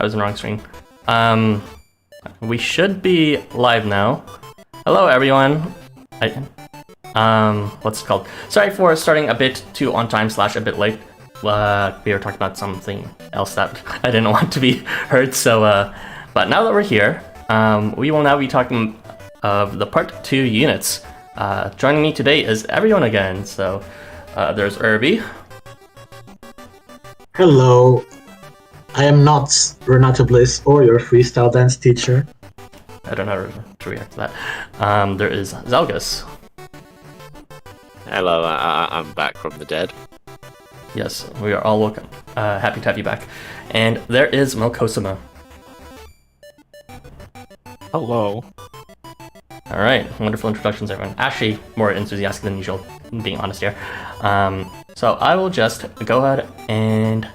was in the wrong screen. We should be live now. Hello, everyone. What's it called? Sorry for starting a bit too on time / a bit late. We were talking about something else that I didn't want to be heard. So, but now that we're here, we will now be talking of the Part 2 units. Joining me today is everyone again. So, there's Irby. Hello. I am not Renato Bliss or your freestyle dance teacher. I don't know how to react to that. There is Zalgus. Hello, I'm back from the dead. Yes, we are all welcome. Happy to have you back. And there is Housamo. Hello. All right, wonderful introductions, everyone. Actually, more enthusiastic than usual, being honest here. So I will just go ahead and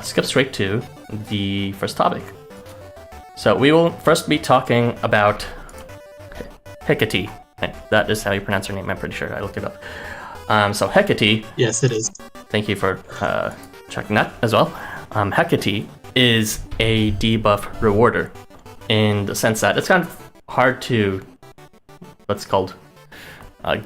skip straight to the first topic. So we will first be talking about Hekate. That is how you pronounce her name, I'm pretty sure. I looked it up. So Hekate... Yes, it is. Thank you for checking that as well. Hekate is a debuff rewarder in the sense that it's kind of hard to, what's it called,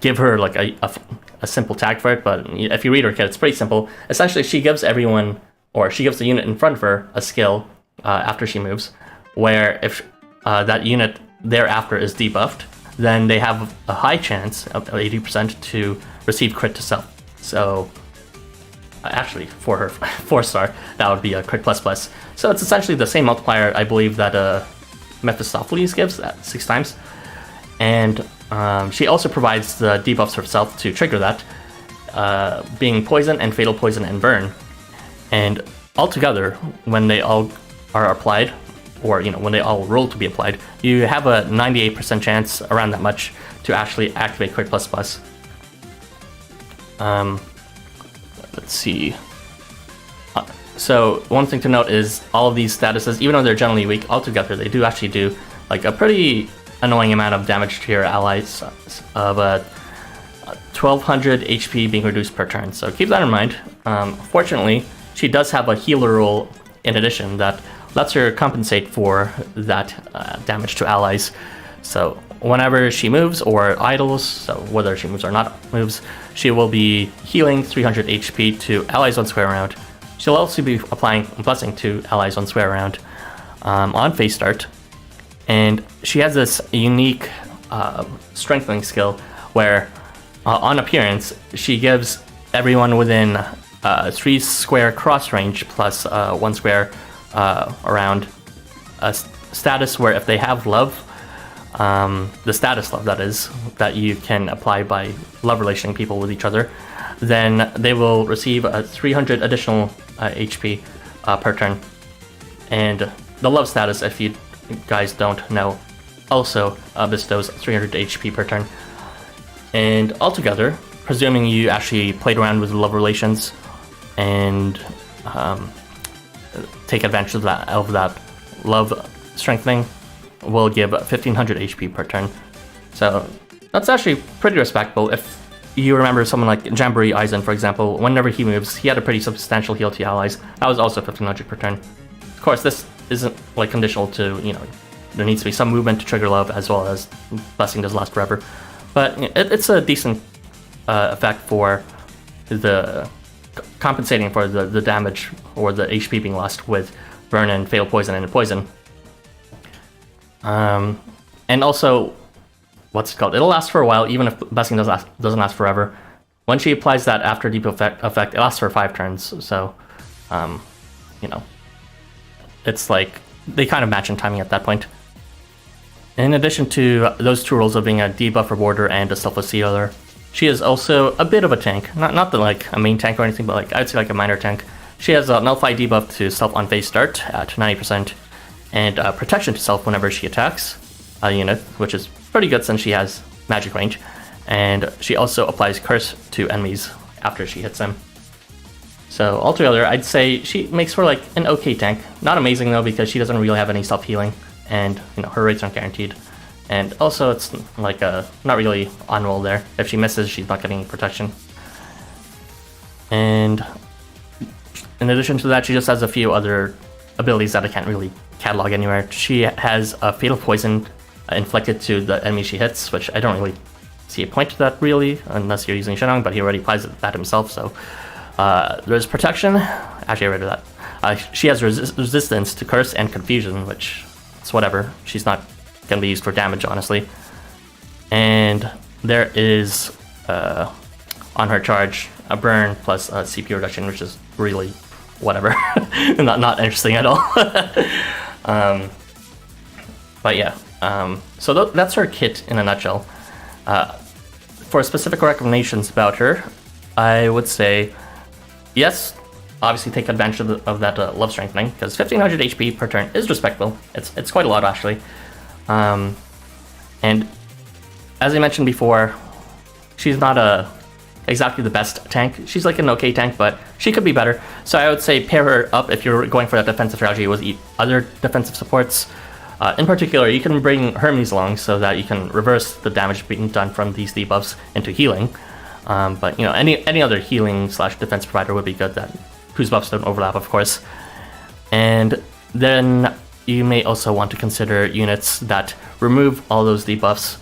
give her like a simple tag for it, but if you read her kit, it's pretty simple. Essentially, she gives everyone, or she gives the unit in front of her a skill after she moves, where if that unit thereafter is debuffed, then they have a high chance of 80% to receive crit to self. So actually, for her 4-star, that would be a crit plus. So it's essentially the same multiplier, I believe, that Mephistopheles gives at 6 times. And she also provides the debuffs herself to trigger that, being poison and fatal poison and burn. And altogether, when they all are applied, or when they all roll to be applied, you have a 98% chance, around that much, to actually activate crit plus. Let's see. So one thing to note is all of these statuses, even though they're generally weak, altogether they do actually do like a pretty annoying amount of damage to your allies, of 1200 HP being reduced per turn. So keep that in mind. Fortunately, she does have a healer role in addition that lets her compensate for that damage to allies. So whenever she moves or idles, so whether she moves or not moves, she will be healing 300 HP to allies on square round. She'll also be applying Blessing to allies on square round on phase start. And she has this unique strengthening skill where on appearance, she gives everyone within 3 square cross range plus 1 square around a status where if they have love, the status love that is, that you can apply by love relationing people with each other, then they will receive a 300 additional HP per turn. And the love status, if you guys don't know, also bestows 300 HP per turn. And altogether, presuming you actually played around with love relations and take advantage of that love strengthening, will give 1500 HP per turn. So that's actually pretty respectable. If you remember someone like Jamboree Aizen, for example, whenever he moves, he had a pretty substantial heal to allies. That was also 1500 per turn. Of course, this isn't like conditional to, there needs to be some movement to trigger love, as well as Blessing does last forever. But it's a decent effect for the compensating for the damage or the HP being lost with burn and fatal poison and poison. And also, what's it called? It'll last for a while, even if Blessing doesn't last forever. When she applies that after deep effect, it lasts for 5 turns. So, it's like they kind of match in timing at that point. In addition to those 2 roles of being a debuff rewarder and a selfless healer, she is also a bit of a tank. Not like a main tank or anything, but like I'd say like a minor tank. She has a nullify debuff to self on phase start at 90%, and protection to self whenever she attacks a unit, which is pretty good since she has magic range. And she also applies curse to enemies after she hits them. So altogether, I'd say she makes for like an okay tank. Not amazing though, because she doesn't really have any self healing, and her rates aren't guaranteed. And also, it's like not really on roll there. If she misses, she's not getting any protection. And in addition to that, she just has a few other abilities that I can't really catalog anywhere. She has a fatal poison inflicted to the enemy she hits, which I don't really see a point to that really, unless you're using Shenong, but he already applies that himself, so. There's protection. Actually, I read that. She has resistance to curse and confusion, which is whatever. She's not going to be used for damage, honestly. And there is, on her charge, a burn plus a CP reduction, which is really whatever. not interesting at all. But yeah, so that's her kit in a nutshell. For specific recommendations about her, I would say, yes, obviously take advantage of that love strengthening, because 1500 HP per turn is respectable. It's quite a lot, actually. And as I mentioned before, she's not exactly the best tank. She's like an okay tank, but she could be better. So I would say pair her up if you're going for that defensive strategy with other defensive supports. In particular, you can bring Hermes along so that you can reverse the damage being done from these debuffs into healing. But any other healing / defense provider would be good, whose buffs don't overlap, of course. And then you may also want to consider units that remove all those debuffs,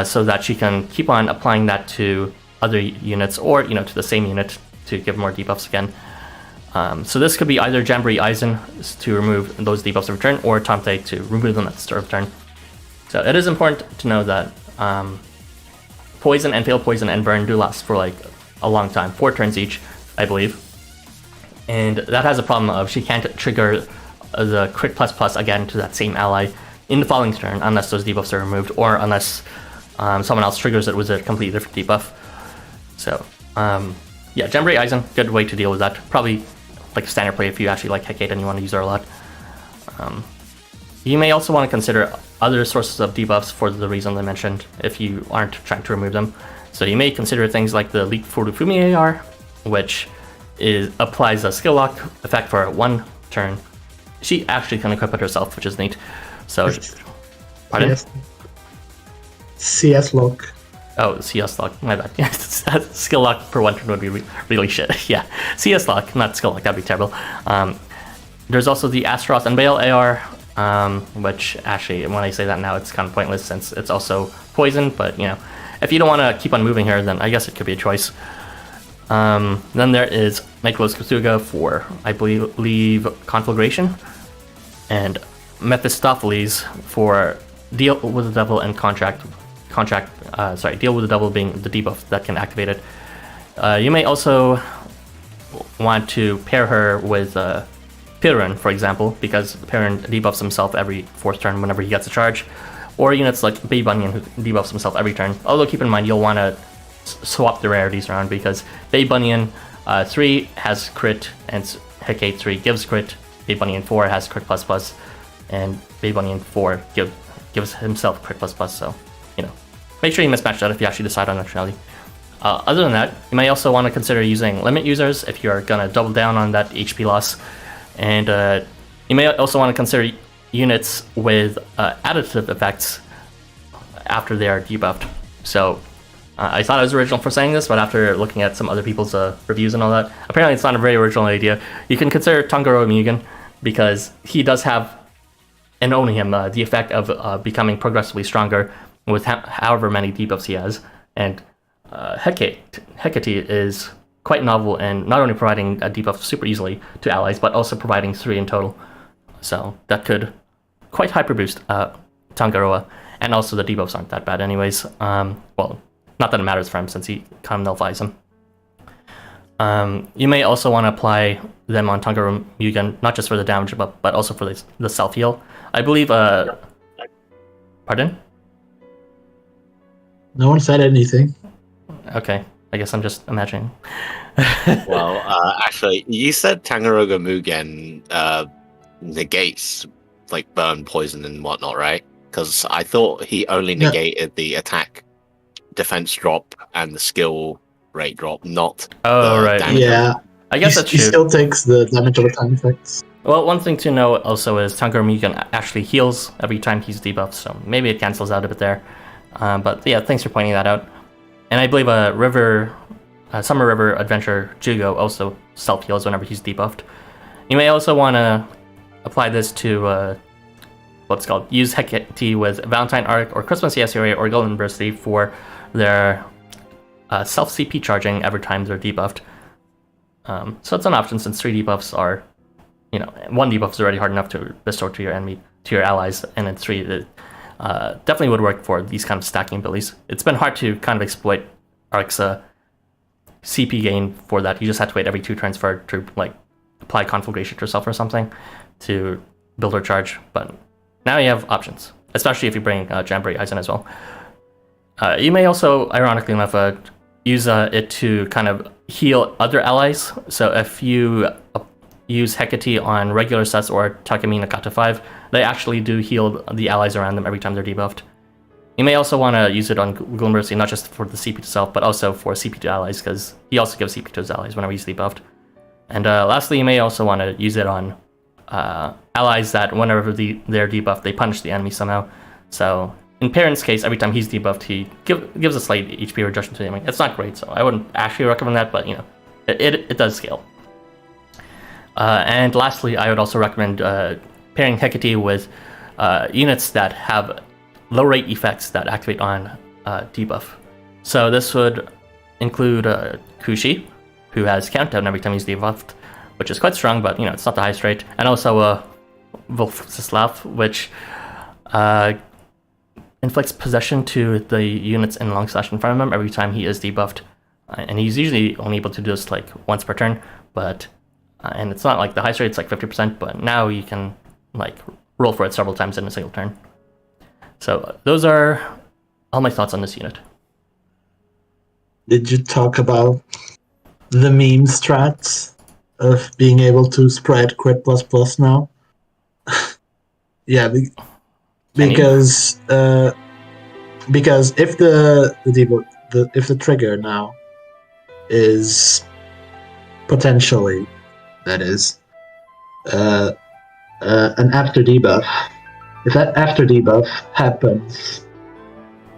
so that you can keep on applying that to other units, or to the same unit to give more debuffs again. So this could be either Jamboree Aizen to remove those debuffs every turn, or Tante to remove them at the start of turn. So it is important to know that Poison and Fail Poison and Burn do last for like a long time, 4 turns each, I believe. And that has a problem of she can't trigger the crit plus again to that same ally in the following turn unless those debuffs are removed, or unless someone else triggers it with a completely different debuff. So yeah, Jamboree Aizen, good way to deal with that. Probably like standard play if you actually like Hekate and you want to use her a lot. You may also want to consider other sources of debuffs for the reasons I mentioned if you aren't trying to remove them. So you may consider things like the Leap Furufumi AR, which applies a skill lock effect for 1 turn. She actually can equip it herself, which is neat. So, pardon? CS lock. Oh, CS lock, my bad. Skill lock for 1 turn would be really shit. Yeah, CS lock, not skill lock, that'd be terrible. There's also the Astaroth and Bale AR, which actually, when I say that now, it's kind of pointless since it's also poison, but if you don't want to keep on moving her, then I guess it could be a choice. Then there is Nicholas Kasuga for, I believe, Conflagration, and Mephistopheles for Deal with the Devil and Deal with the Devil being the debuff that can activate it. You may also want to pair her with Perun, for example, because Perun debuffs himself every 4th turn whenever he gets a charge, or units like Bay Bunyan who debuffs himself every turn. Although keep in mind you'll want to swap the rarities around, because Bay Bunyan 3 has crit and Hekate 3 gives crit, Bay Bunyan 4 has crit plus, and Bay Bunyan 4 gives himself crit plus, so make sure you mismatch that if you actually decide on neutrality. Other than that, you may also want to consider using limit users if you're going to double down on that HP loss. And you may also want to consider units with additive effects after they are debuffed. So I thought I was original for saying this, but after looking at some other people's reviews and all that, apparently it's not a very original idea. You can consider Tanjiro Mugen, because he does have, and only him, the effect of becoming progressively stronger with however many debuffs he has. And Hekate is quite novel, and not only providing a debuff super easily to allies, but also providing 3 in total. So that could quite hyper boost Tangaroa, and also the debuffs aren't that bad anyways. Well, not that it matters for him since he kind of nullifies them. You may also want to apply them on Tanjiro Mugen, not just for the damage, but also for the self-heal. I believe... Pardon? No one said anything. Okay, I guess I'm just imagining. Well, actually, you said Tangaroga Mugen negates like burn, poison, and whatnot, right? Because I thought he only negated the attack, defense drop, and the skill rate drop, not the right. damage. Yeah, I guess that's he true. still takes the damage over time effects. Well, one thing to know also is Tanjiro Mugen actually heals every time he's debuffed, so maybe it cancels out a bit there. But yeah, thanks for pointing that out. And I believe Summer River Adventure Jugo also self-heals whenever he's debuffed. You may also want to apply this to what's called use Hekate with Valentine Arc or Christmas Yasuri or Golden Bursty for their self CP charging every time they're debuffed. So it's an option since 3 debuffs are, one debuff is already hard enough to bestow to your allies, and then 3 it definitely would work for these kind of stacking abilities. It's been hard to kind of exploit Arc's CP gain for that. You just have to wait every 2 turns for it to like apply conflagration to yourself or something to build or charge, but now you have options, especially if you bring Jamboree Eisen as well. You may also, ironically enough, use it to kind of heal other allies. So if you use Hekate on regular sets or Takeminakata 5, they actually do heal the allies around them every time they're debuffed. You may also want to use it on Golden Mercy, not just for the CP itself, but also for CP to allies, because he also gives CP to his allies whenever he's debuffed. And lastly, you may also want to use it on allies that whenever they're debuffed, they punish the enemy somehow. So in Perun's case, every time he's debuffed, he gives a slight HP reduction to the enemy. It's not great, so I wouldn't actually recommend that, but it does scale. And lastly, I would also recommend pairing Hekate with units that have low rate effects that activate on debuff. So this would include Kushi, who has countdown every time he's debuffed, which is quite strong, but it's not the highest rate. And also Wolfslav, which inflicts possession to the units in long slash in front of him every time he is debuffed. And he's usually only able to do this like once per turn, but and it's not like the highest rate, it's like 50%, but now you can like roll for it several times in a single turn. So those are all my thoughts on this unit. Did you talk about the meme strats of being able to spread crit plus plus now? Yeah, because if the trigger now is potentially, that is, an after debuff. If that after debuff happens,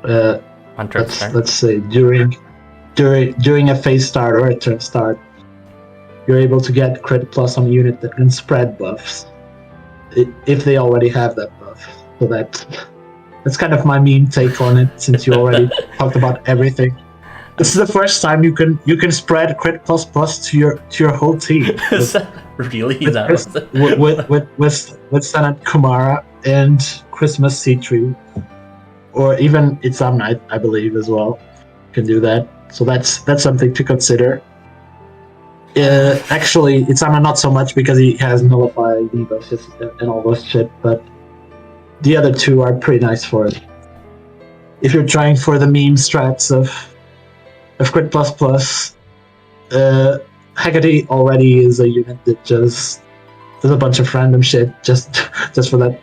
let's say during a phase start or a turn start, you're able to get crit plus on a unit that can spread buffs if they already have that buff. So that's kind of my meme take on it, since you already talked about everything. This is the first time you can spread crit plus plus to your whole team. Is that really that? With Senat Kumara and Christmas C3, or even Itzamna, I believe as well, can do that. So that's something to consider. Actually, Itzamna not so much because he has nullify debuffs and all those shit, but the other two are pretty nice for it. If you're trying for the meme strats of crit plus plus, Hekate already is a unit that just does a bunch of random shit just for that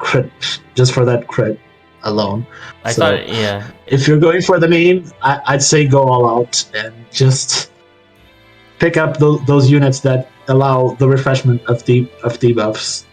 crit alone. I thought, yeah. If you're going for the meme, I'd say go all out and just pick up those units that allow the refreshment of debuffs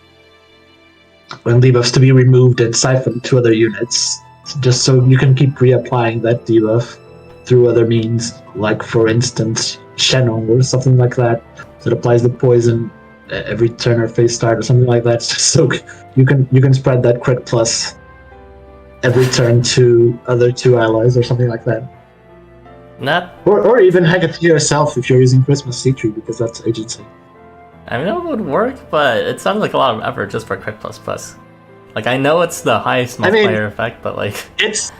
and debuffs to be removed and siphoned to other units, just so you can keep reapplying that debuff through other means, like for instance Shenong or something like that applies the poison every turn or phase start or something like that, so you can spread that crit plus every turn to other 2 allies or something like that. Or even Hekate yourself if you're using Christmas C3, because that's agency. I mean, that would work, but it sounds like a lot of effort just for crit plus plus. Like, I know it's the highest multiplier effect, but like it's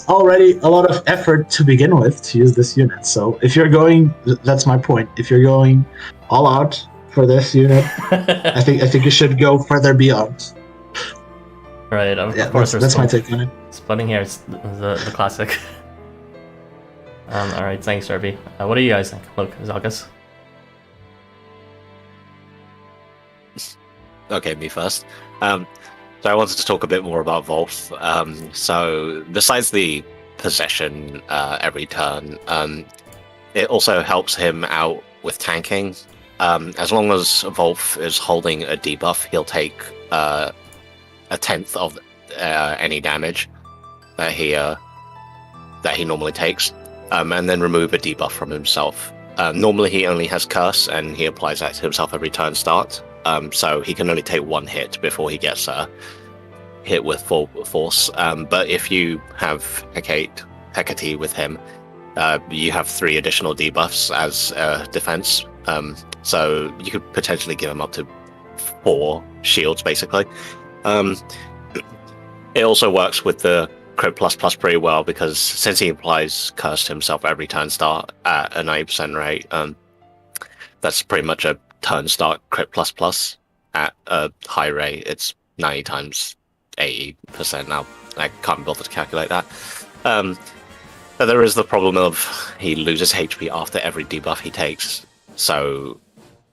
already a lot of effort to begin with to use this unit. So if you're going, that's my point. If you're going all out for this unit, I think you should go further beyond. Right. Of course, that's my take on it. Splitting hairs, the classic. All right, thanks, Irby. What do you guys think? Look, Zalgus. Okay, me first. So I wanted to talk a bit more about Wolf. So besides the possession every turn, it also helps him out with tanking. As long as Wolf is holding a debuff, he'll take a 10th of any damage that he normally takes, and then remove a debuff from himself. Normally he only has Curse, and he applies that to himself every turn start. so he can only take one hit before he gets hit with full force. But if you have Hekate with him, you have 3 additional debuffs as defense. So you could potentially give him up to 4 shields, basically. It also works with the crit plus pretty well, because since he applies curse to himself every turn start at a 90% rate, that's pretty much a turn start crit plus at a high rate. It's 90 times 80% now. I can't bother to calculate that. But there is the problem of he loses HP after every debuff he takes. So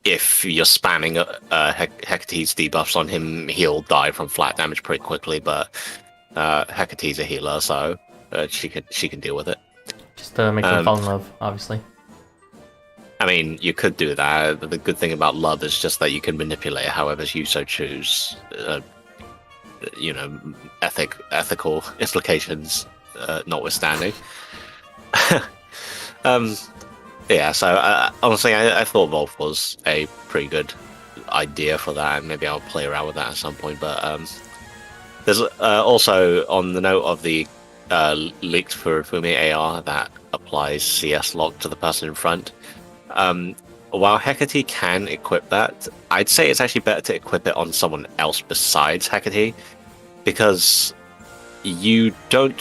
if you're spamming Hecate's debuffs on him, he'll die from flat damage pretty quickly. But Hecate's a healer, so she can deal with it. Just to make him fall in love, obviously. I mean, you could do that. The good thing about love is just that you can manipulate it however you so choose. Ethical implications notwithstanding. Yeah, so honestly, I thought Wolf was a pretty good idea for that, and maybe I'll play around with that at some point. But there's also, on the note of the leaked for Fumi AR that applies CS lock to the person in front. While Hekate can equip that, I'd say it's actually better to equip it on someone else besides Hekate, because you don't.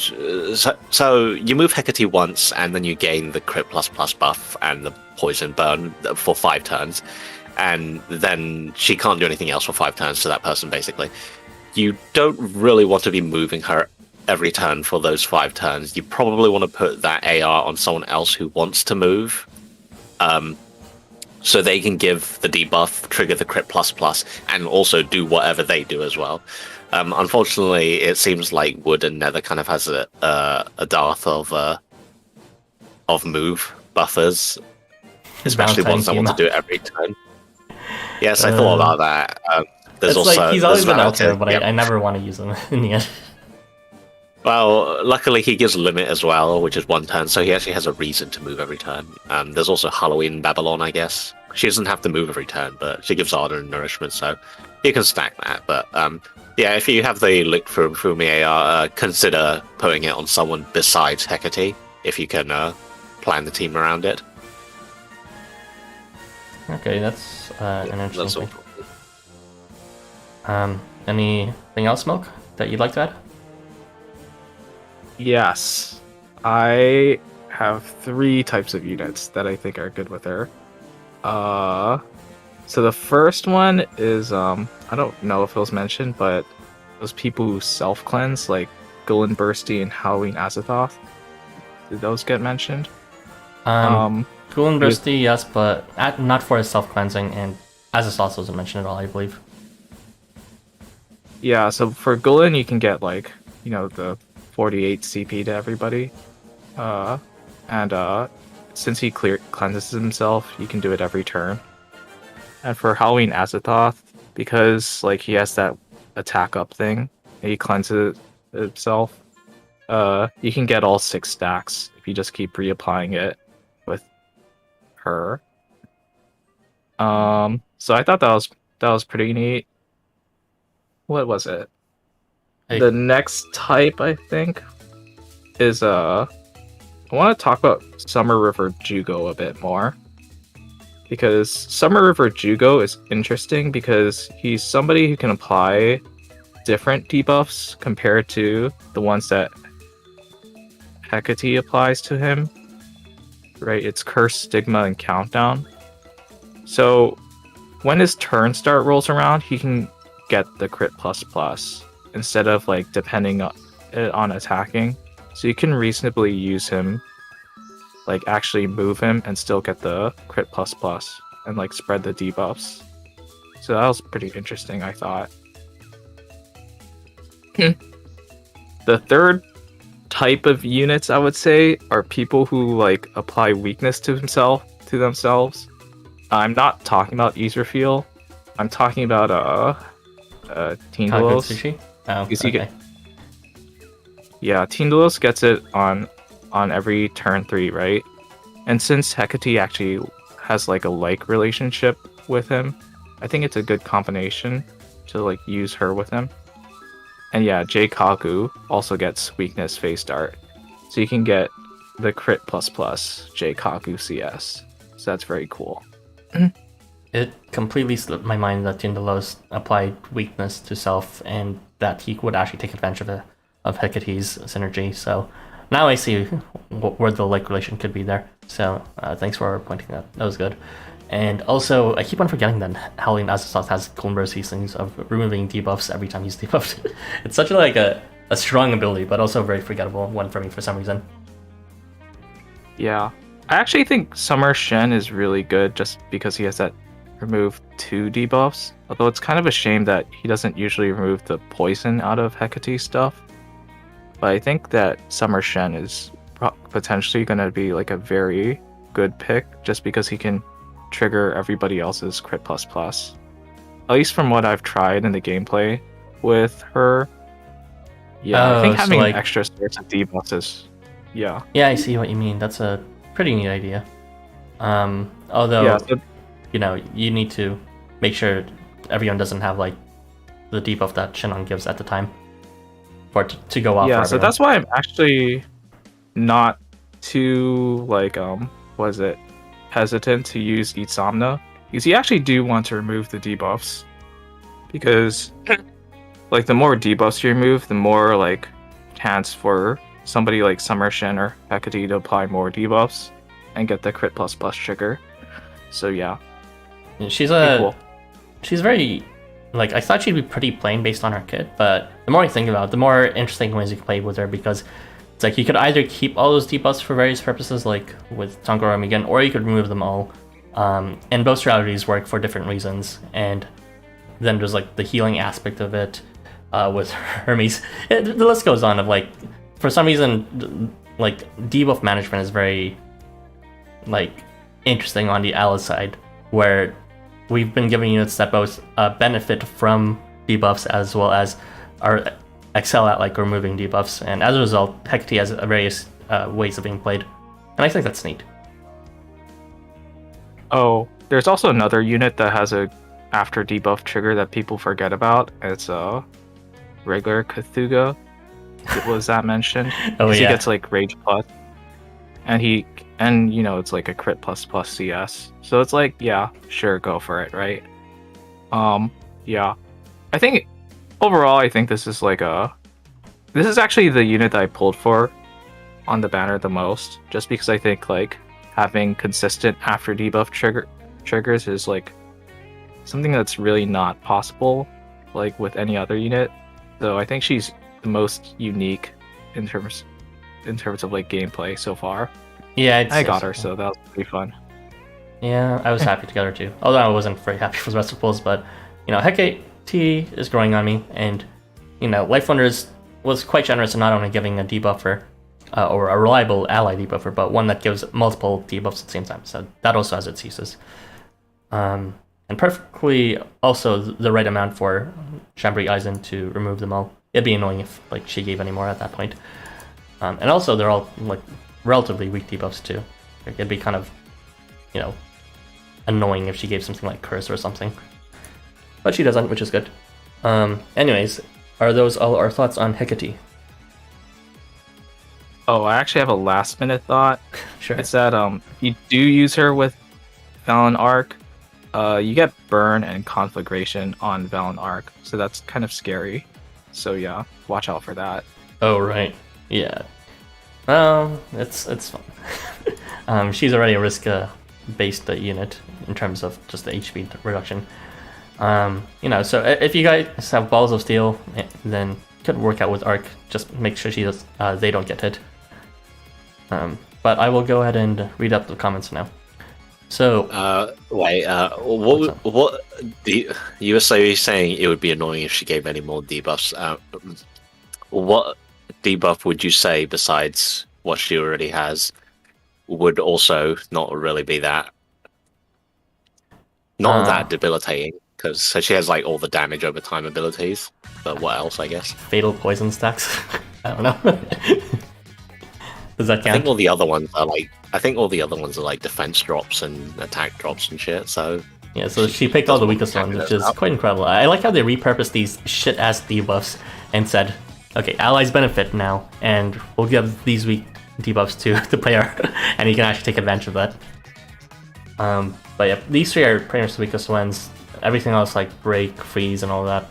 So you move Hekate once, and then you gain the crit plus buff and the poison burn for 5 turns, and then she can't do anything else for 5 turns to that person, basically. You don't really want to be moving her every turn for those 5 turns. You probably want to put that AR on someone else who wants to move. So they can give the debuff, trigger the crit plus, and also do whatever they do as well. Unfortunately, it seems like Wood and Nether kind of has a dearth of move buffers, especially ones that want to do it every turn. Yes, I thought about that. There's it's also like he's always been out there, but yeah. I never want to use him in the end. Well, luckily he gives limit as well, which is 1 turn, so he actually has a reason to move every turn. There's also Halloween Babylon, I guess. She doesn't have to move every turn, but she gives Ardor and Nourishment, so you can stack that. But yeah, if you have the Lick from Fumi AR, consider putting it on someone besides Hekate, if you can plan the team around it. Okay, that's an interesting That's thing. Anything else, Smoke, that you'd like to add? Yes. I have 3 types of units that I think are good with her. So the first one is, I don't know if it was mentioned, but those people who self-cleanse, like Golan Bursty and Halloween Azathoth, did those get mentioned? Golan Bursty, yes, but not for his self-cleansing, and Azathoth wasn't mentioned at all, I believe. Yeah, so for Golan, you can get, like, the 48 CP to everybody. And since he cleanses himself, you can do it every turn. And for Halloween Azathoth, because he has that attack up thing, and he cleanses himself, you can get all 6 stacks if you just keep reapplying it with her. So I thought that was pretty neat. What was it? Hey. The next type, I think, is I want to talk about Summer River Jugo a bit more, because Summer River Jugo is interesting because he's somebody who can apply different debuffs compared to the ones that Hekate applies to him. Right? It's Curse, Stigma, and Countdown. So when his turn start rolls around, he can get the crit plus instead of depending on attacking. So you can reasonably use him, actually move him and still get the crit plus and spread the debuffs. So that was pretty interesting, I thought. The third type of units, I would say, are people who apply weakness to themselves. I'm not talking about Etherfield. I'm talking about Tindalos. Kagutsuchi? Oh, okay. Yeah, Tindalos gets it on every turn 3, right? And since Hekate actually has a relationship with him, I think it's a good combination to like use her with him. And yeah, J-Kaku also gets weakness phase dart. So you can get the crit ++ J-Kaku CS. So that's very cool. It completely slipped my mind that Jindalos applied weakness to self and that he would actually take advantage of Hecate's synergy. So now I see where the like relation could be there. So thanks for pointing that. That was good. And also, I keep on forgetting that Howling Azazoth has Golden Burst things of removing debuffs every time he's debuffed. It's such a strong ability, but also a very forgettable one for me for some reason. Yeah. I actually think Summer Shen is really good just because he has that remove 2 debuffs. Although it's kind of a shame that he doesn't usually remove the poison out of Hekate stuff. But I think that Summer Shen is potentially going to be like a very good pick just because he can trigger everybody else's crit ++. At least from what I've tried in the gameplay with her. Yeah, I think having an extra source of debuffs is... Yeah. Yeah, I see what you mean. That's a pretty neat idea. Although, yeah, so, you know, you need to make sure everyone doesn't have like the debuff that Shinnon gives at the time for it to go off. Yeah, for so that's why I'm actually not too like hesitant to use Isamna, because you actually do want to remove the debuffs, because like the more debuffs you remove, the more like chance for somebody like Summer Shen or Hekate to apply more debuffs and get the crit ++ trigger. So yeah, she's cool. She's very like, I thought she'd be pretty plain based on her kit, but the more I think about it, the more interesting ways you can play with her, because it's like you could either keep all those debuffs for various purposes, like with Tongoro Migen, or you could remove them all. And both strategies work for different reasons. And then there's like the healing aspect of it with Hermes. The list goes on of like, for some reason, like debuff management is very like interesting on the ally side, where we've been giving units that both benefit from debuffs as well as are excel at like removing debuffs, and as a result, Hekate has various ways of being played, and I think that's neat. Oh, there's also another unit that has a after debuff trigger that people forget about. It's a regular Cthulhu. Was that mentioned? Oh yeah. He gets like Rage Plus, and you know it's like a crit ++ CS. So it's like, yeah, sure, go for it, right? Yeah, I think overall, I think this is actually the unit that I pulled for on the banner the most, just because I think like having consistent after debuff triggers is like something that's really not possible like with any other unit. So I think she's the most unique in terms of like gameplay so far. Yeah, I got her, so that was pretty fun. Yeah, I was happy to get her too. Although I wasn't very happy for the rest of the pulls, but you know, Hekate is growing on me, and you know, LifeWonders was quite generous in not only giving a debuffer or a reliable ally debuffer, but one that gives multiple debuffs at the same time. So that also has its uses. And perfectly also the right amount for Chambry Eisen to remove them all. It'd be annoying if like she gave any more at that point. And also they're all like relatively weak debuffs too. It'd be kind of, you know, annoying if she gave something like Curse or something. But she doesn't, which is good. Anyways, are those all our thoughts on Hekate? Oh, I actually have a last minute thought. Sure. It's that you do use her with Valen Arc. You get Burn and Conflagration on Valen Arc, so that's kind of scary. So yeah, watch out for that. Oh right, yeah. It's fun. She's already a risk-based unit in terms of just the HP reduction. You know, so if you guys have Balls of Steel, then could work out with Arc. Just make sure they don't get hit. But I will go ahead and read up the comments now. So what you were saying it would be annoying if she gave any more debuffs. What debuff would you say besides what she already has would also not really be that that debilitating? Because she has like all the damage over time abilities, but what else? I guess fatal poison stacks. I don't know. Does that count? I think all the other ones are like defense drops and attack drops and shit. So Yeah, so she picked all the weakest ones, which is quite incredible. I like how they repurposed these shit-ass debuffs and said, okay, allies benefit now, and we'll give these weak debuffs to the player, and he can actually take advantage of that. But yeah, these three are pretty much the weakest ones. Everything else, like break, freeze, and all that,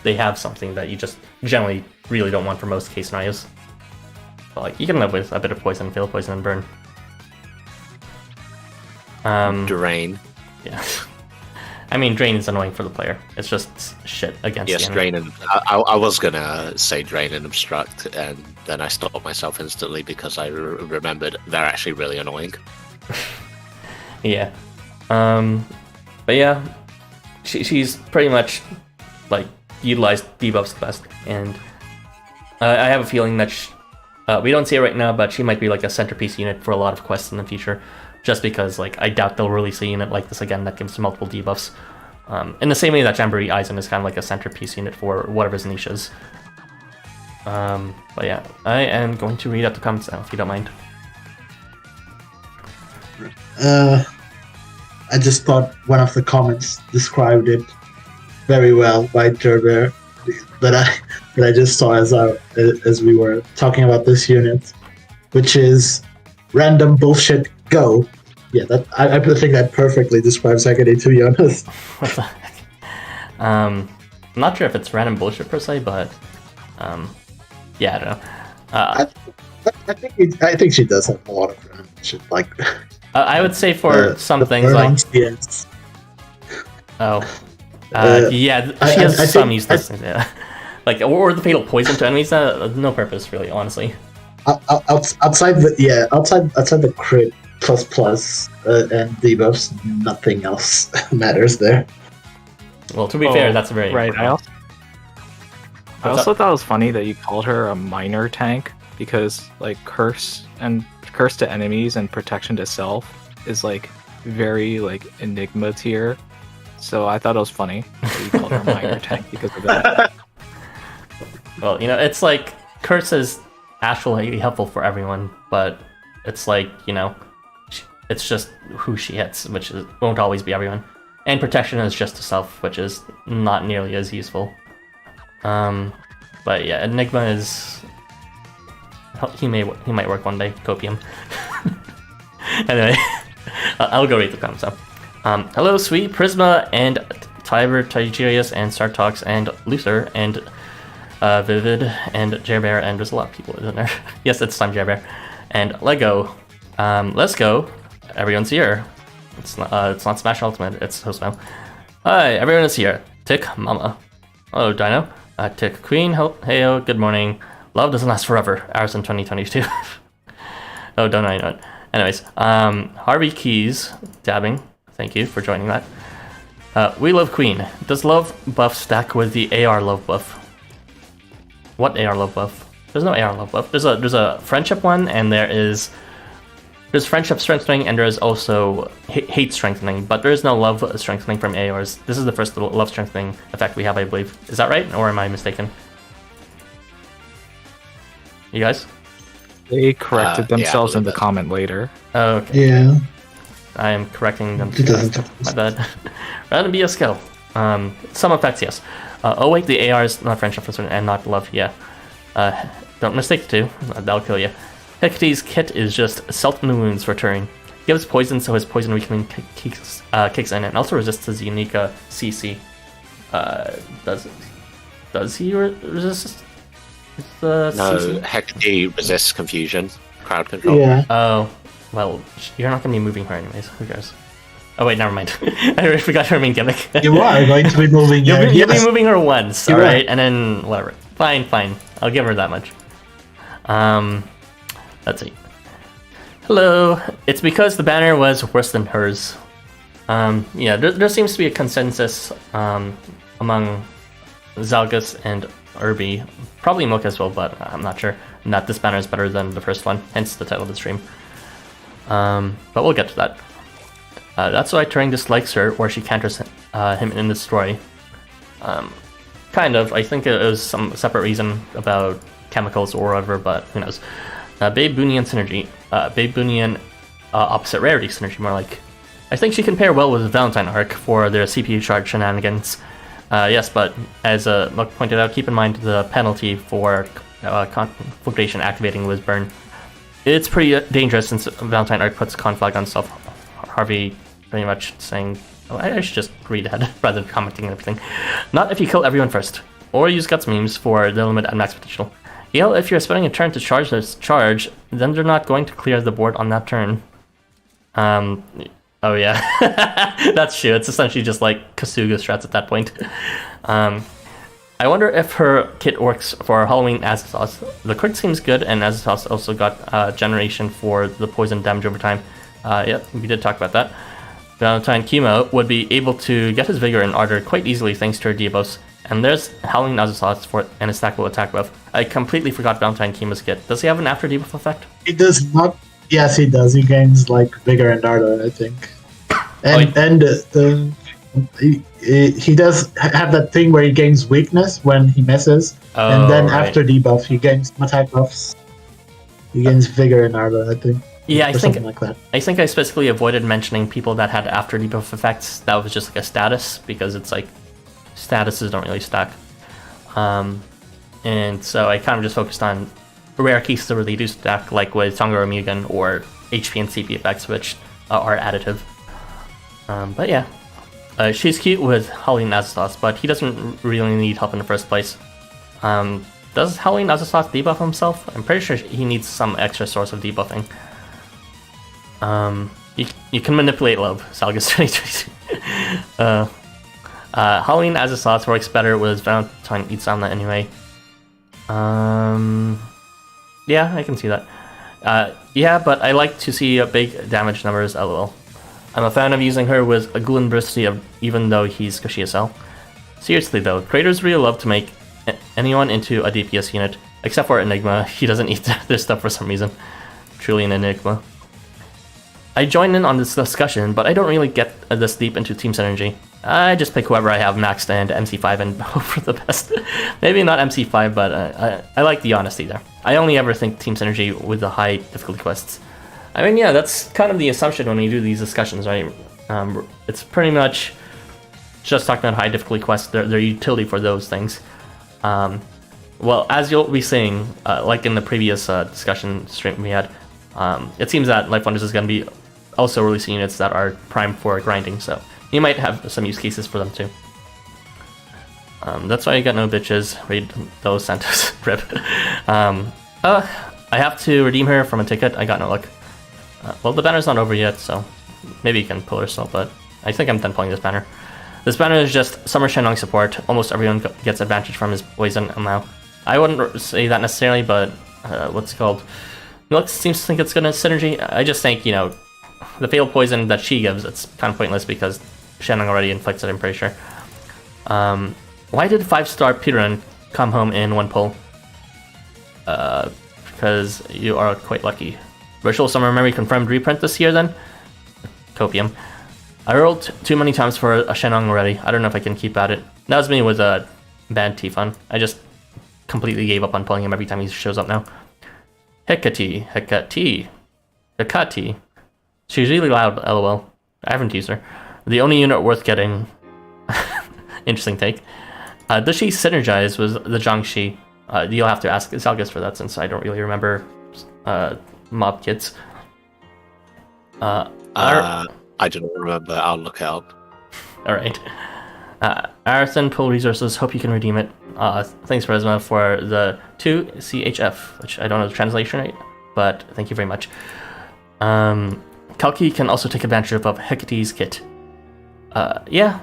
they have something that you just generally really don't want for most case scenarios. But like, you can live with a bit of poison, fail poison, and burn. Drain. Yeah. I mean, Drain is annoying for the player. It's just shit against the enemy. Drain and... I was gonna say Drain and Obstruct, and then I stopped myself instantly because I remembered they're actually really annoying. Yeah. But yeah, she's pretty much, like, utilized debuffs the best, and I have a feeling that we don't see it right now, but she might be like a centerpiece unit for a lot of quests in the future. Just because, like, I doubt they'll release a unit like this again that gives multiple debuffs. In the same way that Jamboree Aizen is kind of like a centerpiece unit for whatever his niche is. But yeah, I am going to read out the comments now, if you don't mind. I just thought one of the comments described it very well by Gerber that I just saw as we were talking about this unit, which is random bullshit. Go. Yeah, that I think that perfectly describes Hekate, to be honest. What the heck? I'm not sure if it's random bullshit per se, but yeah, I don't know. I think she does have a lot of random bullshit. Like, I would say for some things like yes. yeah, she has some useless things. Yeah, like or the fatal poison to enemies. No purpose really, honestly. Outside the crit plus and debuffs, nothing else matters there. Well, to be fair, that's a very right. I also thought it was funny that you called her a minor tank because like curse to enemies and protection to self is like very like enigma tier. So I thought it was funny that you called her a minor tank because of that. Well, you know, it's like curse is actually helpful for everyone, but it's like, you know, it's just who she hits, which won't always be everyone. And protection is just to self, which is not nearly as useful. But yeah, Enigma is... He might work one day, Copium. Anyway, I'll go read the comments now. Hello, Sweet, Prisma, and Tiber, Tigerius, and Sartox, and Luther, and Vivid, and Jerbear, and there's a lot of people in there. Yes, it's time, Jerbear. And Lego. Let's go. Everyone's here. It's not Smash Ultimate, it's Housamo. Hi, everyone is here. Tick Mama. Hello, Dino. Tick Queen. Heyo, good morning. Love doesn't last forever. Arison 2022. Oh, don't I know it. Anyways, Harvey Keys, dabbing. Thank you for joining that. We love Queen. Does love buff stack with the AR love buff? What AR love buff? There's no AR love buff. There's a friendship one, and there's friendship strengthening, and there's also hate strengthening, but there is no love strengthening from ARs. This is the first love strengthening effect we have, I believe. Is that right, or am I mistaken? You guys? They corrected themselves in the comment later. Oh, okay. Yeah. I am correcting them. My bad. Rather than be a skill. Some effects, yes. Oh wait, the AR is not friendship and not love. Yeah. Don't mistake the two. That'll kill you. Hekate's kit is just Self-New Wounds for Turing. Gives poison so his poison weakening kicks in, and also resists his unique CC. Does he resist the CC? No, Hekate resists confusion. Crowd control. Yeah. Oh, well, you're not going to be moving her anyways. Who cares? Oh wait, never mind. I already forgot her main gimmick. You are going to be moving her. You'll be moving her once, alright? And then, whatever. Fine. I'll give her that much. Let's see. Hello. It's because the banner was worse than hers. Yeah, there seems to be a consensus among Zalgus and Irby, probably Mocha as well, but I'm not sure, that this banner is better than the first one, hence the title of the stream. But we'll get to that. That's why Turing dislikes her, or she counters him in the story. Kind of. I think it was some separate reason about chemicals or whatever, but who knows. Babe Boonian synergy. Babe Boonian opposite rarity synergy, more like. I think she can pair well with Valentine Arc for their CPU charge shenanigans. Yes, but as Muck pointed out, keep in mind the penalty for conflagration activating with burn. It's pretty dangerous since Valentine Arc puts conflag on self. Harvey pretty much saying, oh, I should just read ahead rather than commenting and everything. Not if you kill everyone first. Or use Guts memes for the limit at max potential. If you're spending a turn to charge this charge, then they're not going to clear the board on that turn. Oh yeah, that's true. It's essentially just like Kasuga strats at that point. I wonder if her kit works for Halloween Azothos. The crit seems good, and Azothos also got generation for the poison damage over time. Yep, we did talk about that. Valentine Chemo would be able to get his Vigor and Ardor quite easily thanks to her debuffs. And there's Howling Azothos for an stackable attack buff. I completely forgot Valentine Chemo's kit. Does he have an after debuff effect? He does not. Yes, he does. He gains like Vigor and Ardor, I think. And he does have that thing where he gains weakness when he misses, and then after debuff he gains attack buffs. He gains Vigor and Ardor, I think. Yeah, I think like that. I think I specifically avoided mentioning people that had after debuff effects. That was just like a status because it's like statuses don't really stack. And so I kind of just focused on rare cases that really do stack, like with Tongoro Mugen or HP and CP effects, which are additive. But yeah, she's cute with Halloween Azothos, but he doesn't really need help in the first place. Does Halloween Azothos debuff himself? I'm pretty sure he needs some extra source of debuffing. You can manipulate love, Zalgus 2022. Halloween Azothos works better with Valentine Itzamna anyway. Yeah, I can see that. Yeah, but I like to see big damage numbers, lol. I'm a fan of using her with a Gulin Bristy even though he's cushy as hell. Seriously though, creators really love to make anyone into a DPS unit, except for Enigma. He doesn't eat their stuff for some reason. Truly an Enigma. I join in on this discussion, but I don't really get this deep into team synergy. I just pick whoever I have maxed and MC5 and hope for the best. Maybe not MC5, but I like the honesty there. I only ever think team synergy with the high difficulty quests. I mean, yeah, that's kind of the assumption when we do these discussions, right? It's pretty much just talking about high difficulty quests, their utility for those things. Well, as you'll be seeing, like in the previous discussion stream we had, it seems that LifeWonders is going to be also releasing units that are primed for grinding, so you might have some use cases for them too. That's why you got no bitches. Read those sentences. Rip. I have to redeem her from a ticket. I got no luck. Well, the banner's not over yet, so maybe you can pull herself, but I think I'm done pulling this banner. This banner is just Summer Shenlong support. Almost everyone gets advantage from his poison now. I wouldn't say that necessarily, but what's it called? Milk seems to think it's gonna synergy. I just think, the fatal poison that she gives, it's kind of pointless because Shenlong already inflicts it, I'm pretty sure. Why did 5-star Perun come home in one pull? Because you are quite lucky. Virtual Summer Memory confirmed reprint this year then? Copium. I rolled too many times for a Shenlong already. I don't know if I can keep at it. That was me with a bad T-Fun. I just completely gave up on pulling him every time he shows up now. Hekate. She's really loud, lol. I haven't used her. The only unit worth getting. Interesting take. Does she synergize with the Jiangshi? You'll have to ask Zalgus for that since I don't really remember mob kits. I don't remember. I'll look it up. Alright. Arathon pull resources. Hope you can redeem it. Thanks, Resma, for the 2 CHF, which I don't know the translation rate, but thank you very much. Kalki can also take advantage of Hekate's kit. Yeah.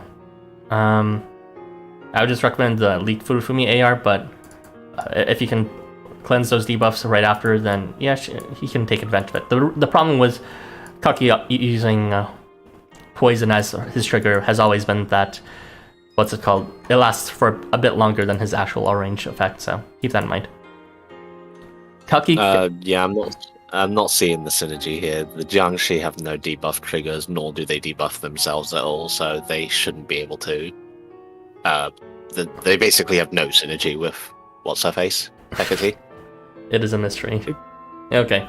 I would just recommend the Leaked Furufumi AR, but if you can cleanse those debuffs right after, then yeah, he can take advantage of it. The problem with Kalki using poison as his trigger has always been that, what's it called? It lasts for a bit longer than his actual all-range effect, so keep that in mind. Kalki... yeah, I'm not seeing the synergy here. The Jiangshi have no debuff triggers, nor do they debuff themselves at all, so they shouldn't be able to. They basically have no synergy with what's her face, Hekate. It is a mystery. Okay.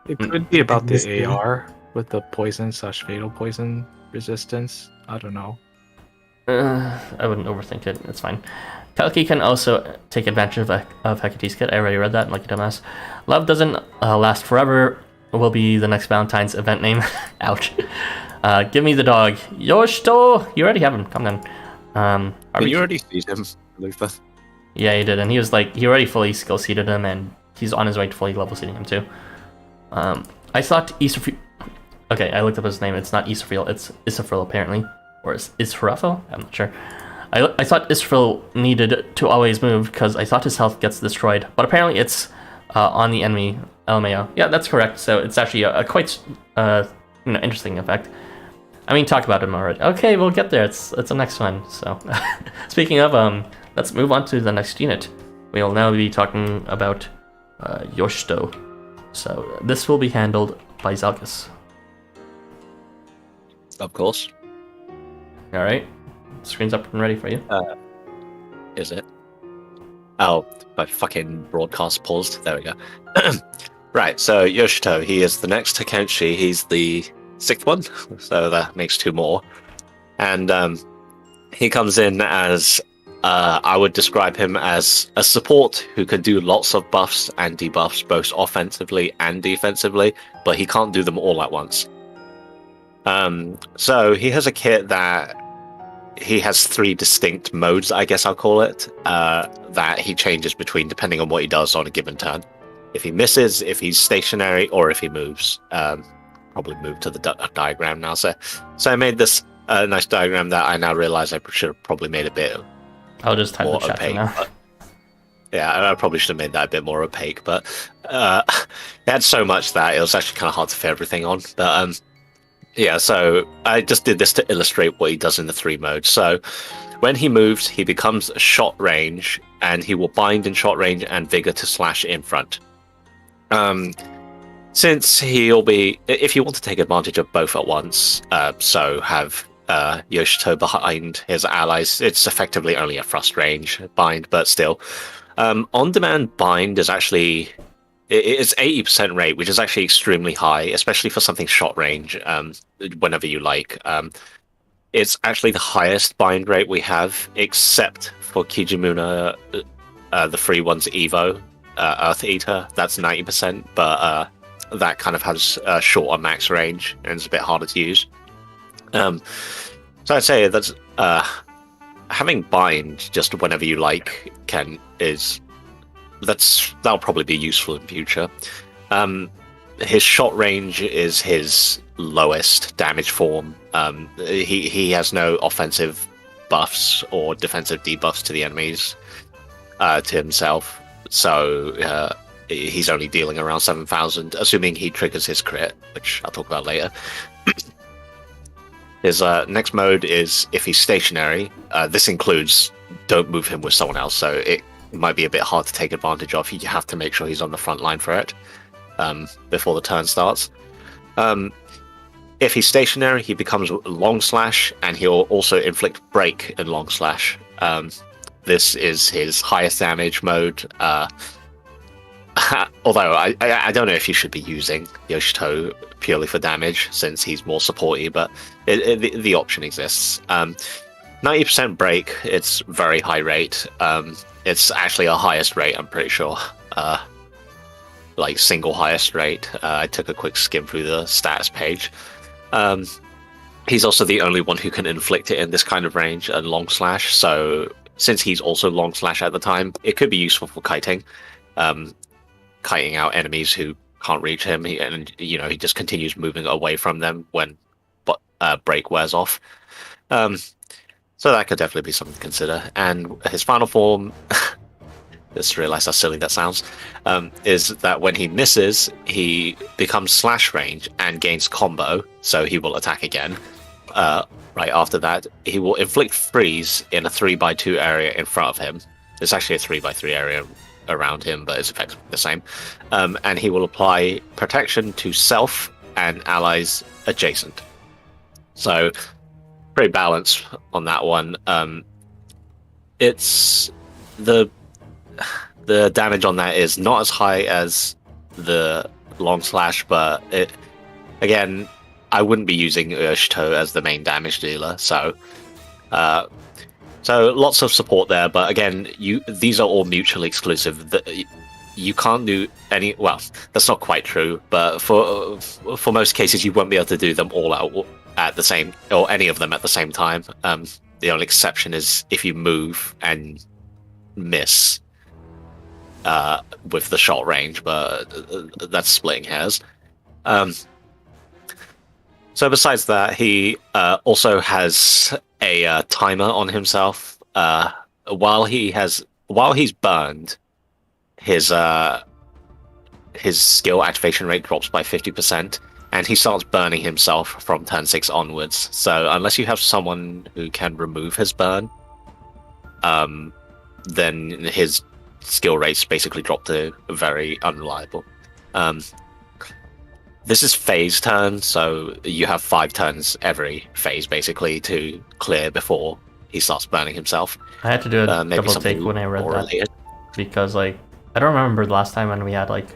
It could be about the AR with the poison / fatal poison resistance. I don't know. I wouldn't overthink it. It's fine. Kalki can also take advantage of Hecate's kit. I already read that, like a dumbass. Love doesn't last forever will be the next Valentine's event name. Ouch. Give me the dog. Yoshito! You already have him. Come on. You already see him, Luther. Yeah, he did. And he was like, he already fully skill seeded him, and he's on his way to fully level seeding him too. I thought Isafril. Okay, I looked up his name. It's not Isafril, it's Isafril apparently. Or is Israfil? I'm not sure. I thought Israfil needed to always move because I thought his health gets destroyed. But apparently it's on the enemy LMAO. Yeah, that's correct. So it's actually a quite interesting effect. I mean, talk about him already. Okay, we'll get there. It's the next one. So speaking of, let's move on to the next unit. We'll now be talking about Yoshito. So this will be handled by Zalgus. Of course. All right, screen's up and ready for you. Is it? Oh, my fucking broadcast paused. There we go. Right, so Yoshito, he is the next Takenshi. He's the 6th one, so that makes 2 more. And he comes in as, I would describe him as a support who can do lots of buffs and debuffs, both offensively and defensively, but he can't do them all at once. So he has a kit that he has 3 distinct modes, I guess I'll call it, that he changes between depending on what he does on a given turn. If he misses, if he's stationary, or if he moves. Probably move to the diagram now. So I made this nice diagram that I now realize I should have probably made a bit I'll just type more the chat for opaque. now. But, yeah, I probably should have made that a bit more opaque, but it had so much that it was actually kind of hard to fit everything on. But yeah, so I just did this to illustrate what he does in the 3 modes. So when he moves, he becomes shot range, and he will bind in shot range and vigor to slash in front. Since he'll be, if you want to take advantage of both at once, so have Yoshito behind his allies, it's effectively only a thrust range bind, but still. On-demand bind is actually, it's 80% rate, which is actually extremely high, especially for something shot range, whenever you like. It's actually the highest bind rate we have, except for Kijimuna, the free one's Evo, Earth Eater, that's 90%, but that kind of has a shorter max range, and it's a bit harder to use. So I'd say that's having bind just whenever you like that'll probably be useful in future. His shot range is his lowest damage form. He has no offensive buffs or defensive debuffs to the enemies, to himself. So he's only dealing around 7,000, assuming he triggers his crit, which I'll talk about later. His next mode is if he's stationary. This includes don't move him with someone else, so it might be a bit hard to take advantage of. You have to make sure he's on the front line for it before the turn starts. If he's stationary, he becomes long slash, and he'll also inflict break in long slash. This is his highest damage mode. Although I don't know if you should be using Yoshito purely for damage, since he's more supporty, but the option exists. 90% break, it's very high rate. It's actually our highest rate, I'm pretty sure. Like single highest rate. I took a quick skim through the status page. He's also the only one who can inflict it in this kind of range and long slash, so since he's also long slash at the time, it could be useful for kiting. Kiting out enemies who can't reach him, and he just continues moving away from them when break wears off. So that could definitely be something to consider. And his final form, just realized how silly that sounds, is that when he misses, he becomes slash range and gains combo, so he will attack again. Right after that, he will inflict freeze in a 3x2 area in front of him. It's actually a 3x3 area around him, but it's effectively the same. And he will apply protection to self and allies adjacent. So pretty balanced on that one. It's the damage on that is not as high as the long slash, but it again, I wouldn't be using Yoshito as the main damage dealer. So lots of support there. But again, these are all mutually exclusive. You can't do any. Well, that's not quite true. But for most cases, you won't be able to do them all out at the same, or any of them at the same time. The only exception is if you move and miss with the short range, but that's splitting hairs. So besides that, he also has a timer on himself. While he's burned, his skill activation rate drops by 50%, and he starts burning himself from turn 6 onwards. So unless you have someone who can remove his burn, then his skill rates basically drop to very unreliable. This is phase turn, so you have 5 turns every phase basically to clear before he starts burning himself. I had to do a double take when I read that related. Because like I don't remember the last time when we had like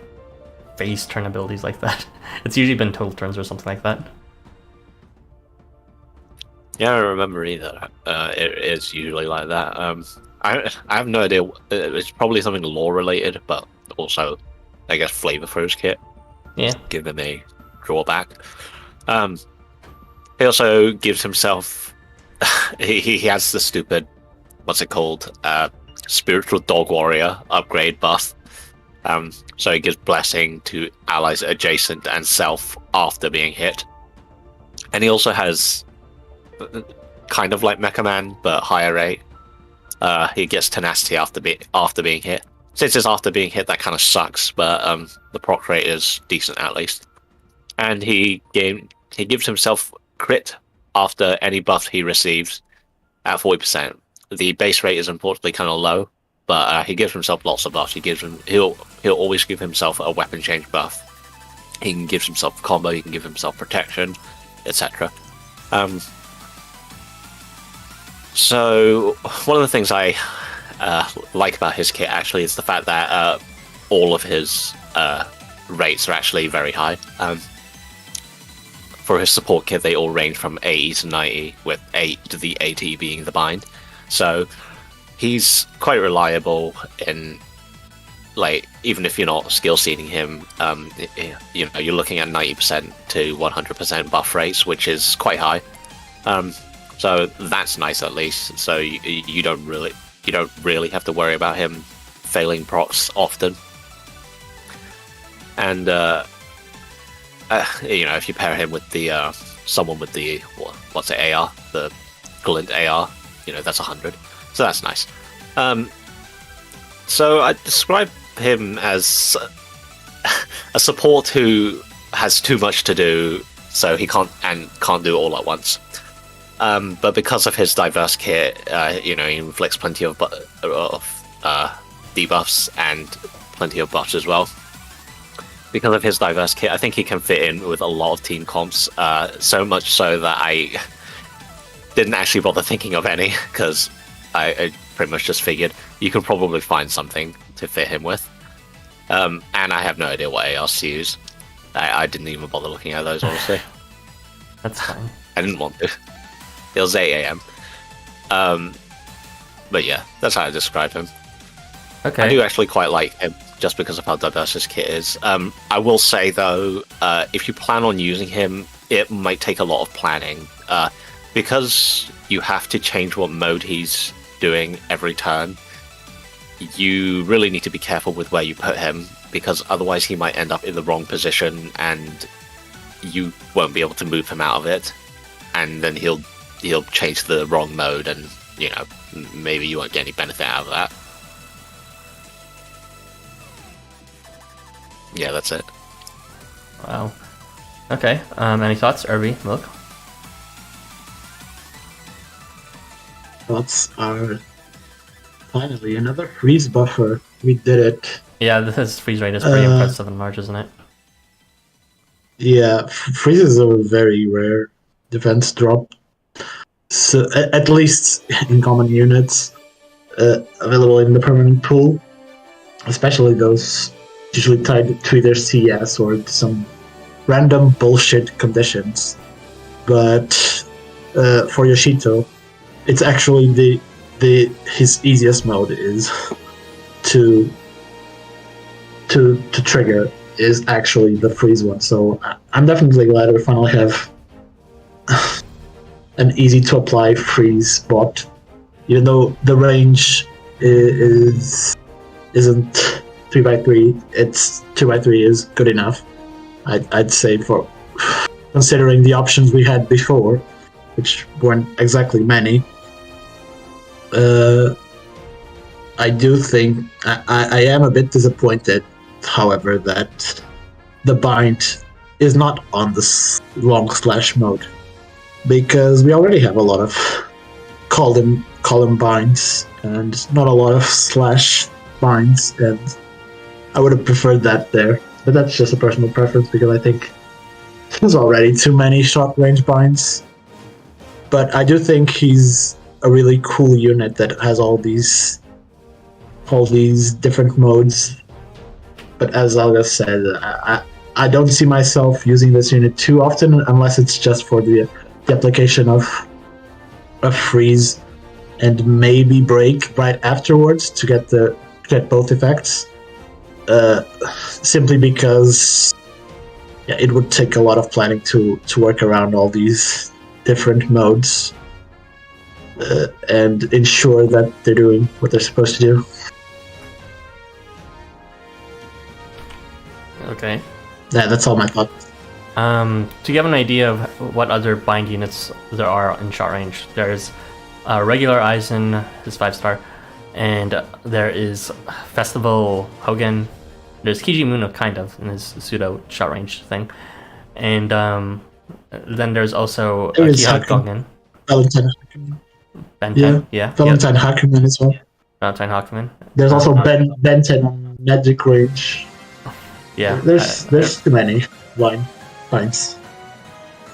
phase turn abilities like that. It's usually been total turns or something like that. Yeah, I don't remember either. It is usually like that. I have no idea. It's probably something lore related, but also I guess flavor for his kit. Yeah, give him a drawback. He also gives himself. he has the stupid, what's it called? Spiritual Dog Warrior upgrade buff. So he gives blessing to allies adjacent and self after being hit. And he also has kind of like Mecha Man, but higher rate. He gets tenacity after being hit. Since it's after being hit, that kind of sucks, but the proc rate is decent at least. And he gives himself crit after any buff he receives at 40%. The base rate is unfortunately kind of low, but he gives himself lots of buffs. He'll always give himself a weapon change buff. He can give himself combo. He can give himself protection, etc. So one of the things I like about his kit actually is the fact that all of his rates are actually very high. For his support kit, they all range from 80 to 90, with the 80 being the bind. So he's quite reliable in, like, even if you're not skill seeding him, you're looking at 90% to 100% buff rates, which is quite high. So that's nice at least. So you don't really have to worry about him failing procs often. And if you pair him with the someone with the AR, the glint AR, that's 100. So that's nice. So I describe him as a support who has too much to do, so he can't do it all at once. But because of his diverse kit, he inflicts plenty of debuffs and plenty of buffs as well. Because of his diverse kit, I think he can fit in with a lot of team comps, so much so that I didn't actually bother thinking of any, because I pretty much just figured you could probably find something to fit him with. And I have no idea what ARs to use. I didn't even bother looking at those, honestly. That's fine. I didn't want to. It was 8 AM. But yeah, that's how I describe him. Okay. I do actually quite like him, just because of how diverse his kit is. I will say, though, if you plan on using him, it might take a lot of planning. Because you have to change what mode he's doing every turn, you really need to be careful with where you put him, because otherwise he might end up in the wrong position and you won't be able to move him out of it, and then he'll change to the wrong mode, and maybe you won't get any benefit out of that. Yeah, that's it. Wow. Okay. Any thoughts, Irby? Look. Thoughts are finally another freeze buffer. We did it. Yeah, this freeze rate is pretty impressive in March, isn't it? Yeah, freezes are very rare defense drop. So at least in common units available in the permanent pool, especially those usually tied to either CS or to some random bullshit conditions. but for Yoshito, it's actually his easiest mode is to trigger is actually the freeze one. So I'm definitely glad we finally have an easy to apply freeze bot, even though the range isn't 3x3. It's 2x3 is good enough. I'd say, for considering the options we had before, which weren't exactly many. I do think I am a bit disappointed, however, that the bind is not on the long slash mode, because we already have a lot of column binds and not a lot of slash binds, and I would have preferred that there. But that's just a personal preference, because I think there's already too many short range binds. But I do think he's a really cool unit that has all these different modes. But as Zalgus said, I don't see myself using this unit too often, unless it's just for the application of freeze and maybe break right afterwards to get both effects. Simply because it would take a lot of planning to work around all these different modes and ensure that they're doing what they're supposed to do. Okay. Yeah, that's all my thoughts. To give an idea of what other bind units there are in short range, there's regular Aizen, his 5-star, and there is Festival Hogan. There's Kijimuno, kind of, in his pseudo short range thing, and then there's also Kihan Gogen. Valentine Hakuman. Ben 10, yeah. Valentine Hakuman as well. Valentine Hakuman. There's also Ben 10 on Magic Range. Yeah. There's too many binds.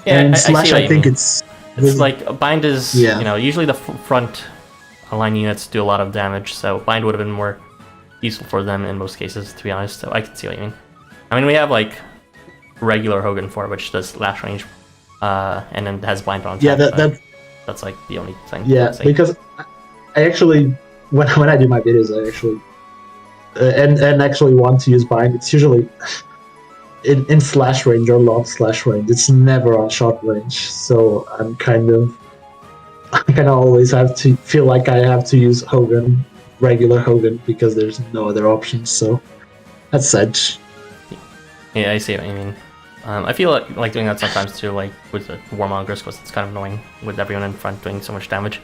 Yeah, and Slash, I think it's like bind is usually the front line units do a lot of damage, so bind would have been more useful for them in most cases, to be honest. So I can see what you mean. I mean, we have like regular Hogan 4, which does lash range, and then has bind on top. Yeah, that's like the only thing. Yeah, because I actually, when I do my videos, I actually and actually want to use bind. It's usually in slash range or long slash range. It's never on short range. So I kind of always have to feel like I have to use Hogan, regular Hogan, because there's no other options. So that's sad. Yeah, I see what you mean. I feel like doing that sometimes too, like with the Warmongers, because it's kind of annoying with everyone in front doing so much damage.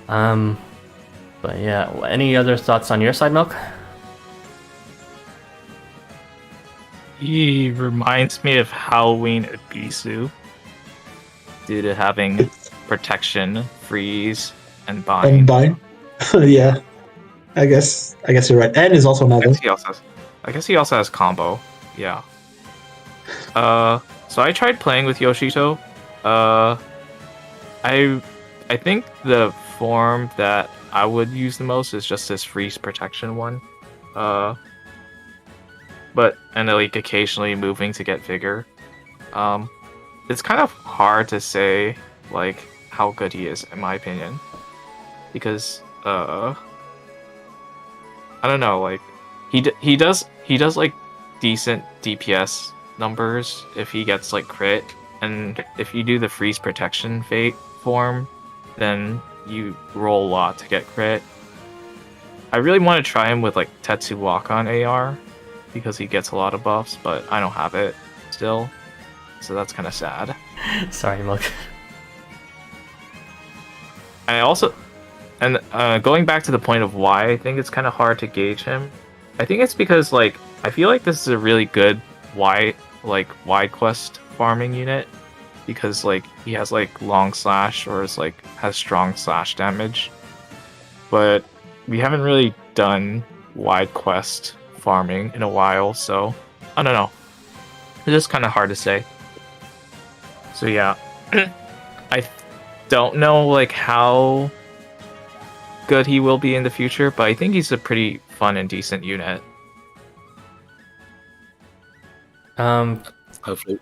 But yeah, any other thoughts on your side, Milk? He reminds me of Halloween Ibisu due to having protection, freeze, and bind. And bind? Yeah. I guess you're right. And is also another. I guess he also has combo. Yeah. So I tried playing with Yoshito. I think the form that I would use the most is just this freeze protection one. But like occasionally moving to get vigor. It's kind of hard to say like how good he is, in my opinion, because I don't know, like he does like decent DPS numbers if he gets like crit, and if you do the freeze protection fate form, then you roll a lot to get crit. I really want to try him with like Tetsu Walk-on AR because he gets a lot of buffs, but I don't have it still, so that's kind of sad. Sorry, Milk. Going back to the point of why I think it's kind of hard to gauge him, I think it's because like I feel like this is a really good wide quest farming unit, because like he has like long slash or is like has strong slash damage, but we haven't really done wide quest farming in a while, so I don't know. It's just kind of hard to say. So yeah, I don't know like how good he will be in the future, but I think he's a pretty fun and decent unit. Hopefully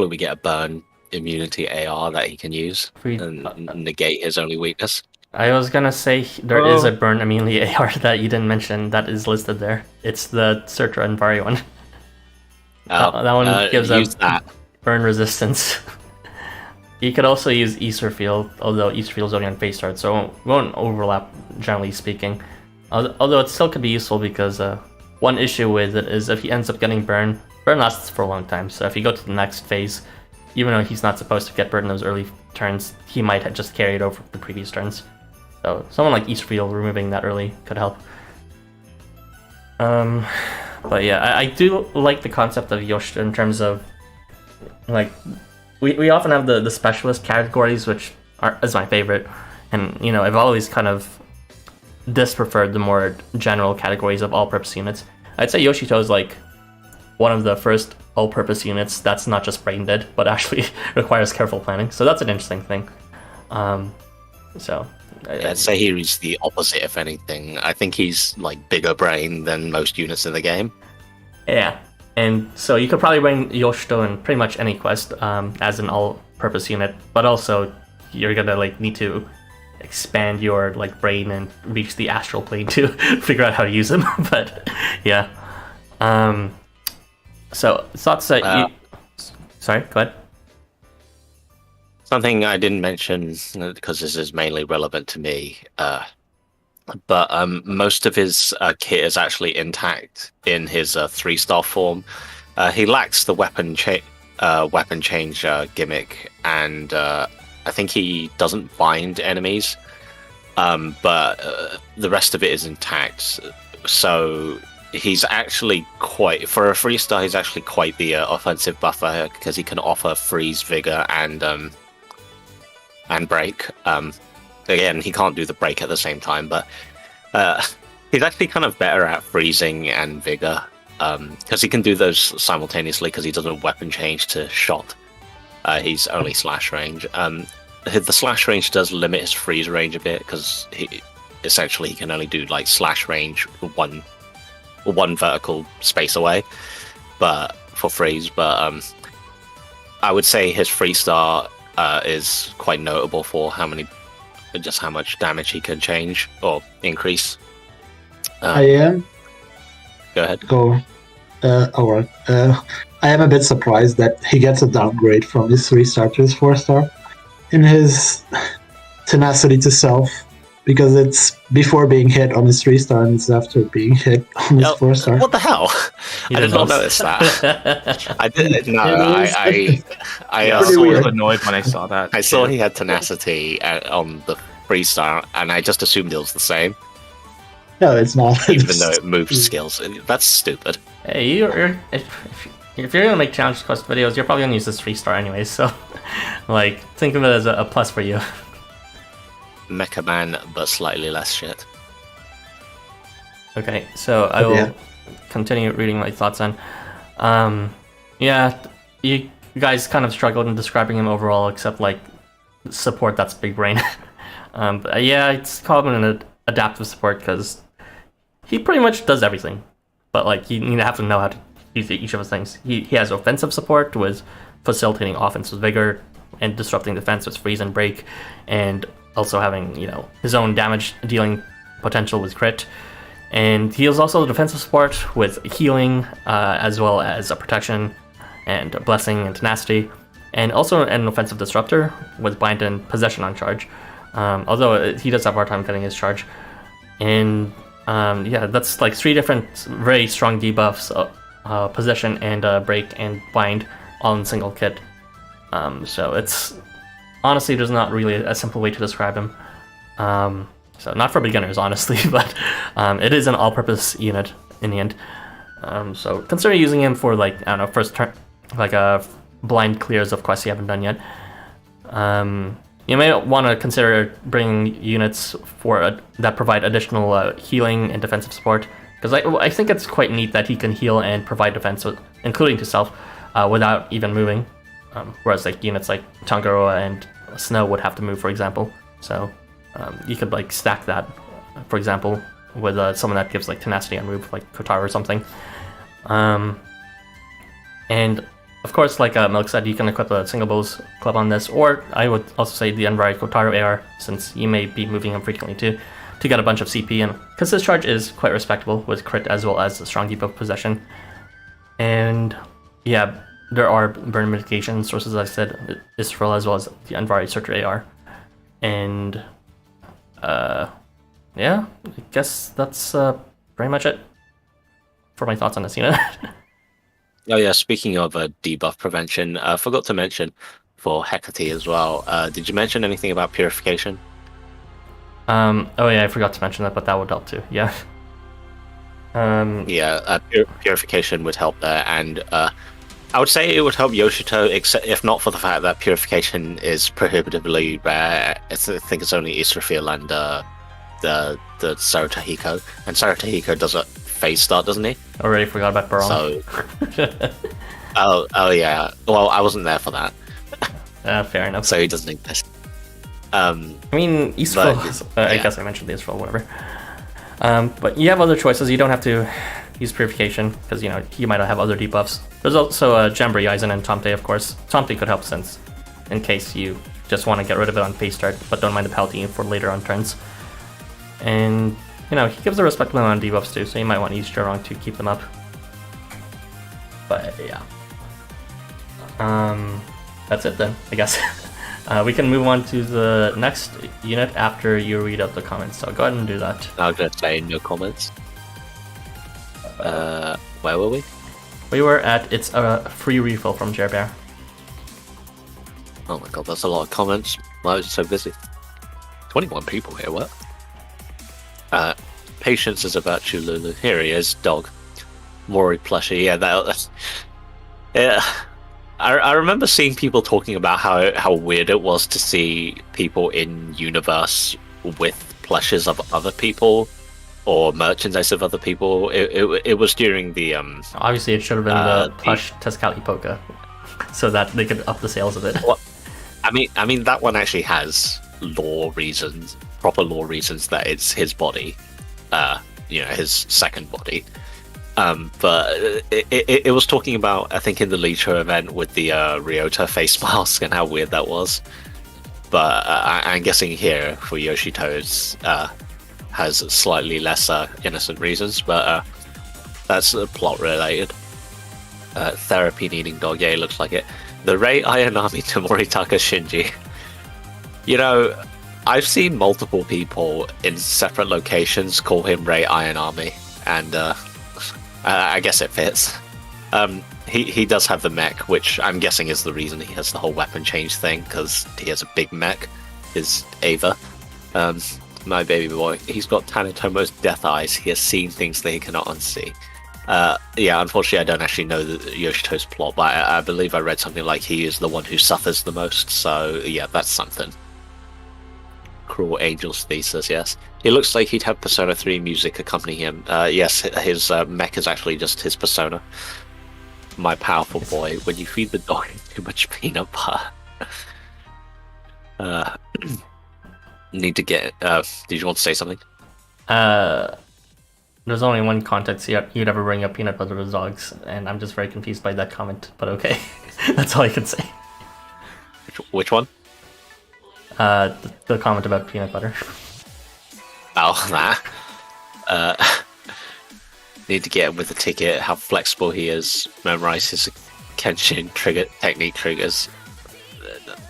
we get a burn immunity AR that he can use and negate his only weakness. I was gonna say there is a burn immunity AR that you didn't mention that is listed there. It's the Surtra and Vari one. That one gives a burn resistance. You could also use Ether Field, although Ether Field is only on phase start, so it won't overlap, generally speaking. Although it still could be useful because one issue with it is if he ends up getting burn lasts for a long time. So if you go to the next phase, even though he's not supposed to get burn in those early turns, he might have just carried over the previous turns. So someone like Ether Field removing that early could help. But yeah, I do like the concept of Yoshito in terms of, like, we often have the specialist categories, which is my favorite, and you know, I've always kind of dispreferred the more general categories of all-purpose units. I'd say Yoshito is like one of the first all-purpose units that's not just brain dead, but actually requires careful planning. So that's an interesting thing. I'd say he's the opposite, if anything. I think he's like bigger brain than most units in the game. Yeah, and so you could probably bring Yoshito in pretty much any quest as an all-purpose unit, but also you're gonna like need to expand your like brain and reach the astral plane to figure out how to use him. But yeah, so thoughts that you... Sorry, go ahead. Something I didn't mention, because this is mainly relevant to me, but most of his kit is actually intact in his 3-star form. He lacks the weapon change gimmick, and I think he doesn't bind enemies, but the rest of it is intact. So he's actually quite, for a 3-star, he's actually quite the offensive buffer, because he can offer freeze, vigor, and break. Again, he can't do the break at the same time, but he's actually kind of better at freezing and vigor, because he can do those simultaneously because he doesn't weapon change to shot. He's only slash range. The slash range does limit his freeze range a bit, because he can only do like slash range one vertical space away, but for freeze. But I would say his 3-star is quite notable for how much damage he can change or increase. I am. Go ahead. Alright. I am a bit surprised that he gets a downgrade from his 3-star to his 4-star in his tenacity to self, because it's before being hit on his 3-star and it's after being hit on his 4-star. What the hell? I did not notice that. I did. No, I was so annoyed when I saw that. I saw he had tenacity on the 3-star, and I just assumed it was the same. No, it's not. Even though it moves skills. That's stupid. Hey, if you're gonna make challenge quest videos, you're probably gonna use this 3-star anyway, so like, think of it as a plus for you. Mecha Man, but slightly less shit. Okay, so I will continue reading my thoughts on. Yeah, you guys kind of struggled in describing him overall, except like support that's big brain. But yeah, it's called an adaptive support because he pretty much does everything. But like, you need to have to know how to use each of his things. He has offensive support with facilitating offense with vigor and disrupting defense with freeze and break, and also having, you know, his own damage dealing potential with crit. And he is also defensive support with healing, as well as a protection and a blessing and tenacity, and also an offensive disruptor with bind and possession on charge. Although he does have a hard time getting his charge. And yeah, that's like 3 different very strong debuffs: possession and break and bind, all in single kit. So it's honestly, there's not really a simple way to describe him. So not for beginners, honestly, but it is an all-purpose unit in the end. So consider using him for, like, I don't know, first turn, like blind clears of quests you haven't done yet. You may want to consider bringing units that provide additional healing and defensive support, because I think it's quite neat that he can heal and provide defense, including to self, without even moving. Whereas like units like Tangaroa and Snow would have to move, for example. So you could like stack that, for example, with someone that gives like tenacity on move, like Kotaro or something. And of course, like Milk said, you can equip a single bows club on this, or I would also say the Unvaried Kotaro AR, since you may be moving him frequently too, to get a bunch of CP in, because his charge is quite respectable with crit as well as the strong debuff possession. And yeah, there are burn mitigation sources, as I said, Israel as well as the Unvaried Searcher AR. And yeah, I guess that's pretty much it for my thoughts on this unit. Oh yeah, speaking of debuff prevention, I forgot to mention for Hekate as well. Did you mention anything about purification? Oh yeah, I forgot to mention that, but that would help too. Yeah. Purification would help there, and I would say it would help Yoshito, except if not for the fact that purification is prohibitively rare. I think it's only Israfil and the Sarutahiko, and Sarutahiko does a phase start, doesn't he? Already forgot about Perun. So, oh yeah. Well, I wasn't there for that. Fair enough. So he doesn't exist. I mean, Eastfall. I guess I mentioned the Eastfall, whatever. But you have other choices. You don't have to use purification because you might have other debuffs. There's also Jambri, Aizen, and Tomte, of course. Tomte could help since, in case you just want to get rid of it on phase start, but don't mind the penalty for later on turns. And he gives a respectable amount of debuffs too, so you might want to use Jurong to keep them up. But yeah, that's it then, I guess. We can move on to the next unit after you read out the comments, so go ahead and do that. I was going to say no comments. Where were we? We were at it's a free refill from Jerbear. Oh my god, that's a lot of comments. I was so busy. 21 people here, what? Patience is a virtue, Lulu. Here he is, dog. Mori plushie, yeah, I remember seeing people talking about how weird it was to see people in universe with plushes of other people or merchandise of other people. It was during the Obviously, it should have been the plush Tezcali Polka, so that they could up the sales of it. Well, I mean that one actually has proper law reasons that it's his body, his second body. But it was talking about, I think, in the Leecher event with the Ryota face mask and how weird that was. But I'm guessing here for Yoshito's has slightly lesser innocent reasons, but that's plot related. Therapy needing dog, yeah, it looks like it. The Rei Ayanami to Moritaka Shinji. I've seen multiple people in separate locations call him Rei Ayanami, and I guess it fits. He does have the mech, which I'm guessing is the reason he has the whole weapon change thing, because he has a big mech, his Ava. My baby boy, he's got Tanitomo's death eyes. He has seen things that he cannot unsee. Yeah, unfortunately I don't actually know Yoshito's plot, but I believe I read something like he is the one who suffers the most, so yeah, that's something. Cruel Angel's thesis, yes. He looks like he'd have Persona 3 music accompany him. Yes, his mech is actually just his persona. My powerful boy, when you feed the dog too much peanut butter. Need to get... did you want to say something? There's only one context you'd ever bring up peanut butter with dogs, and I'm just very confused by that comment, but okay. That's all I can say. Which one? The comment about peanut butter. Oh, that. Need to get him with the ticket, how flexible he is, memorize his Kenshin technique triggers.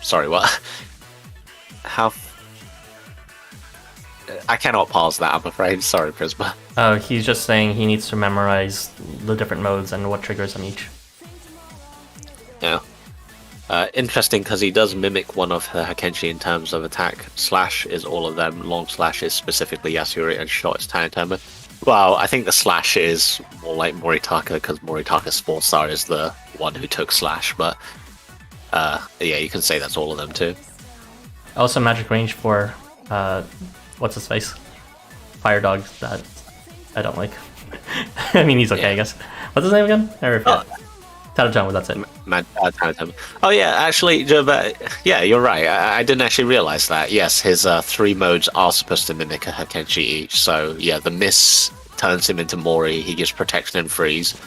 Sorry, what? How... I cannot pause that, I'm afraid. Sorry, Prisma. Oh, he's just saying he needs to memorize the different modes and what triggers on each. Yeah. Interesting, because he does mimic one of her Hakenshi in terms of attack. Slash is all of them. Long slash is specifically Yasuri, and shot is Tanitomo. Well, I think the slash is more like Moritaka, because Moritaka Sports Star is the one who took slash, but yeah, you can say that's all of them too. Also magic range for what's his face? Fire Dog that I don't like. I mean, he's okay, yeah. I guess. What's his name again? I forget. Tanitomo, that's it. Tanitomo. Oh yeah, actually, yeah, you're right. I didn't actually realize that. Yes, his 3 modes are supposed to mimic a Hakenshi each. So yeah, the miss turns him into Mori. He gives protection and freeze.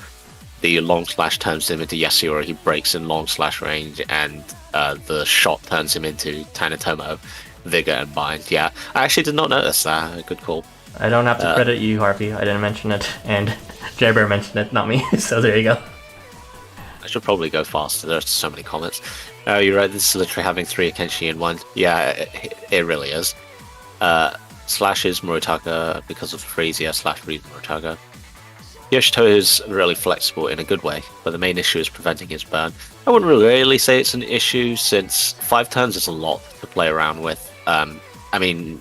the long slash turns him into Yasuo, he breaks in long slash range, and the shot turns him into Tanatomo, Vigor, and Bind. Yeah, I actually did not notice that. Good call. I don't have to credit you, Harvey. I didn't mention it, and Jabber mentioned it, not me. So there you go. I should probably go faster. There's so many comments. You're right. This is literally having 3 Akenshi in one. Yeah, it really is. Slash is Murutaka because of freeze. Yeah, slash freeze Murutaka. Yoshito is really flexible in a good way, but the main issue is preventing his burn. I wouldn't really say it's an issue, since 5 turns is a lot to play around with. I mean,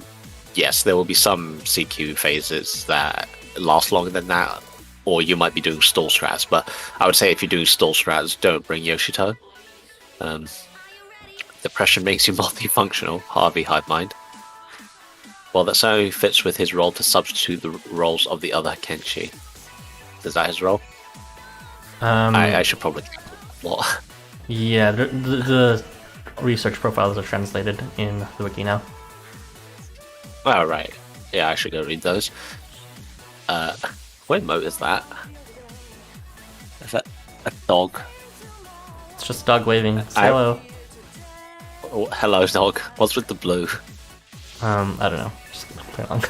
yes, there will be some CQ phases that last longer than that, or you might be doing stall strats, but I would say if you're doing stall strats, don't bring Yoshito. Depression makes you multifunctional, Harvey Hive Mind. Well, that certainly fits with his role to substitute the roles of the other Kenshi. Is that his role? I should probably... What? Yeah, the research profiles are translated in the wiki now. Oh, right. Yeah, I should go read those. What emote is that? Is that a dog? It's just dog waving. Hello. Oh, hello, dog. What's with the blue? I don't know. Just play along.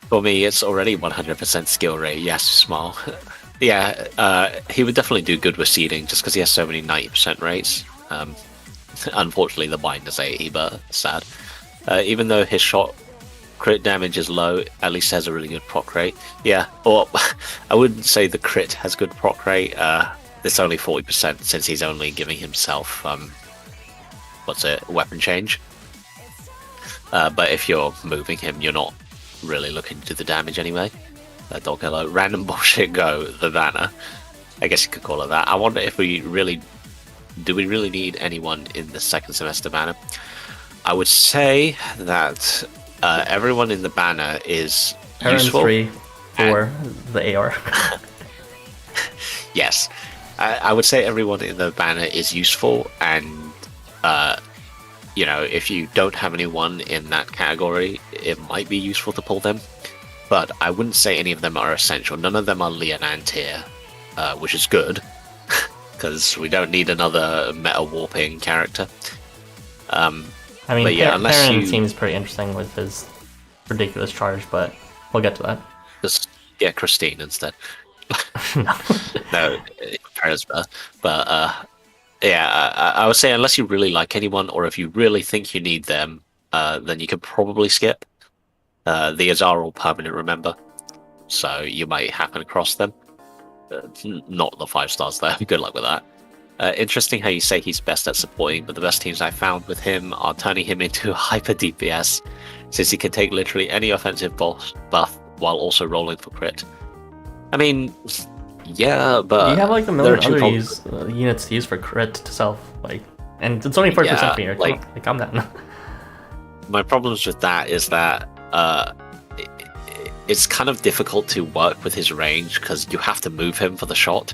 For me, it's already 100% skill rate. Yes, smile. Yeah, he would definitely do good with seeding, just because he has so many 90% rates. Unfortunately, the bind is 80, but sad. Even though his shot crit damage is low, at least has a really good proc rate. Yeah, or I wouldn't say the crit has good proc rate. It's only 40% since he's only giving himself, weapon change. But if you're moving him, you're not really looking to do the damage anyway. Dog hello. Random bullshit go, the banner. I guess you could call it that. I wonder if we really need anyone in the second semester banner. I would say that everyone in the banner is Perun useful. 3 for the AR. Yes. I would say everyone in the banner is useful, and if you don't have anyone in that category, it might be useful to pull them. But I wouldn't say any of them are essential. None of them are Leonan tier, which is good, because we don't need another meta warping character. I mean, but yeah, Perun seems pretty interesting with his ridiculous charge, but we'll get to that. Just get Christine instead. No. No, Perun's better. But I would say unless you really like anyone, or if you really think you need them, then you could probably skip. These are all permanent, remember, so you might happen across them. Not the 5 stars there. Good luck with that. Interesting how you say he's best at supporting, but the best teams I found with him are turning him into a hyper DPS, since he can take literally any offensive buff while also rolling for crit. I mean, yeah, but you have like a million other units to use for crit to self, and it's only 40% for you. Like, calm down. My problems with that is that it's kind of difficult to work with his range, because you have to move him for the shot,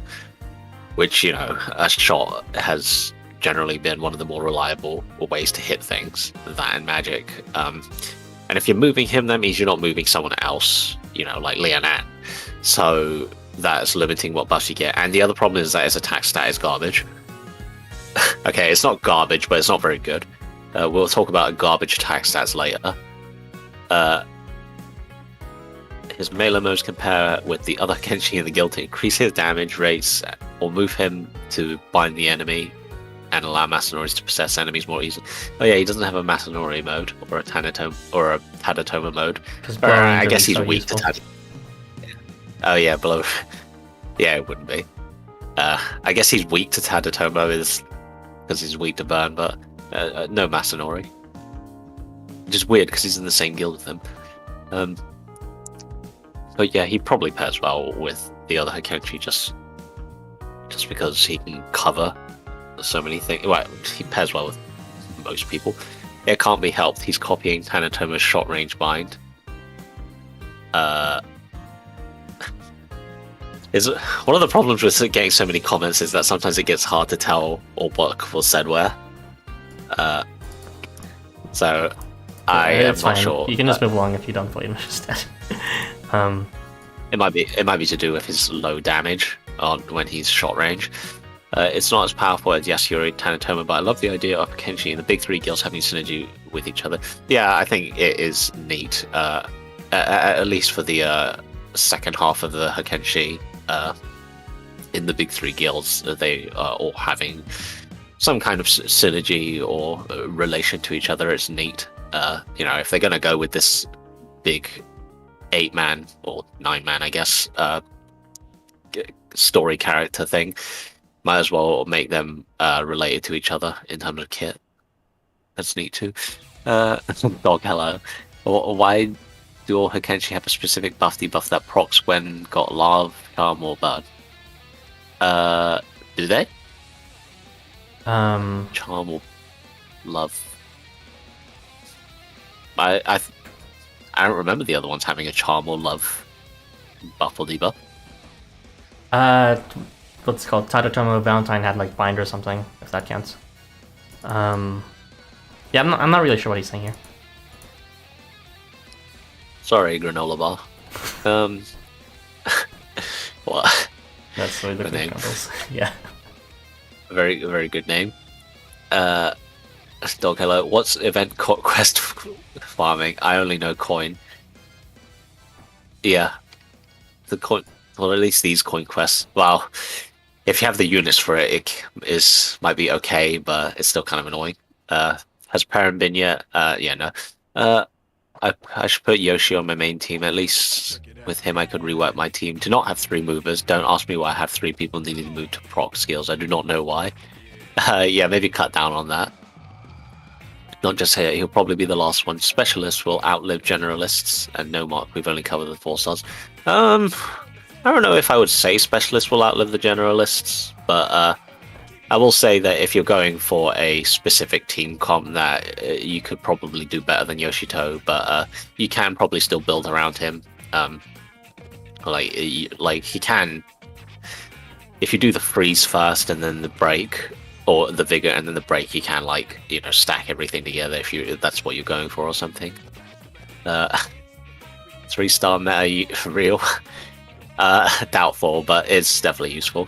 which, a shot has generally been one of the more reliable ways to hit things, that and magic. And if you're moving him, that means you're not moving someone else, like Leonan. So that's limiting what buffs you get. And the other problem is that his attack stat is garbage. Okay, it's not garbage, but it's not very good. We'll talk about garbage attack stats later. His melee moves compare with the other Kenshi in the guild to increase his damage rates, or move him to bind the enemy and allow Masanoris to possess enemies more easily. Oh yeah, he doesn't have a Masanori mode or a Tadatoma mode. I guess he's weak to Tadatoma. Oh yeah, below. Yeah, it wouldn't be. I guess he's weak to Tadatoma because he's weak to burn, but no Masanori. Which is weird because he's in the same guild with them. But yeah, he probably pairs well with the other Hekate just because he can cover so many things. Well, he pairs well with most people. It can't be helped. He's copying Tanatoma's short range bind. One of the problems with getting so many comments is that sometimes it gets hard to tell what was said where. I am not sure. You can just move along if you don't fully understand. It might be to do with his low damage on when he's short range. It's not as powerful as Yasuyori Tanatoma, but I love the idea of Kenshi and the big three guilds having synergy with each other. Yeah, I think it is neat. At least for the second half of the Hakenshi, in the big three guilds, they are all having some kind of synergy or relation to each other. It's neat. If they're going to go with this big 8-man or 9-man, I guess, story character thing, might as well make them related to each other in terms of kit. That's neat too. Dog hello. Why do all Hakenshi have a specific buff debuff that procs when got love, charm, or bud? Do they? Charm or love? I don't remember the other ones having a charm or love buff or debuff. What's it called? Tadatomo Valentine had like bind or something, if that counts. Yeah, I'm not really sure what he's saying here. Sorry, granola bar. What? That's the way the name goes. Yeah. Very, very good name. Dog hello. What's event quest farming? I only know coin. Yeah. The coin, well, at least these coin quests. Well, if you have the units for it, might be okay, but it's still kind of annoying. Has Perun been yet? Yeah, no. I should put Yoshi on my main team. At least with him, I could rework my team to not have 3 movers. Don't ask me why I have 3 people needing to move to proc skills. I do not know why. Yeah, maybe cut down on that. Not just here, he'll probably be the last one. Specialists will outlive generalists, and no mark, we've only covered the 4 stars. I don't know if I would say specialists will outlive the generalists, but I will say that if you're going for a specific team comp, that you could probably do better than Yoshito, but you can probably still build around him. Like he can, if you do the freeze first and then the break, or the vigor and then the break, you can stack everything together if that's what you're going for or something. 3-star meta for real? Doubtful, but it's definitely useful.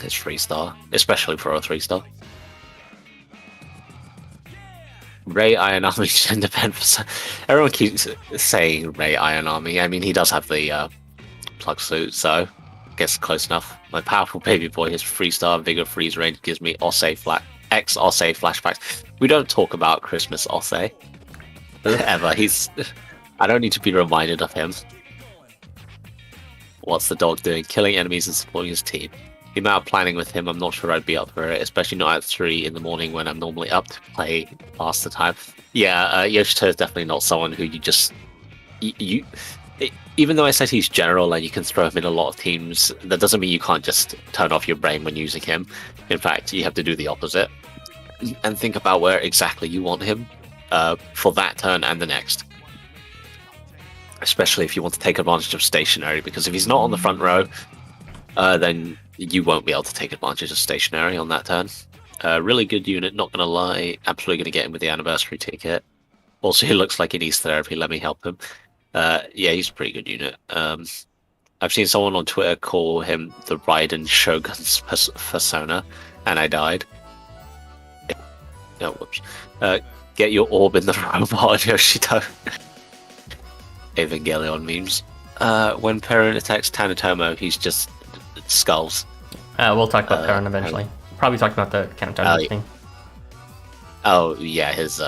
It's 3-star, especially for a 3-star. Ray Ayanami can depend for everyone keeps saying Ray Ayanami. I mean, he does have the plug suit, so I guess close enough. My powerful baby boy has 3-star vigor freeze range, gives me Osei X Osei flashbacks. We don't talk about Christmas Osei ever. I don't need to be reminded of him. What's the dog doing? Killing enemies and supporting his team. The amount of planning with him, I'm not sure I'd be up for it, especially not at 3 in the morning when I'm normally up to play past the time. Yeah, Yoshito is definitely not someone who you just... Even though I said he's general and you can throw him in a lot of teams, that doesn't mean you can't just turn off your brain when using him. In fact, you have to do the opposite and think about where exactly you want him for that turn and the next. Especially if you want to take advantage of stationary, because if he's not on the front row, then you won't be able to take advantage of stationary on that turn. Really good unit, not gonna lie. Absolutely gonna get him with the anniversary ticket. Also, he looks like he needs therapy. Let me help him. Yeah, he's a pretty good unit. I've seen someone on Twitter call him the Raiden Shogun's persona, and I died. Oh, whoops. Get your orb in the robot, Yoshito. Evangelion memes. When Perun attacks Tanatomo, he's just skulls. We'll talk about Perun eventually. Probably talk about the Kanatomo thing. Oh, yeah, his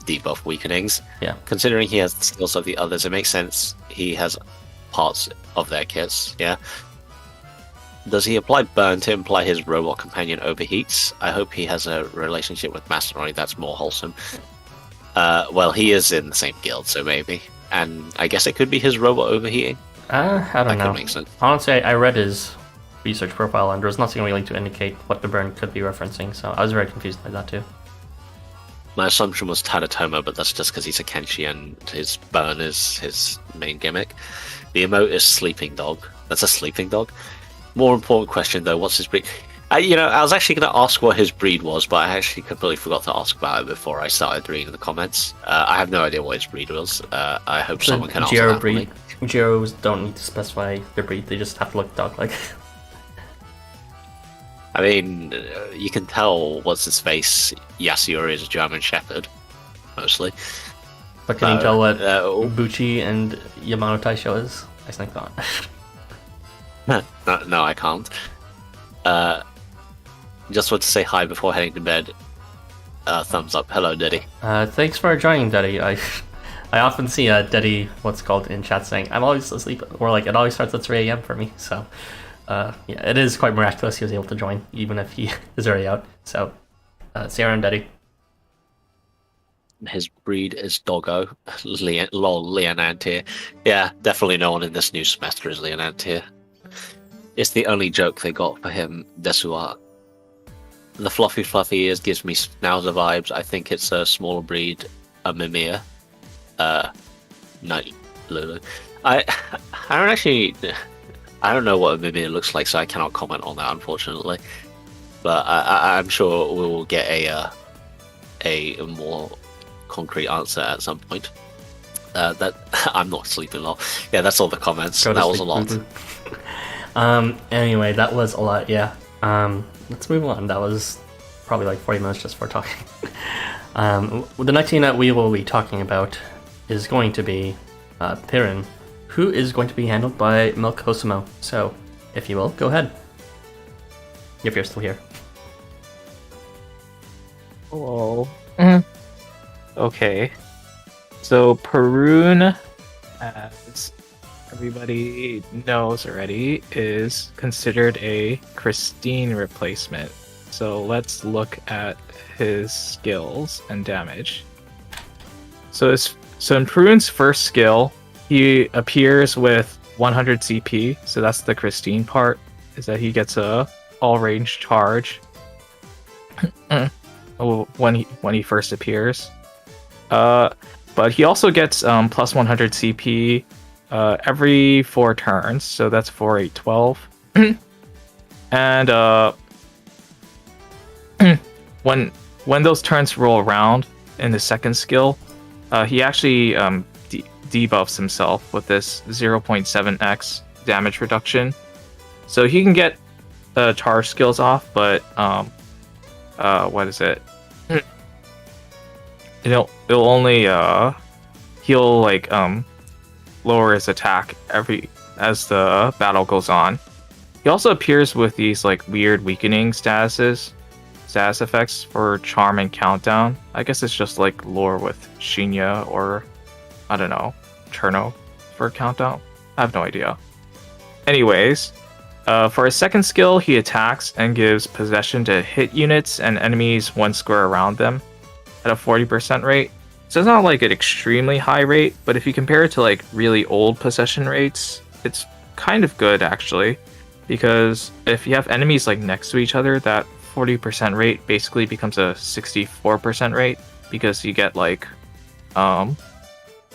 debuff weakenings. Yeah. Considering he has the skills of the others, it makes sense he has parts of their kits, yeah. Does he apply burn to imply his robot companion overheats? I hope he has a relationship with Masteroni that's more wholesome. Well, he is in the same guild, so maybe. And I guess it could be his robot overheating. I don't know. Could make sense. Honestly, I read his research profile and there was nothing really to indicate what the burn could be referencing, so I was very confused by that too. My assumption was Tadatomo, but that's just because he's a Kenshi and his burn is his main gimmick. The emote is Sleeping Dog. That's a sleeping dog. More important question though, what's his breed? I was actually going to ask what his breed was, but I actually completely forgot to ask about it before I started reading the comments. I have no idea what his breed was. I hope someone can answer Giro that breed. for me. Giros don't need to specify their breed; they just have to look dog-like. I mean, you can tell what's his face. Yasuyori is a German Shepherd, mostly. But can you tell what Bucci and Yamano Taisho is? I think not. No, I can't. Just want to say hi before heading to bed. Thumbs up. Hello, Daddy. Thanks for joining, Daddy. I often see Daddy, what's called in chat, saying I'm always asleep, or like it always starts at 3 a.m. for me. So, yeah, it is quite miraculous he was able to join, even if he is already out. So, Sarah and Daddy. His breed is Doggo. Leonantier. Yeah, definitely no one in this new semester is Leonantier. It's the only joke they got for him, Desuwa. The fluffy ears gives me Schnauzer vibes. I think it's a smaller breed, a Mimir. Night Lulu. I don't know what a Mimir looks like, so I cannot comment on that, unfortunately. But I'm sure we will get a more concrete answer at some point. That I'm not sleeping well. Yeah, that's all the comments. That was a lot. Anyway, that was a lot. Yeah. Let's move on. That was probably like 40 minutes just for talking. The next unit we will be talking about is going to be Perun, who is going to be handled by Milk Housamo. So, if you will, go ahead. If you're still here. Hello. Okay. So Perun, as everybody knows already, is considered a Christine replacement. So let's look at his skills and damage. So in Perun's first skill, he appears with 100 CP. So that's the Christine part, is that he gets a all range charge when he first appears. But he also gets plus 100 CP every 4 turns, so that's 4, 8, 12. And when those turns roll around in the second skill, he actually debuffs himself with this 0.7x damage reduction. So he can get charge skills off, but what is it? It'll only he'll like lower his attack as the battle goes on. He also appears with these like weird weakening status effects for charm and countdown. I guess it's just like lore with Shinya or I don't know, Cherno for countdown. I have no idea. Anyways, for his second skill, he attacks and gives possession to hit units and enemies 1 square around them at a 40% rate. So it's not like an extremely high rate, but if you compare it to like really old possession rates, it's kind of good actually, because if you have enemies like next to each other, that 40% rate basically becomes a 64% rate because you get like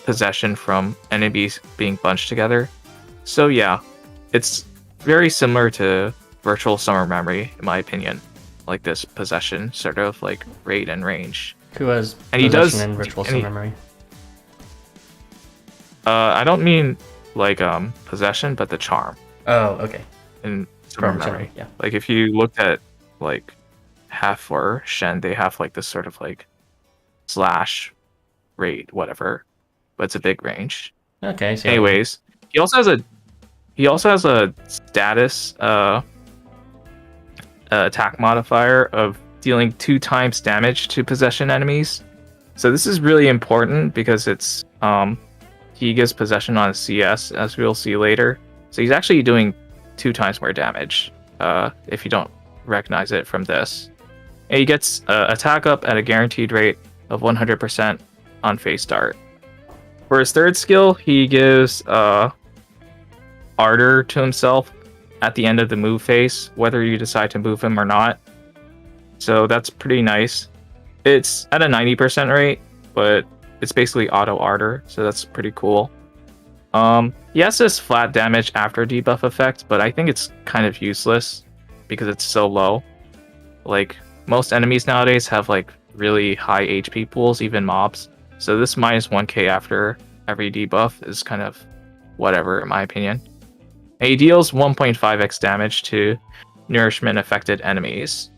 possession from enemies being bunched together. So yeah, it's very similar to Virtual Summer Memory in my opinion, like this possession sort of like rate and range. Who has and he does in Virtual Summer Memory? I don't mean like possession, but the charm. Oh, okay. In Summer Memory, General, yeah. Like if you looked at like Half or Shen, they have like this sort of like slash rate, whatever, but it's a big range. Okay. So anyways, he also has a status attack modifier of dealing 2 times damage to possession enemies. So this is really important because it's he gives possession on CS, as we'll see later. So he's actually doing 2 times more damage if you don't recognize it from this. And he gets attack up at a guaranteed rate of 100% on phase start. For his third skill, he gives Ardor to himself at the end of the move phase, whether you decide to move him or not. So that's pretty nice. It's at a 90% rate, but it's basically auto Ardor, so that's pretty cool. He has this flat damage after debuff effect, but I think it's kind of useless because it's so low. Like most enemies nowadays have like really high HP pools, even mobs. So this minus 1k after every debuff is kind of whatever in my opinion. And he deals 1.5x damage to nourishment affected enemies.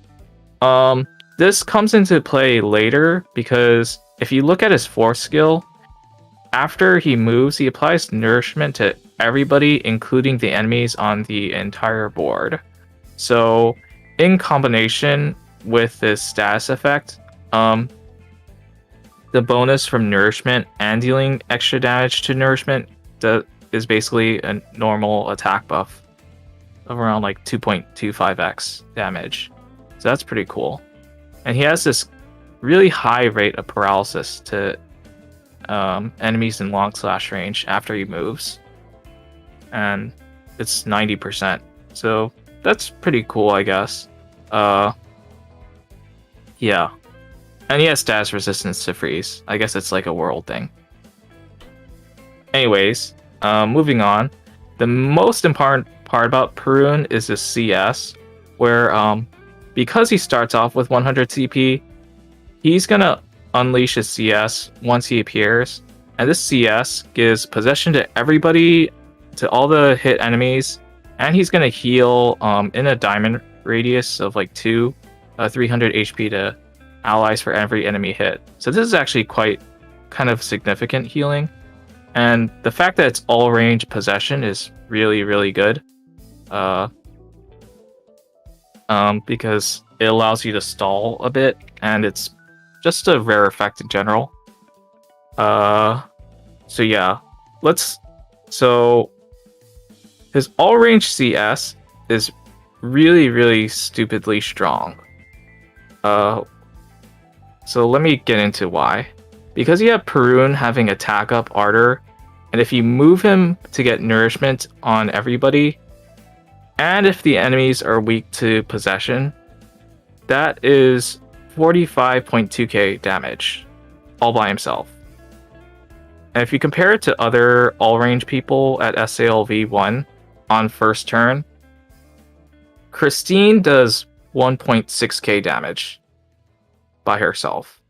This comes into play later because if you look at his 4th skill, after he moves, he applies nourishment to everybody, including the enemies on the entire board. So in combination with this status effect, the bonus from nourishment and dealing extra damage to nourishment is basically a normal attack buff of around like 2.25x damage. So that's pretty cool. And he has this really high rate of paralysis to enemies in long slash range after he moves. And it's 90%. So that's pretty cool, I guess. Yeah. And he has status resistance to freeze. I guess it's like a world thing. Anyways, moving on. The most important part about Perun is his CS, where because he starts off with 100 CP, he's gonna unleash his CS once he appears, and this CS gives possession to everybody, to all the hit enemies, and he's gonna heal in a diamond radius of like 300 HP to allies for every enemy hit. So this is actually quite kind of significant healing, and the fact that it's all range possession is really, really good. Because it allows you to stall a bit, and it's just a rare effect in general. So yeah, so his all range CS is really, really stupidly strong. So let me get into why. Because you have Perun having attack up Ardor, and if you move him to get nourishment on everybody, and if the enemies are weak to possession, that is 45.2k damage all by himself. And if you compare it to other all-range people at SALV1 on first turn, Christine does 1.6k damage by herself.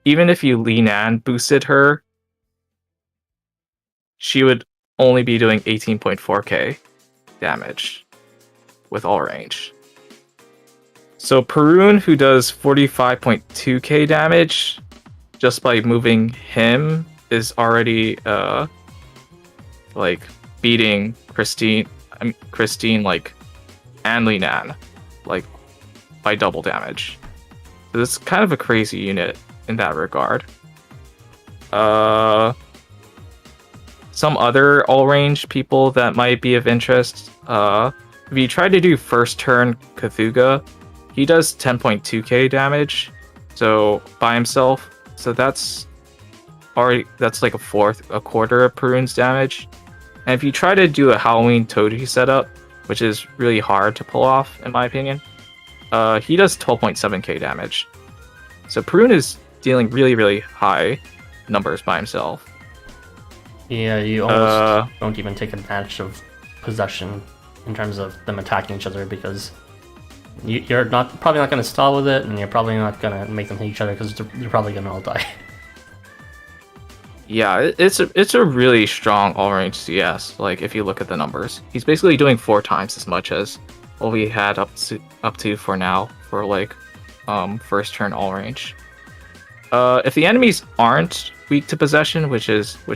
Even if you Li Nan boosted her, she would only be doing 18.4k damage with all range. So Perun, who does 45.2k damage just by moving him, is already like beating Christine like and Li Nan like by double damage. So it's kind of a crazy unit in that regard. Some other all-range people that might be of interest. If you try to do first turn Cthulhu, he does 10.2k damage, so by himself. So that's like a quarter of Perun's damage. And if you try to do a Halloween Toadie setup, which is really hard to pull off in my opinion, he does 12.7k damage. So Perun is dealing really, really high numbers by himself. Yeah, you almost don't even take advantage of possession in terms of them attacking each other, because you're probably not going to stall with it, and you're probably not going to make them hit each other because they're probably going to all die. Yeah, it's a really strong all-range CS. Like if you look at the numbers, he's basically doing 4 times as much as what we had up to for now for like first turn all-range. If the enemies aren't weak to possession, which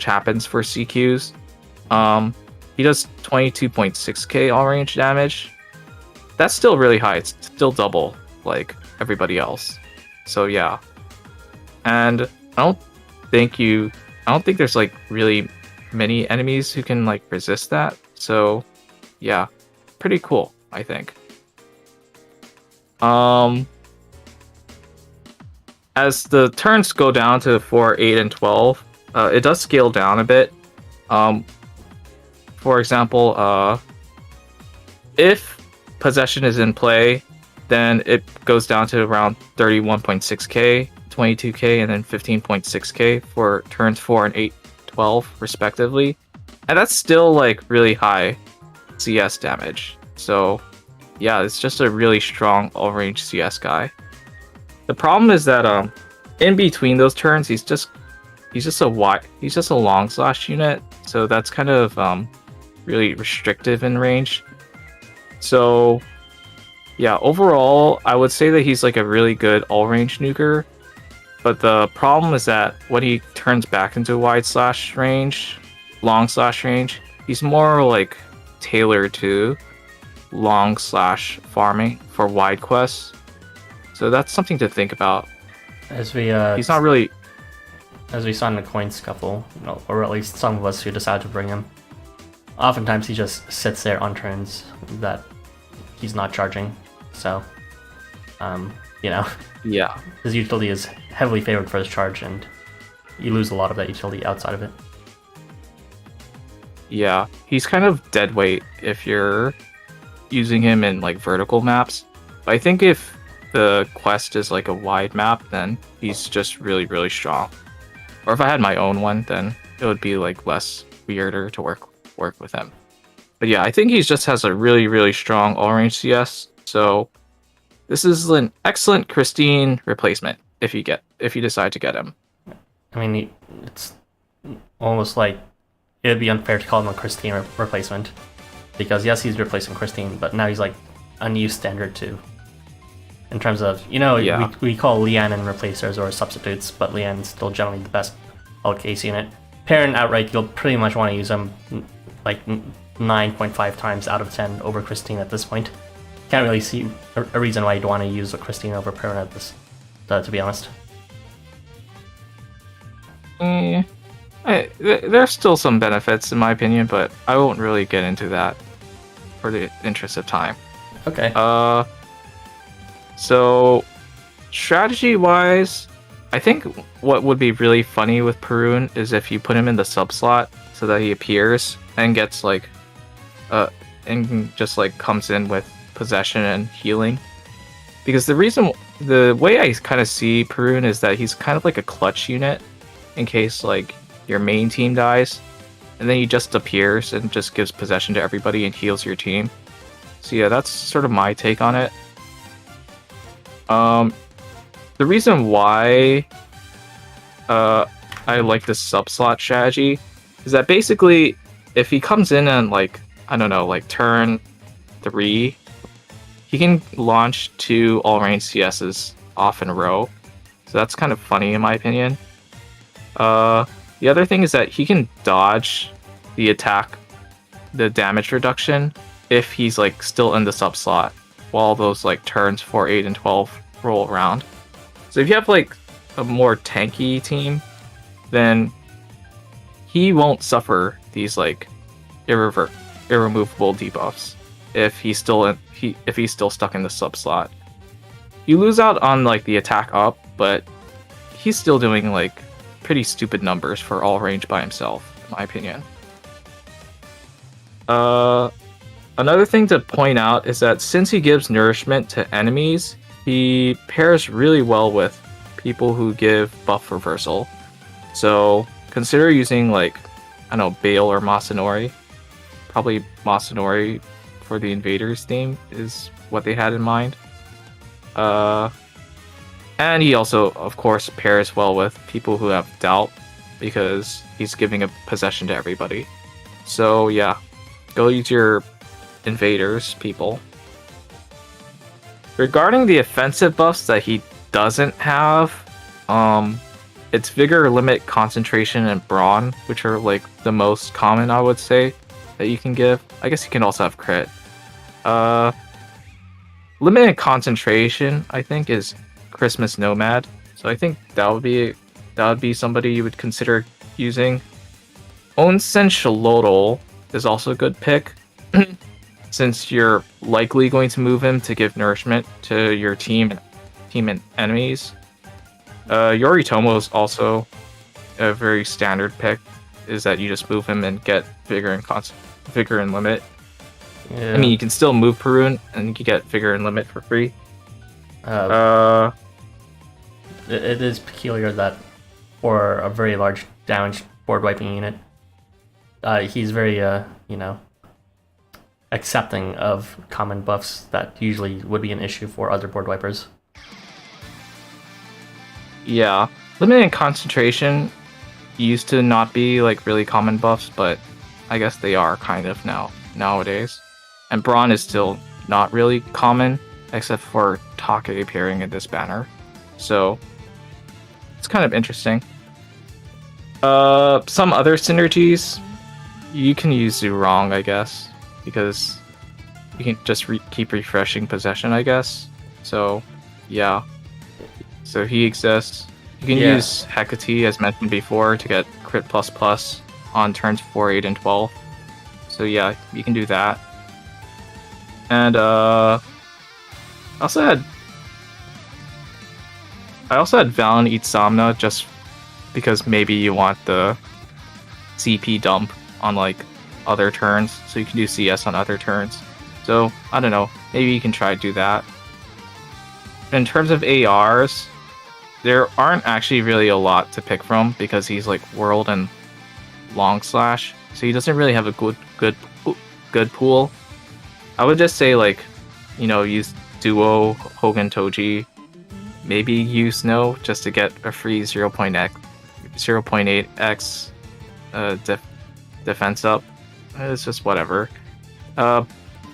happens for CQs, he does 22.6k all range damage. That's still really high. It's still double like everybody else. So yeah, and I don't think there's like really many enemies who can like resist that. So yeah, pretty cool, I think. As the turns go down to 4, 8, and 12, it does scale down a bit. For example, if possession is in play, then it goes down to around 31.6k, 22k, and then 15.6k for turns 4 and 8, 12, respectively. And that's still like really high CS damage. So yeah, it's just a really strong all-range CS guy. The problem is that in between those turns, he's just a long slash unit, so that's kind of really restrictive in range. So yeah, overall, I would say that he's like a really good all-range nuker. But the problem is that when he turns back into wide slash range, long slash range, he's more like tailored to long slash farming for wide quests. So that's something to think about. As we He's not really, as we saw in the coin scuffle, or at least some of us who decided to bring him. Oftentimes he just sits there on turns that he's not charging. So, yeah. his utility is heavily favored for his charge, and you lose a lot of that utility outside of it. Yeah, he's kind of dead weight if you're using him in like vertical maps. But I think if the quest is like a wide map, then he's just really, really strong. Or if I had my own one, then it would be like less weirder to work with him. But yeah, I think he just has a really, really strong all-range CS. So this is an excellent Christine replacement if you decide to get him. I mean, it's almost like it would be unfair to call him a Christine replacement, because yes, he's replacing Christine, but now he's like a new standard too. In terms of, Yeah. we call Lianen replacers or substitutes, but Lianen's still generally the best LKS unit. Perun outright, you'll pretty much want to use him like 9.5 times out of 10 over Christine at this point. Can't really see a reason why you'd want to use a Christine over Perun at this, to be honest. There's still some benefits in my opinion, but I won't really get into that for the interest of time. Okay. So strategy wise, I think what would be really funny with Perun is if you put him in the sub slot so that he appears and gets like and just like comes in with possession and healing. Because the way I kind of see Perun is that he's kind of like a clutch unit in case like your main team dies, and then he just appears and just gives possession to everybody and heals your team. So yeah, that's sort of my take on it. The reason why I like this sub slot strategy is that basically if he comes in on like, I don't know, like turn 3, he can launch 2 all-range CSs off in a row. So that's kind of funny in my opinion. The other thing is that he can dodge the attack, the damage reduction, if he's like still in the sub slot while those like turns 4, 8, and 12 roll around. So if you have like a more tanky team, then he won't suffer these like irremovable debuffs if he's still stuck in the sub slot. You lose out on like the attack up, but he's still doing like pretty stupid numbers for all range by himself, in my opinion. Another thing to point out is that since he gives nourishment to enemies, he pairs really well with people who give buff reversal. So consider using like, I don't know, Bale or Masanori. Probably Masanori for the Invaders theme is what they had in mind. And he also, of course, pairs well with people who have doubt because he's giving a possession to everybody. So yeah, go use your Invaders, people. Regarding the offensive buffs that he doesn't have, it's Vigor, Limit, Concentration, and Brawn, which are like the most common, I would say, that you can give. I guess you can also have Crit. Limit and Concentration, I think, is Christmas Nomad. So I think that would be somebody you would consider using. Onsen Shalotl is also a good pick, since you're likely going to move him to give nourishment to your team and enemies. Yoritomo is also a very standard pick, is that you just move him and get Vigor and Limit. Yeah. I mean, you can still move Perun and you get Vigor and Limit for free. It is peculiar that for a very large damage board wiping unit, he's very accepting of common buffs that usually would be an issue for other board wipers. Yeah, limited concentration used to not be like really common buffs, but I guess they are kind of nowadays. And Brawn is still not really common, except for Take appearing in this banner. So it's kind of interesting. Some other synergies, you can use Zurong, I guess, because you can just keep refreshing possession, I guess. So yeah. So he exists. You can use Hekate, as mentioned before, to get crit ++ on turns 4, 8, and 12. So yeah, you can do that. And I also had Valen eat Somna just because maybe you want the CP dump on like other turns, so you can do CS on other turns. So I don't know, maybe you can try to do that. In terms of ARs, there aren't actually really a lot to pick from because he's like World and Long Slash, so he doesn't really have a good pool. I would just say like, use Duo, Hogan Toji, maybe use No just to get a free 0.8x defense up. It's just whatever. Ball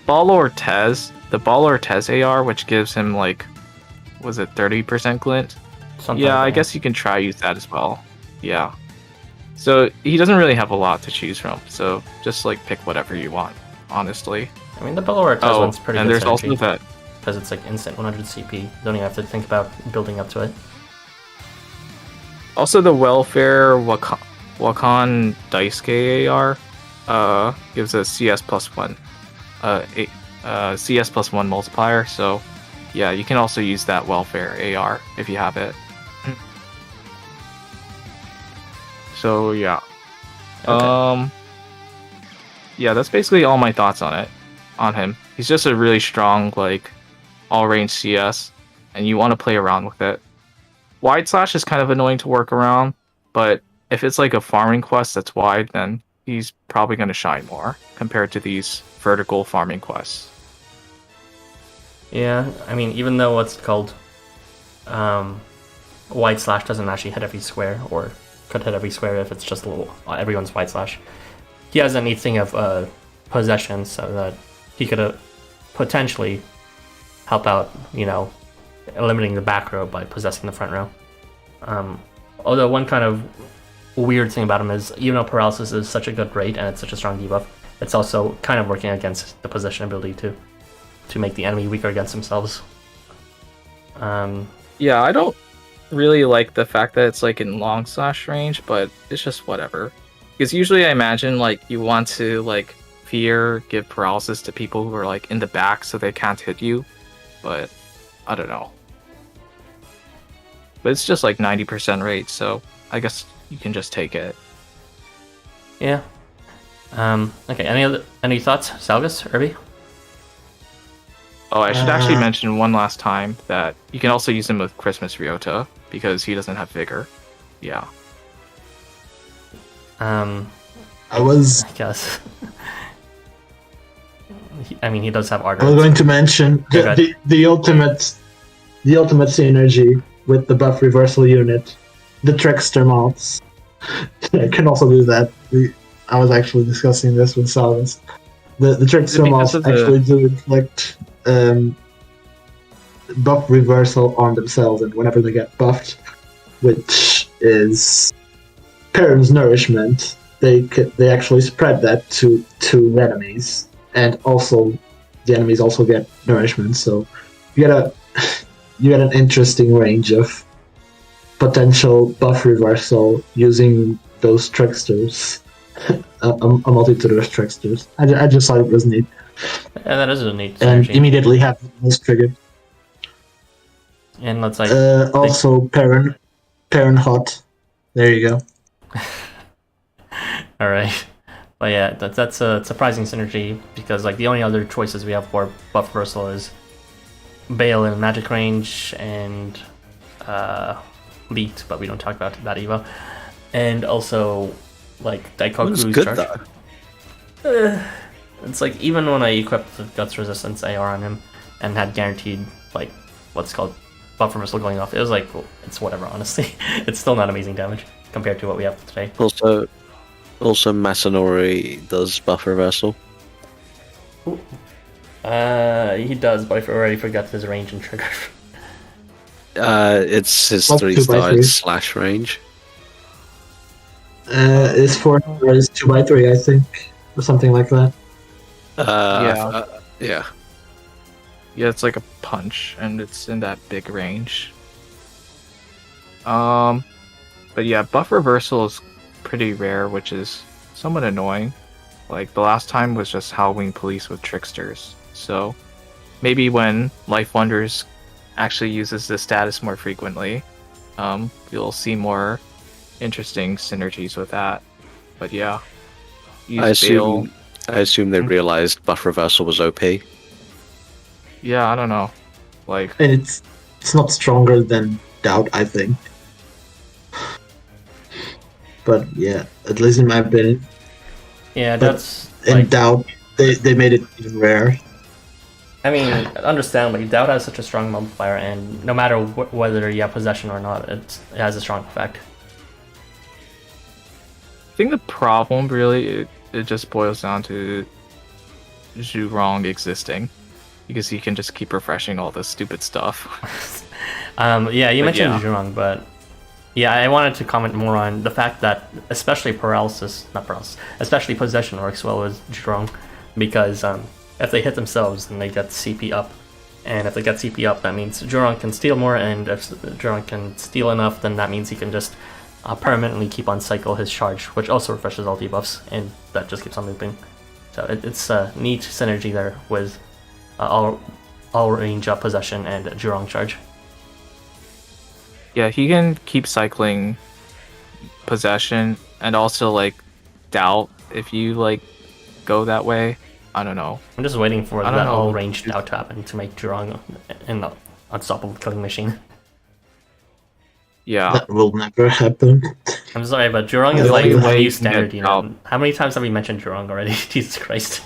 Ortez, the Ball Ortez AR, which gives him like, was it 30% glint? Something yeah, like I that. guess you can try use that as well. Yeah. So he doesn't really have a lot to choose from, so just like pick whatever you want, honestly. I mean, the Bellower Ortez one's pretty and good there's also synergy, that. because it's like instant 100 CP. You don't even have to think about building up to it. Also, the Welfare Wakan Daisuke AR gives a CS +1, CS +1 multiplier. So, yeah, you can also use that Welfare AR if you have it. So yeah, Okay. yeah, that's basically all my thoughts on him. He's just a really strong like all-range CS, and you want to play around with it. Wide Slash is kind of annoying to work around, but if it's like a farming quest that's wide, then he's probably going to shine more compared to these vertical farming quests. Yeah, I mean, even though what's called Wide Slash doesn't actually hit every square, or could hit every square if it's just a little, everyone's Wide Slash, he has a neat thing of possession, so that he could potentially help out, eliminating the back row by possessing the front row. Although one kind of weird thing about him is, even though paralysis is such a good rate and it's such a strong debuff, it's also kind of working against the possession ability too, to make the enemy weaker against themselves. Yeah, I don't really like the fact that it's like in long slash range, but it's just whatever. Because usually I imagine like you want to like give paralysis to people who are like in the back so they can't hit you, but I don't know. But it's just like 90% rate, so I guess you can just take it. Yeah. Okay. Any thoughts, Zalgus, Irby? Oh, I should actually mention one last time that you can also use him with Christmas Ryota because he doesn't have vigor. Yeah. I guess. He does have art. was going to mention the ultimate synergy with the buff reversal unit, the Trickster mods. I can also do that. I was actually discussing this with Salvins. The Trickster mods actually do inflict buff reversal on themselves, and whenever they get buffed, which is Perun's nourishment, they actually spread that to enemies, and also the enemies also get nourishment. So you get an interesting range of potential buff reversal using those tricksters, a multitude of tricksters. I just thought it was neat. Yeah, that is a neat And synergy. immediately have those triggered. And let's like also Perun hot. There you go. all right. But yeah, that's a surprising synergy, because like the only other choices we have for buff reversal is Bale in magic range and Leet, but we don't talk about that Evo. And also like Daikoku's good charge. though. it's like even when I equipped the Guts Resistance AR on him and had guaranteed like what's called buffer missile going off, it was like, well, it's whatever. Honestly, it's still not amazing damage compared to what we have today. Also, Masanori does buff reversal. He does, but I already forgot his range and trigger. It's his Well, 3-star 2x3. slash range. It's 4 is 2x3, I think, or something like that. Yeah. Yeah, it's like a punch, and it's in that big range. But yeah, buff reversal is pretty rare, which is somewhat annoying. Like, the last time was just Halloween Police with Tricksters. So, maybe when LifeWonders actually uses this status more frequently, you'll see more interesting synergies with that. But yeah. I assume they Hmm. realized buff reversal was OP. Yeah, I don't know. Like, And it's not stronger than Doubt, I think. But yeah, at least in my opinion. Yeah, But that's in like, Doubt, they made it even rare. I mean, understandably, Doubt has such a strong multiplier, and no matter whether you have possession or not, it has a strong effect. I think the problem really it just boils down to Zhurong existing, because he can just keep refreshing all this stupid stuff. Yeah, you But mentioned yeah. Zhurong, but yeah, I wanted to comment more on the fact that especially especially possession works well with Zhurong, because if they hit themselves, then they get CP up, and if they get CP up, that means Zhurong can steal more, and if Zhurong can steal enough, then that means he can just permanently keep on cycle his charge, which also refreshes all debuffs, and that just keeps on looping. So it's a neat synergy there with all range possession and Zhurong charge. Yeah, he can keep cycling possession and also like doubt if you like go that way. I don't know. I'm just waiting for I don't that know. all ranged out to happen to make Zhurong an unstoppable killing machine. Yeah. That will never happen. I'm sorry, but Zhurong The is like only the way new you can standard, get you know. out- How many times have we mentioned Zhurong already? Jesus Christ.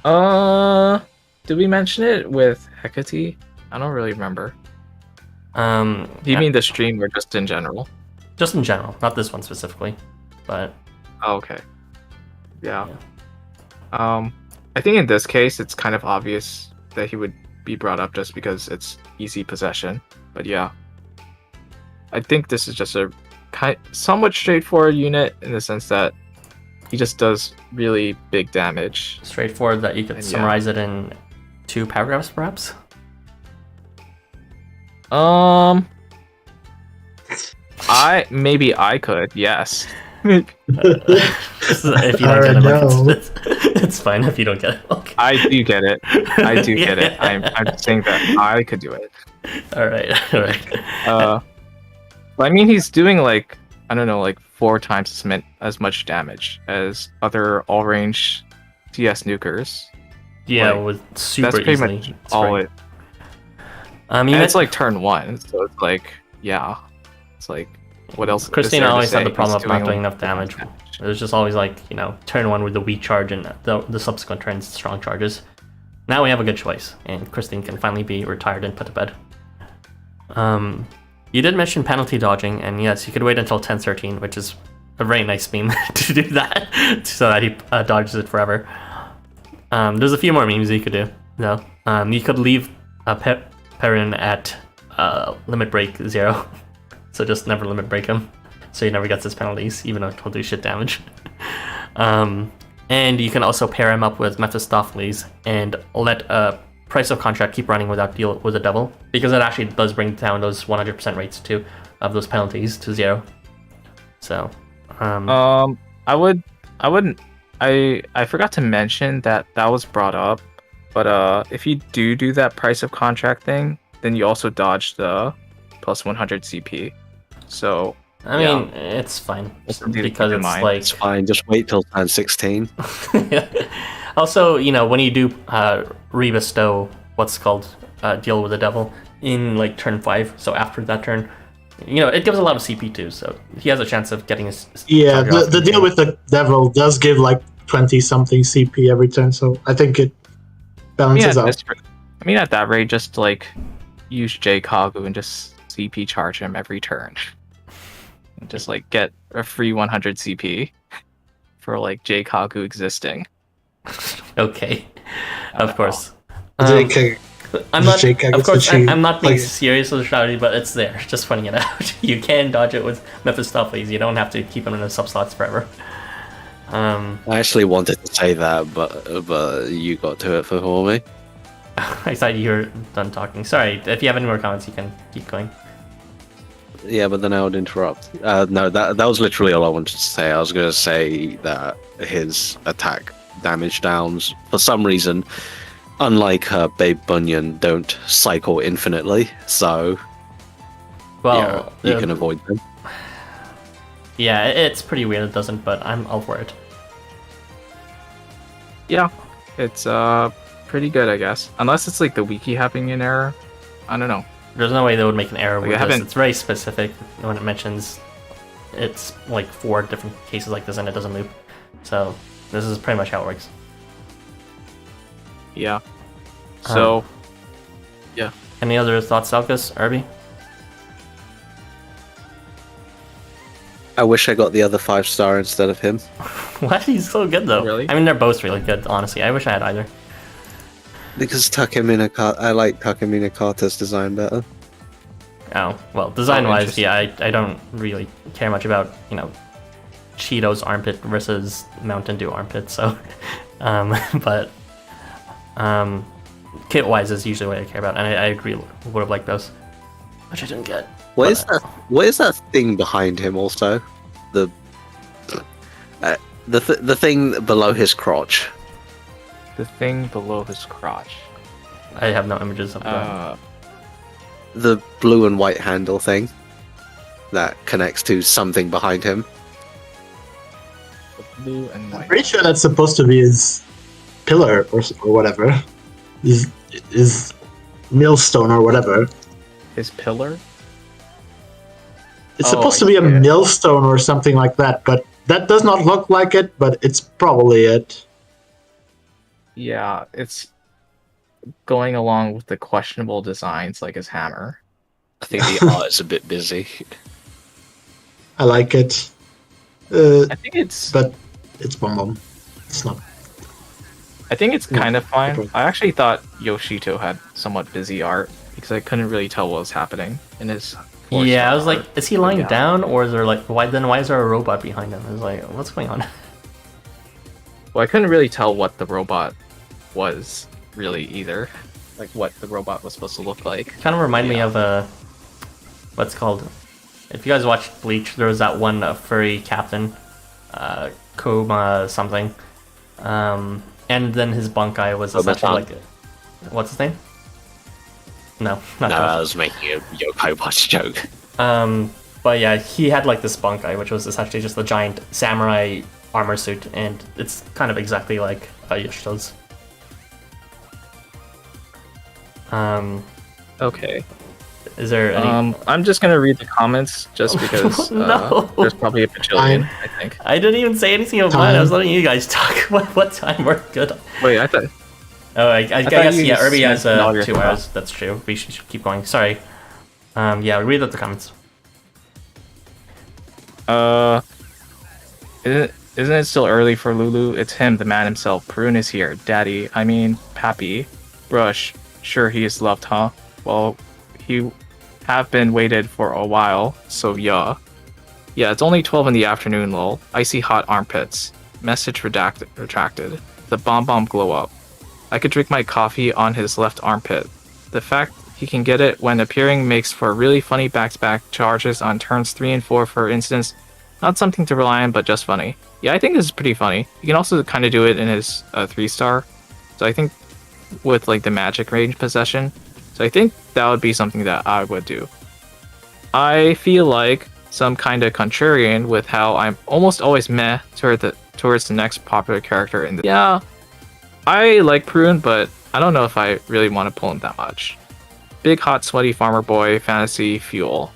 Did we mention it with Hekate? I don't really remember. Do you mean the stream or just in general? just in general, not this one specifically, but Oh, okay. Yeah. I think in this case it's kind of obvious that he would be brought up just because it's easy possession. But yeah. I think this is just a somewhat straightforward unit in the sense that he just does really big damage. straightforward that you could And yeah. summarize it in 2 paragraphs, perhaps. I could, yes. If you don't get Alright, it, no. it's fine if you don't get it. Okay. I do get it. I do get it. Yeah. I'm just saying that I could do it. All right. But I mean, he's doing like, I don't know, like 4 times as much damage as other all range TS nukers. Yeah, Like, with super That's pretty easily. much It's all great. it. You And it's mentioned- like turn 1, so it's like, yeah. It's like, what else? is Christina there to always had say? the problem He's of not doing like, enough damage. It was just always like, turn 1 with the weak charge and the subsequent turns strong charges. Now we have a good choice, and Christine can finally be retired and put to bed. You did mention penalty dodging, and yes, you could wait until 10-13, which is a very nice meme to do that, so that he dodges it forever. There's a few more memes you could do, though. You could leave Perun at limit break 0, so just never limit break him, so he never gets his penalties, even though he'll do shit damage. And you can also pair him up with Mephistopheles and let Price of Contract keep running without deal with the devil, because it actually does bring down those 100% rates too of those penalties to 0. So, I forgot to mention that was brought up, but if you do that Price of Contract thing, then you also dodge the plus 100 CP. So I mean, it's fine That's something to because keep in it's mind. like It's fine, just wait till turn 16. Also, when you do rebestow what's called deal with the devil in like turn 5, so after that turn, it gives a lot of CP too, so he has a chance of getting his Yeah, charge off the in deal game. with the devil does give like 20 something CP every turn, so I think it balances out. I mean, at that rate, just like use J Kagu and just CP charge him every turn. And just like get a free 100 CP for like J Kagu existing. Okay, of course. JK, I'm not. JK Of course, achieve- I'm not being like- serious with the strategy, but it's there. Just pointing it out. You can dodge it with Mephistopheles. You don't have to keep him in the sub slots forever. I actually wanted to say that, but you got to it for me. I thought you were done talking. Sorry. If you have any more comments, you can keep going. Yeah, but then I would interrupt. No, that was literally all I wanted to say. I was going to say that his attack damage downs, for some reason, unlike Babe Bunyan, don't cycle infinitely. So, Well, yeah, you can avoid them. Yeah, it's pretty weird. It doesn't, but I'm all for it. Yeah, it's pretty good, I guess. Unless it's like the wiki having an error. I don't know. There's no way they would make an error Like, with I this. haven't- It's very specific when it mentions it's like 4 different cases like this and it doesn't move. So this is pretty much how it works. Yeah. So, Any other thoughts, Zalgus, Irby? I wish I got the other 5-star instead of him. What? He's so good though. Really? I mean, they're both really good. Honestly, I wish I had either. Because I like Takeminakata's design better. Oh well, design-wise, interesting. yeah, I don't really care much about Cheeto's armpit versus Mountain Dew armpit. So, but kit-wise is usually what I care about, and I agree would have liked those, which I didn't get. What is that thing behind him also? The thing below his crotch. the thing below his crotch. I have no images of that. The blue and white handle thing that connects to something behind him. The blue and white. Pretty sure that's supposed to be his pillar or whatever. His millstone or whatever. His pillar? It's Oh, supposed to be a yeah. millstone or something like that, but that does not look like it, but it's probably it. Yeah, it's going along with the questionable designs like his hammer. I think the art is a bit busy. I like it. I think it's But it's bomb. It's not. I think it's kind of fine. okay. I actually thought Yoshito had somewhat busy art because I couldn't really tell what was happening in his. Yeah, I 4-star was like, art. is he lying Yeah. down, or is there like why is there a robot behind him? I was like, what's going on? Well, I couldn't really tell what the robot was really either. Like what the robot was supposed to look like. Kind of remind me of what's it called? If you guys watched Bleach, there was that one furry captain, Koma something, and then his bunkai was essentially like, what's his name? No, not No, Koma. I was making a Yoko Watch joke. But yeah, he had like this bunkai, which was essentially just a giant samurai armor suit, and it's kind of exactly like Yoshito's. Okay. Is there any? I'm just gonna read the comments just because No. there's probably a bajillion. I think. I didn't even say anything of mine. I was letting you guys talk. What time we're good? Wait, I thought. Oh, I thought guess you yeah. Irby has mentioned all your 2 hours. That's true. We should keep going. Sorry. Yeah, read out the comments. Isn't it still early for Lulu? It's him, the man himself. Perun is here. Daddy, I mean, Pappy. Brush. Sure he is loved, huh? Well, he have been waited for a while, so yeah. Yeah, it's only 12 in the afternoon, lol. Icy hot armpits. Message retracted. The bomb glow up. I could drink my coffee on his left armpit. The fact he can get it when appearing makes for really funny back-to-back charges on turns 3 and 4, for instance. Not something to rely on, but just funny. Yeah, I think this is pretty funny. You can also kind of do it in his 3-star. So I think with like the magic range possession. So I think that would be something that I would do. I feel like some kind of contrarian with how I'm almost always meh towards the next popular character in the. Yeah, I like Perun, but I don't know if I really want to pull him that much. Big hot sweaty farmer boy fantasy fuel.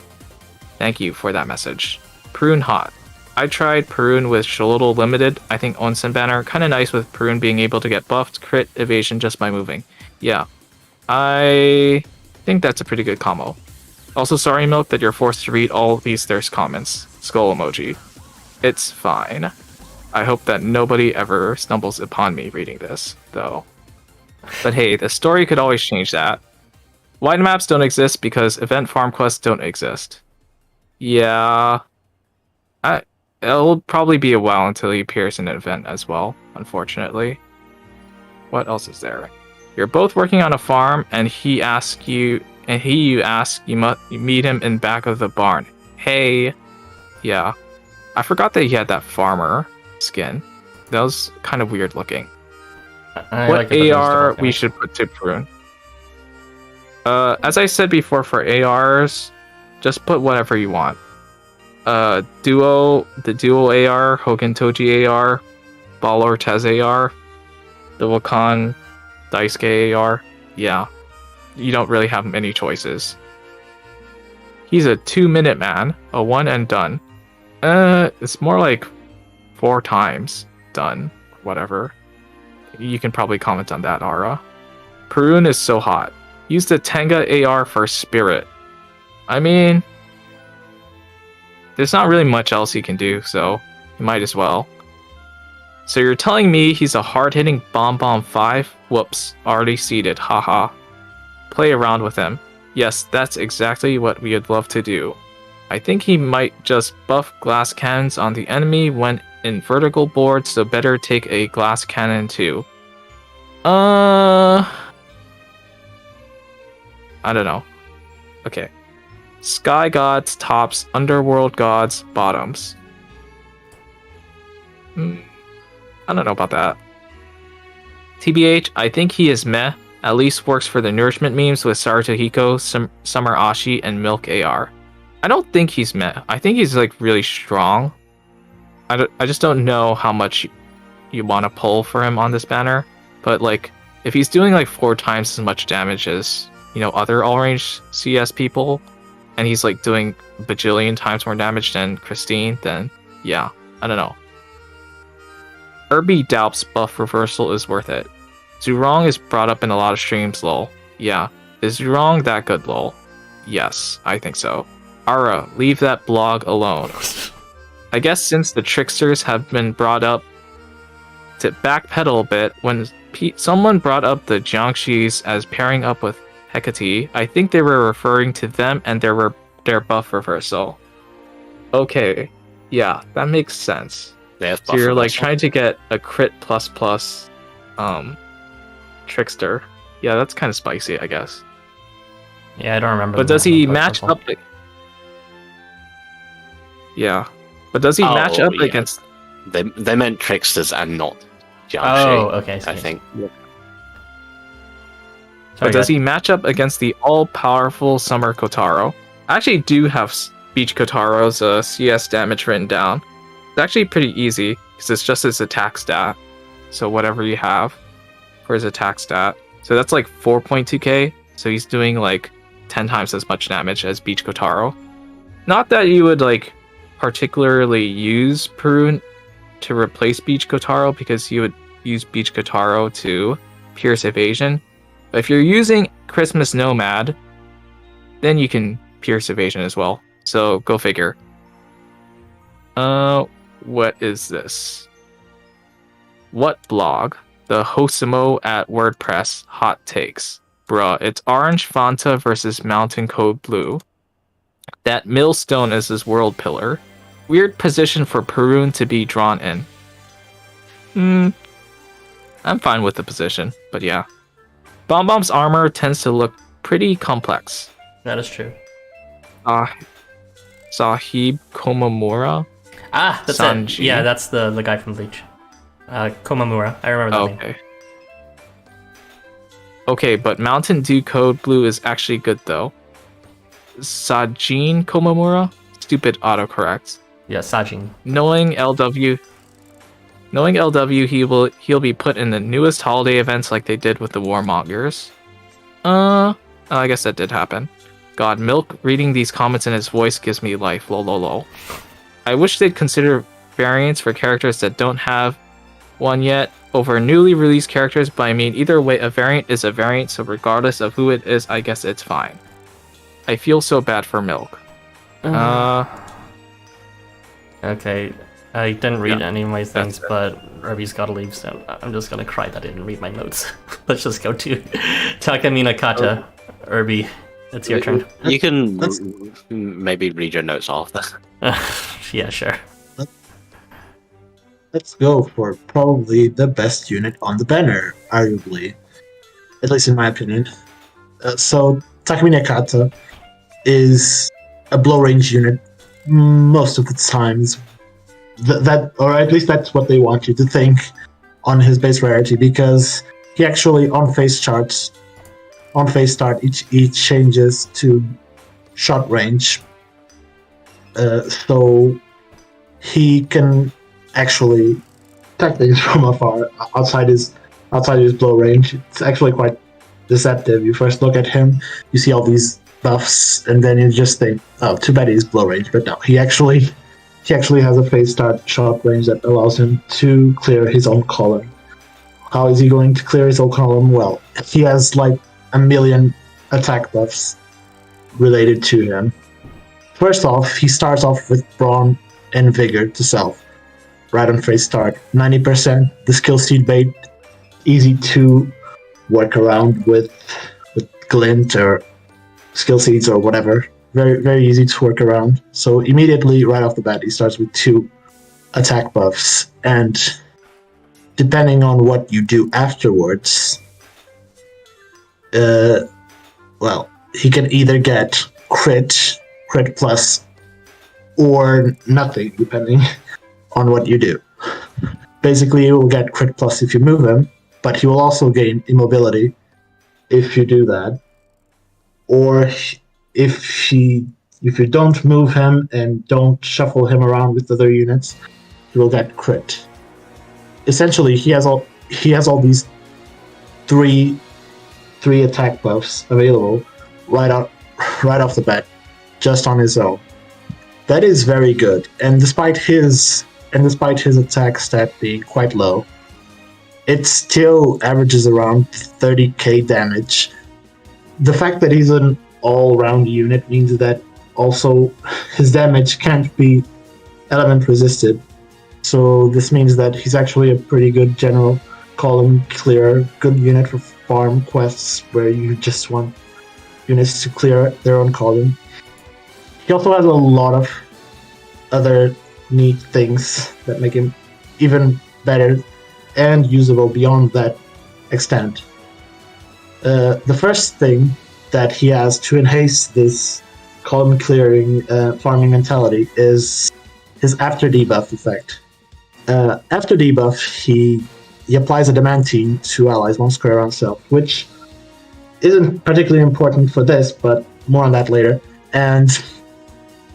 Thank you for that message. Perun hot. I tried Perun with Xolotl Limited. I think Onsen Banner, kind of nice with Perun being able to get buffed, crit, evasion just by moving. Yeah, I think that's a pretty good combo. Also, sorry, Milk, that you're forced to read all these thirst comments. Skull emoji. It's fine. I hope that nobody ever stumbles upon me reading this, though. But hey, the story could always change that. Wide maps don't exist because event farm quests don't exist. Yeah. It'll probably be a while until he appears in an event as well, unfortunately. What else is there? You're both working on a farm, and you ask, you meet him in back of the barn. Hey. Yeah. I forgot that he had that farmer skin. That was kind of weird looking. What AR we should put to Perun? As I said before, for ARs, just put whatever you want. The duo AR, Hogan Toji AR, Ball Ortez AR, the Wakan Daisuke AR. Yeah, you don't really have many choices. He's a 2-minute man, a one and done. It's more like 4 times done, whatever. You can probably comment on that, Ara. Perun is so hot. Use the Tenga AR for Spirit. I mean, there's not really much else he can do, so you might as well. So you're telling me he's a hard-hitting Bomb 5? Whoops, already seeded, haha. Play around with him. Yes, that's exactly what we would love to do. I think he might just buff glass cannons on the enemy when in vertical board, so better take a glass cannon too. I don't know. Okay. Sky gods tops, underworld gods bottoms. I don't know about that. TBH, I think he is meh. At least works for the nourishment memes with Sarutohiko, Summer Ashi, and Milk AR. I don't think he's meh. I think he's like really strong. I just don't know how much you want to pull for him on this banner. But like, if he's doing like 4 times as much damage as, you know, other all-range CS people, and he's like doing bajillion times more damage than Christine, then yeah, I don't know. Irby Daup's buff reversal is worth it. Zurong is brought up in a lot of streams, lol. Yeah. Is Zurong that good, lol? Yes, I think so. Ara, leave that blog alone. I guess since the tricksters have been brought up, to backpedal a bit, when someone brought up the Jiangxis as pairing up with Hekate, I think they were referring to them and their buff reversal. Okay, yeah, that makes sense. So you're like trying to get a crit plus trickster. Yeah, that's kind of spicy, I guess. Yeah, I don't remember. But does he match up? Yeah, but does he match up against? They meant tricksters and not Jiangxi. Oh, okay. I think. Yeah. But does he match up against the all-powerful Summer Kotaro? I actually do have Beach Kotaro's CS damage written down. It's actually pretty easy, because it's just his attack stat. So whatever you have for his attack stat. So that's like 4.2k, so he's doing like 10 times as much damage as Beach Kotaro. Not that you would like particularly use Perun to replace Beach Kotaro, because you would use Beach Kotaro to pierce evasion. But if you're using Christmas Nomad, then you can pierce evasion as well. So go figure. What is this? What blog? The Housamo at WordPress hot takes. Bruh, it's Orange Fanta versus Mountain Code Blue. That millstone is his world pillar. Weird position for Perun to be drawn in. I'm fine with the position, but yeah. Bomb's armor tends to look pretty complex. That is true. Sahib Komamura? Ah, that's Sanji. it. Yeah, that's the guy from Bleach. Komamura. I remember that name. Okay, but Mountain Dew Code Blue is actually good though. Sajin Komamura? Stupid autocorrect. Yeah, Sajin. Knowing LW, he'll be put in the newest holiday events like they did with the Warmongers. I guess that did happen. God, Milk reading these comments in his voice gives me life. Lol. I wish they'd consider variants for characters that don't have one yet over newly released characters, but I mean, either way, a variant is a variant, so regardless of who it is, I guess it's fine. I feel so bad for Milk. Okay, I didn't read any of my things, but Ruby's gotta leave, so I'm just gonna cry that I didn't read my notes. Let's just go to Takeminakata. Ruby, it's your turn. You can maybe read your notes after. Yeah, sure. Let's go for probably the best unit on the banner, arguably. At least in my opinion. So, Takeminakata is a blow range unit most of the times. Or at least that's what they want you to think on his base rarity, because he actually, on face start, he changes to short range. So, he can actually attack things from afar outside his blow range. It's actually quite deceptive. You first look at him, you see all these buffs, and then you just think, oh, too bad he's blow range. But no, he actually has a phase start short range that allows him to clear his own column. How is he going to clear his own column? Well, he has like a million attack buffs related to him. First off, he starts off with Brawn and Vigor to self. Right on phase start, 90%. The skill seed bait, easy to work around with glint or skill seeds or whatever. Very, very easy to work around. So immediately, right off the bat, he starts with 2 attack buffs, and depending on what you do afterwards, well, he can either get crit plus, or nothing, depending on what you do. Basically, you will get crit plus if you move him, but he will also gain immobility if you do that. Or if you don't move him and don't shuffle him around with other units, he will get crit. Essentially, he has all these three attack buffs available right off the bat, just on his own. That is very good, and despite his attack stat being quite low, it still averages around 30k damage. The fact that he's an all-round unit means that also his damage can't be element resisted. So this means that he's actually a pretty good general column clearer, good unit for farm quests where you just want units to clear their own column. He also has a lot of other neat things that make him even better and usable beyond that extent. The first thing that he has to enhance this column clearing farming mentality is his after debuff effect. After debuff, he applies a Adamantine to allies one square around self, which isn't particularly important for this, but more on that later. And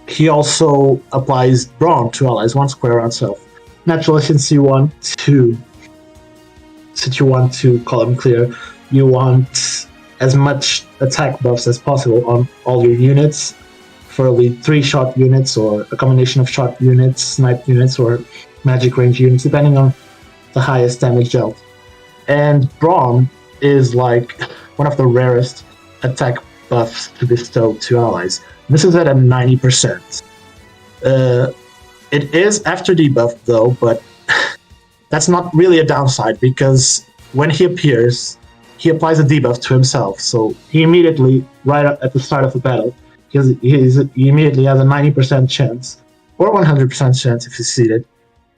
he also applies Brawn to allies one square around self. Naturally, since you want to column clear, you want as much attack buffs as possible on all your units, preferably 3 shot units or a combination of shot units, snipe units, or magic range units, depending on the highest damage dealt. And Brawn is like one of the rarest attack buffs to bestow to allies. This is at a 90%. It is after debuff though, but that's not really a downside, because when he appears, he applies a debuff to himself. So he immediately, right at the start of the battle, he immediately has a 90% chance, or 100% chance if he's seated,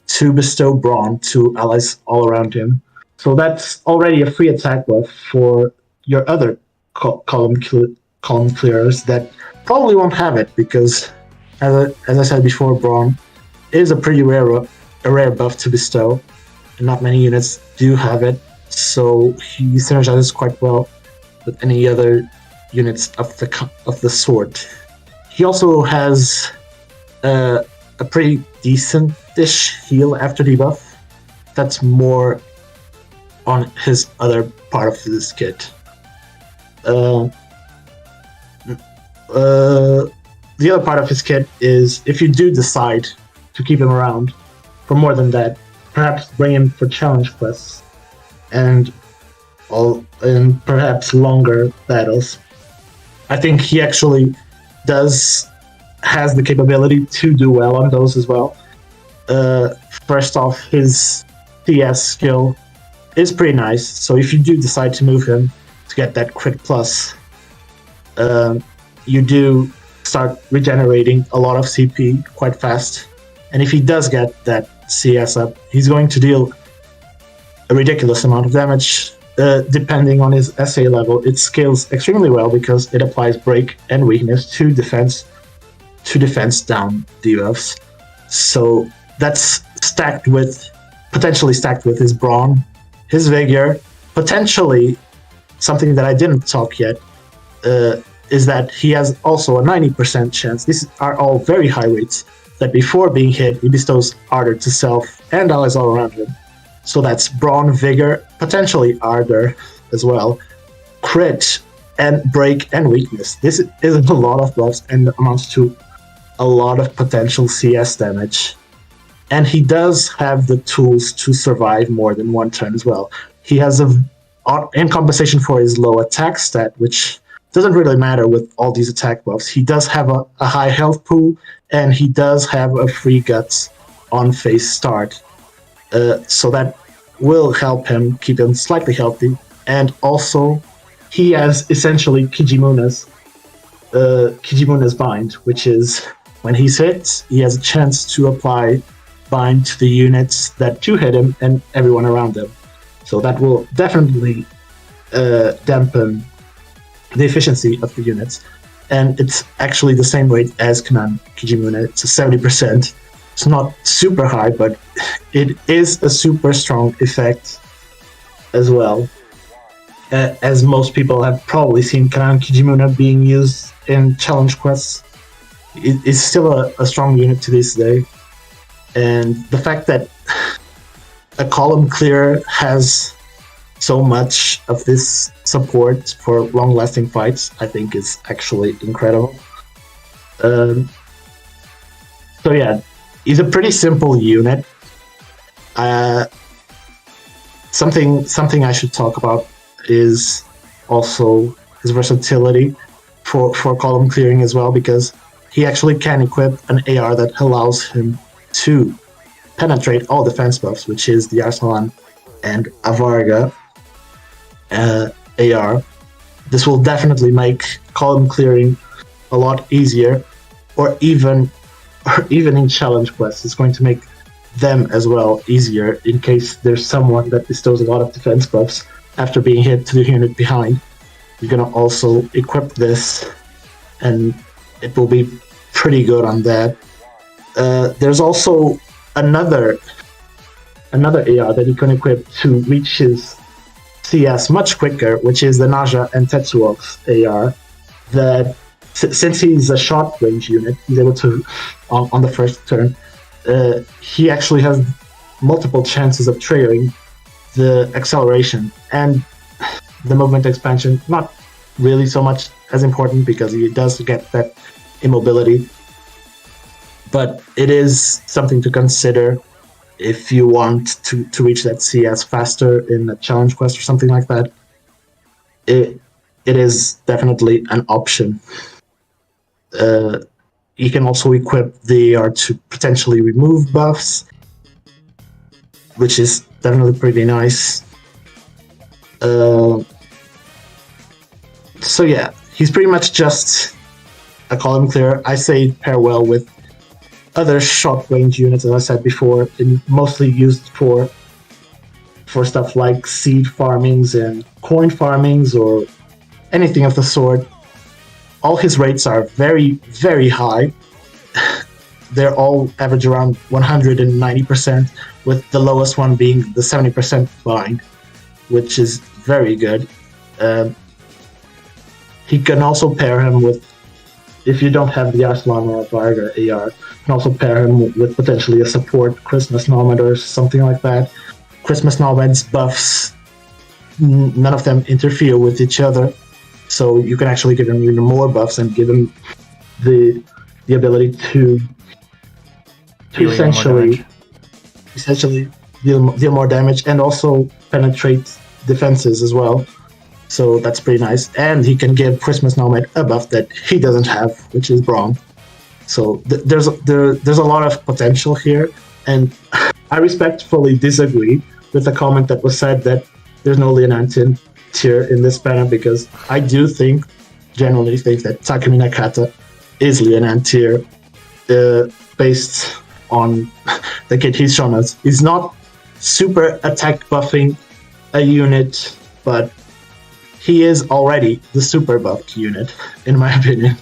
to bestow Brawn to allies all around him. So that's already a free attack buff for your other column clearers that probably won't have it, because, as I said before, Brawn is a pretty rare buff to bestow, and not many units do have it. So he synergizes quite well with any other units of the sort. He also has a pretty decent-ish heal after debuff. That's more on his other part of this kit. The other part of his kit is, if you do decide to keep him around for more than that. Perhaps bring him for challenge quests and perhaps longer battles. I think he actually has the capability to do well on those as well. First off, his CS skill is pretty nice, so if you do decide to move him to get that crit plus, you do start regenerating a lot of CP quite fast. And if he does get that CS up, he's going to deal a ridiculous amount of damage. Depending on his SA level, it scales extremely well because it applies break and weakness to defense down debuffs. So that's potentially stacked with his brawn, his vigor, potentially something that I didn't talk yet, is that he has also a 90% chance. These are all very high rates that before being hit, he bestows Ardor to self and allies all around him. So that's brawn, vigor, potentially ardor as well, crit, and break and weakness. This is a lot of buffs and amounts to a lot of potential CS damage. And he does have the tools to survive more than one turn as well. He has in compensation for his low attack stat, which doesn't really matter with all these attack buffs, he does have a high health pool, and he does have a free guts on phase start. So that will help him keep him slightly healthy. And also, he has essentially Kijimuna's bind, which is when he's hit, he has a chance to apply bind to the units that do hit him and everyone around him. So that will definitely dampen the efficiency of the units. And it's actually the same rate as Command Kijimuna. It's a 70%. It's not super high, but it is a super strong effect as well. As most people have probably seen Command Kijimuna being used in challenge quests, it is still a strong unit to this day. And the fact that a column clearer has so much of this support for long-lasting fights, I think is actually incredible. So yeah, he's a pretty simple unit. Something I should talk about is also his versatility for column clearing as well, because he actually can equip an AR that allows him to penetrate all defense buffs, which is the Arsalan and Avarga AR. This will definitely make column clearing a lot easier, or even in challenge quests, it's going to make them as well easier in case there's someone that bestows a lot of defense buffs after being hit to the unit behind. You're gonna also equip this, and it will be pretty good on that. There's also another AR that you can equip to reach his CS much quicker, which is the Naja and Tetsuok's AR. That since he's a short range unit, he's able to on the first turn. He actually has multiple chances of triggering the acceleration and the movement expansion. Not really so much as important because he does get that immobility, but it is something to consider if you want to reach that CS faster in a challenge quest or something like that. It is definitely an option. You can also equip the AR to potentially remove buffs, which is definitely pretty nice. So yeah, he's pretty much just a column clearer. I say pair well with other short range units, as I said before, and mostly used for stuff like seed farmings and coin farmings or anything of the sort. All his rates are very, very high. They're all average around 190%, with the lowest one being the 70% bind, which is very good. He can also pair him with, if you don't have the Arslan or Varga AR, you can also pair him with potentially a support Christmas Nomad or something like that. Christmas Nomad's buffs, none of them interfere with each other, so you can actually give him even more buffs and give him the ability to to Deal even more damage. essentially deal more damage and also penetrate defenses as well. So that's pretty nice. And he can give Christmas Nomad a buff that he doesn't have, which is Brawn. So there's a lot of potential here, and I respectfully disagree with the comment that was said that there's no Leonantin tier in this banner, because I do generally think that Takeminakata is Leonan tier based on the kit he's shown us. He's not super attack buffing a unit, but he is already the super buffed unit, in my opinion.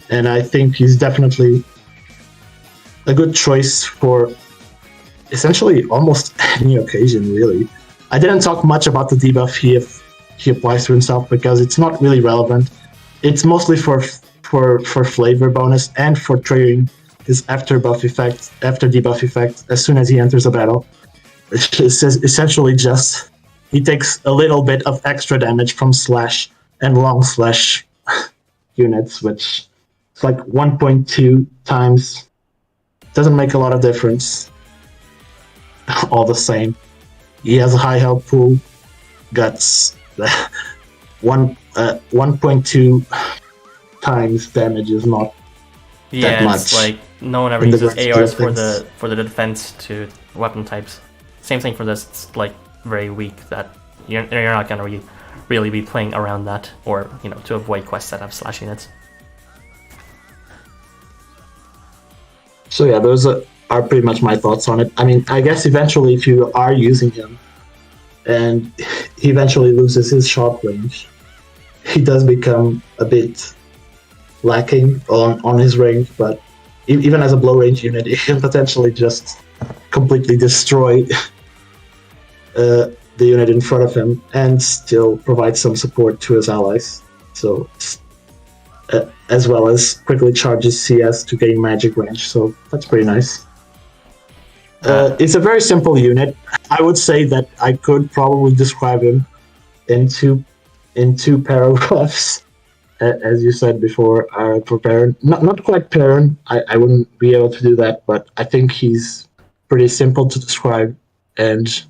And I think he's definitely a good choice for essentially almost any occasion, really. I didn't talk much about the debuff he applies to himself because it's not really relevant. It's mostly for flavor bonus and for triggering his after debuff effect as soon as he enters a battle. Which is essentially just he takes a little bit of extra damage from slash and long slash units, which it's like 1.2 times. Doesn't make a lot of difference. All the same. He has a high health pool. Guts. 1.2 times damage is not that much. It's like no one ever uses ARs for the defense to weapon types. Same thing for this. It's like very weak that you're not gonna really be playing around that, or to avoid quests that have slash units. So yeah, those are pretty much my thoughts on it. I mean, I guess eventually if you are using him and he eventually loses his short range, he does become a bit lacking on his range, but even as a blow range unit, he can potentially just completely destroy the unit in front of him and still provide some support to his allies. So as well as quickly charges CS to gain magic range, so that's pretty nice. It's a very simple unit. I would say that I could probably describe him in two paragraphs, as you said before, for Perun. Not quite Perun, I wouldn't be able to do that, but I think he's pretty simple to describe and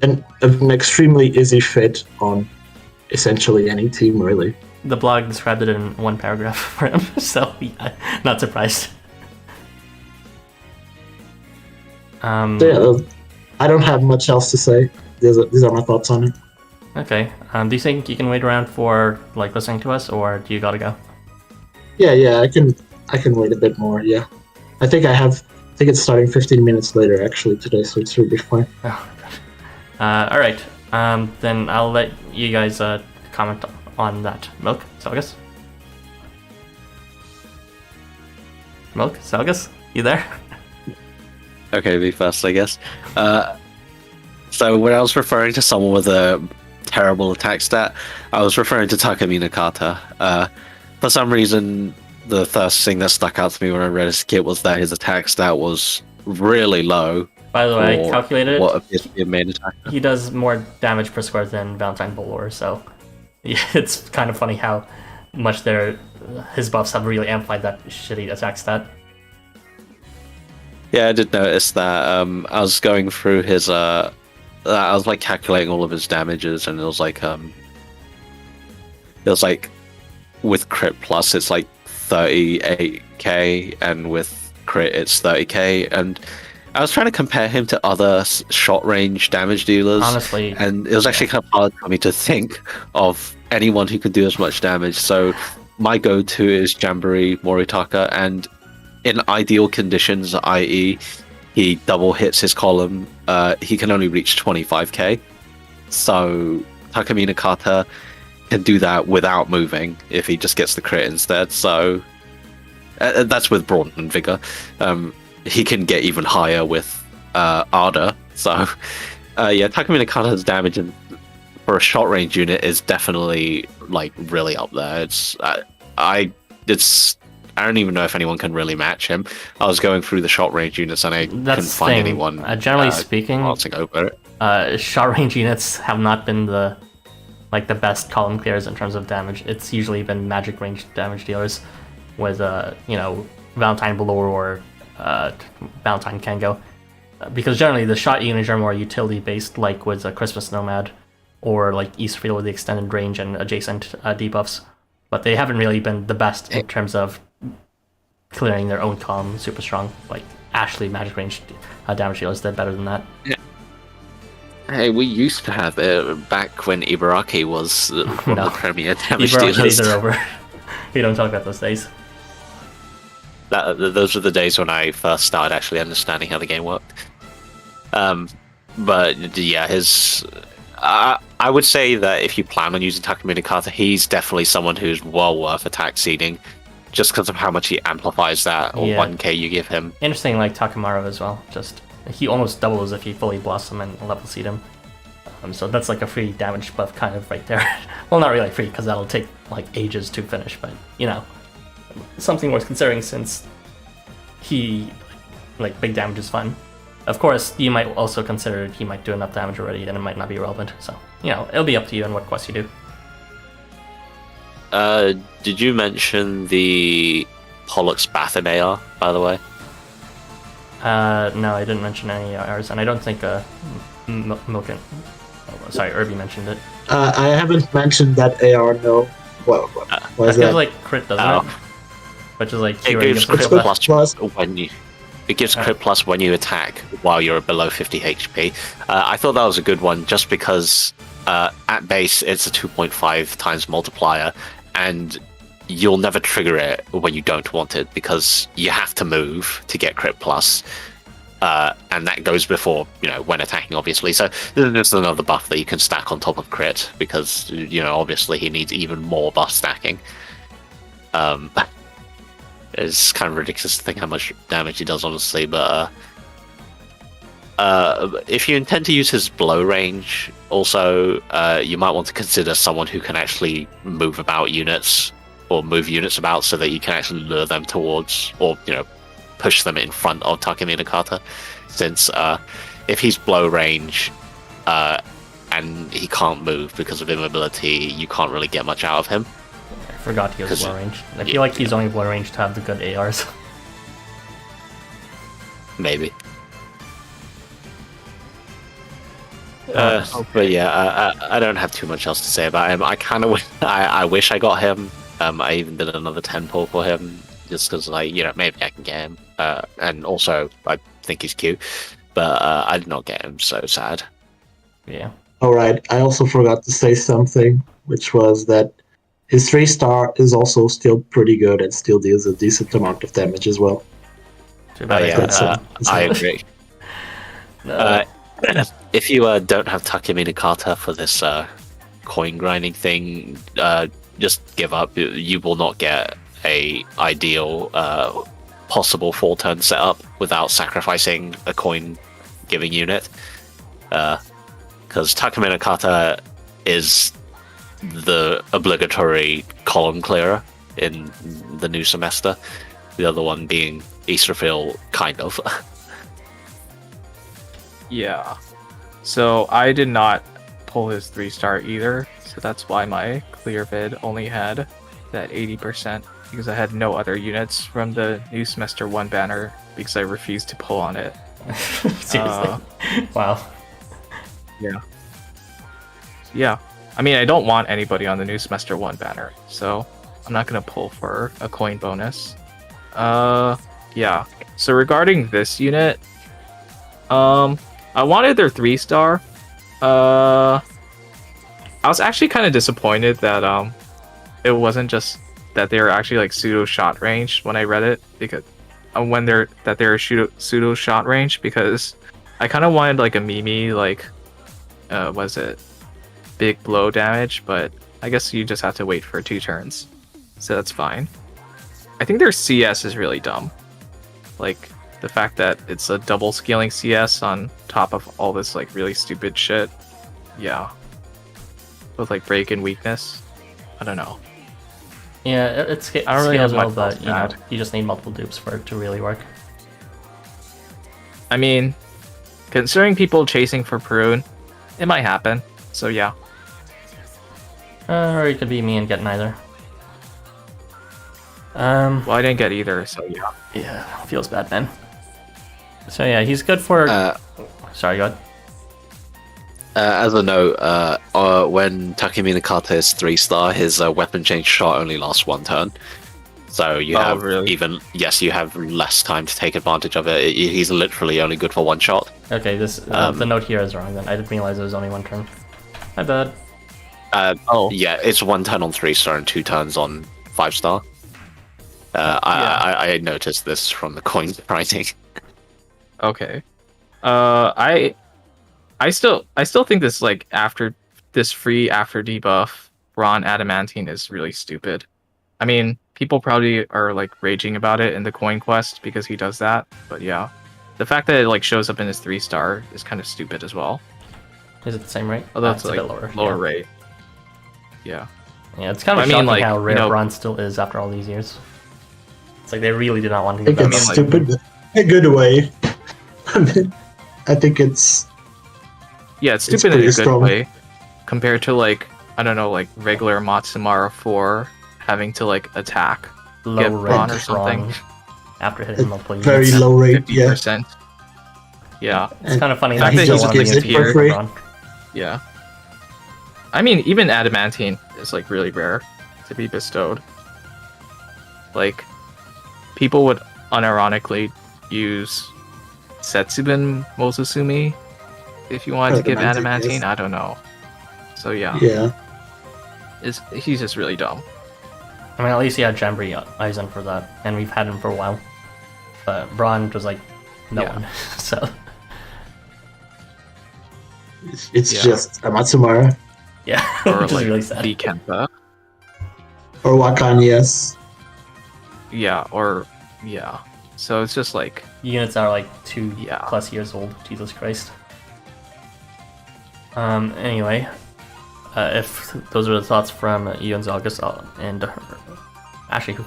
an extremely easy fit on essentially any team, really. The blog described it in one paragraph for him, so yeah, not surprised. So yeah, I don't have much else to say. These are my thoughts on it. Okay. Do you think you can wait around for listening to us, or do you gotta go? Yeah, I can wait a bit more. Yeah, I think it's starting 15 minutes later actually today, so it should be fine. Oh, all right. Then I'll let you guys comment on that. Milk, Zalgus? Milk, Zalgus? You there? Okay, be first, I guess. So when I was referring to someone with a terrible attack stat, I was referring to Takeminakata. For some reason, the first thing that stuck out to me when I read his kit was that his attack stat was really low. By the way, I calculated what appears to be a main attack. He does more damage per square than Valentine Bolor, so yeah, it's kind of funny how much his buffs have really amplified that shitty attack stat. Yeah, I did notice that. I was going through his I was calculating all of his damages, and it was like with crit plus it's 38k, and with crit it's 30k, and I was trying to compare him to other short range damage dealers, honestly, and it was actually kind of hard for me to think of anyone who could do as much damage. So my go-to is Jamboree Moritaka, and in ideal conditions, i.e. he double hits his column, he can only reach 25k. So Takeminakata can do that without moving if he just gets the crit instead. So that's with Brawn and Vigor. He can get even higher with Ardor. So yeah, Takeminakata's damage for a short range unit is definitely really up there. I don't even know if anyone can really match him. I was going through the short range units and I couldn't find anyone. Generally speaking, glancing over it. Short range units have not been the best column clears in terms of damage. It's usually been magic range damage dealers with Valentine Bolor or Valentine can go. Because generally the shot units are more utility based, like with Christmas Nomad, or like Eastfield with the extended range and adjacent debuffs. But they haven't really been the best in terms of clearing their own column super strong. Like Ashley Magic Range damage dealers did better than that. Hey, we used to have it back when Ibaraki was one of the premier damage Ibaraki dealers. days are over. We don't talk about those days. Those were the days when I first started actually understanding how the game worked. But yeah, I would say that if you plan on using Takeminakata, he's definitely someone who's well worth attack seeding, just because of how much he amplifies that 1k you give him. Interesting, like Takamaru as well. Just he almost doubles if you fully blossom and level seed him. So that's like a free damage buff kind of right there. Well, not really free because that'll take like ages to finish, but you know, something worth considering since he like big damage is fun. Of course, you might also consider he might do enough damage already, and it might not be relevant. So you know, it'll be up to you and what quests you do. Did you mention the Pollux Bathan AR, by the way? No, I didn't mention any ARs, and I don't think Milken. Sorry, Irby mentioned it. I haven't mentioned that AR. No. What is That that? gives like crit, doesn't it? Which is like It gives crit crit plus when you. It gives crit plus when you attack while you're below 50 HP. I thought that was a good one just because at base it's a 2.5 times multiplier, and you'll never trigger it when you don't want it because you have to move to get crit plus. And that goes before, when attacking, obviously. So there's another buff that you can stack on top of crit because, obviously he needs even more buff stacking. It's kind of ridiculous to think how much damage he does, honestly, but if you intend to use his blow range, also, you might want to consider someone who can actually move about units or move units about so that you can actually lure them towards or, push them in front of Takeminakata, since if he's blow range and he can't move because of immobility, you can't really get much out of him. I forgot he has blow range. I feel like he's only blow range to have the good ARs. Maybe. But yeah, I don't have too much else to say about him. I kind of I wish I got him. I even did another 10 pull for him just because, maybe I can get him. And also, I think he's cute, but I did not get him, so sad. Yeah. All right. I also forgot to say something, which was that his 3-star is also still pretty good and still deals a decent amount of damage as well. Too bad. I agree. If you don't have Takeminakata for this coin grinding thing, just give up. You will not get a ideal possible 4-turn setup without sacrificing a coin giving unit. Because Takeminakata is the obligatory column clearer in the new semester. The other one being Easterfield, kind of. Yeah. So I did not pull his 3-star either, so that's why my clear vid only had that 80%, because I had no other units from the new semester 1 banner because I refused to pull on it. Seriously. Wow. Yeah. I mean, I don't want anybody on the new semester 1 banner, so I'm not gonna pull for a coin bonus. Yeah. So regarding this unit, I wanted their 3-star. I was actually kind of disappointed that it wasn't just that they were actually like pseudo shot range when I read it, because when they're pseudo shot range, because I kind of wanted like a Mimi like was it big blow damage, but I guess you just have to wait for 2 turns, so that's fine. I think their CS is really dumb, like the fact that it's a double scaling CS on top of all this like really stupid shit. Yeah, with like break and weakness. I don't know. Yeah, it I don't really scales have well, much but else to add. you just need multiple dupes for it to really work. I mean, considering people chasing for Perun, it might happen. So yeah. Or it could be me and get neither. Well, I didn't get either, so yeah. Yeah, feels bad, man. So yeah, he's good for. Sorry, go ahead. As a note, when Takeminakata is 3-star, his weapon change shot only lasts 1 turn. So you have you have less time to take advantage of it. He's literally only good for 1 shot. Okay, the note here is wrong then. I didn't realize it was only 1 turn. My bad. Yeah, it's 1 turn on 3-star and 2 turns on 5-star. I noticed this from the coin writing. Okay. I still think this like after this free after debuff Ron Adamantine is really stupid. I mean, people probably are like raging about it in the coin quest because he does that, but yeah. The fact that it like shows up in his 3-star is kind of stupid as well. Is it the same rate? Although it's a like bit lower rate. Yeah. Yeah, it's kind of shocking how rare Ron still is after all these years. It's like they really did not want to I think give it's that. stupid in a good way. I think it's... Yeah, it's stupid in a good strong. way. Compared to like, I don't know, like regular Matsumara 4 having to like attack, Low get rate Ron or something. Ron after hitting multiple Very units. low rate, 50%. Yeah. It's kind of funny The fact that that he's he's still gives wanting it to for free. Ron. Yeah. I mean, even Adamantine is like really rare to be bestowed. Like, people would unironically use Setsubin Mosusumi if you wanted to give Adamantine, Adamantine. yes. I don't know. So yeah, Yeah. he's just really dumb. I mean, at least he had Jambri Eisen for that, and we've had him for a while. But Braun was like, no Yeah. one. So, It's Yeah. just a Matsumara. yeah, Or which is like really sad. the Kempa. Or Wakan, yes. Yeah, or yeah. So it's just like Units are like 2 Yeah. plus years old. Jesus Christ. Anyway, if those are the thoughts from you and Zalgus, and actually,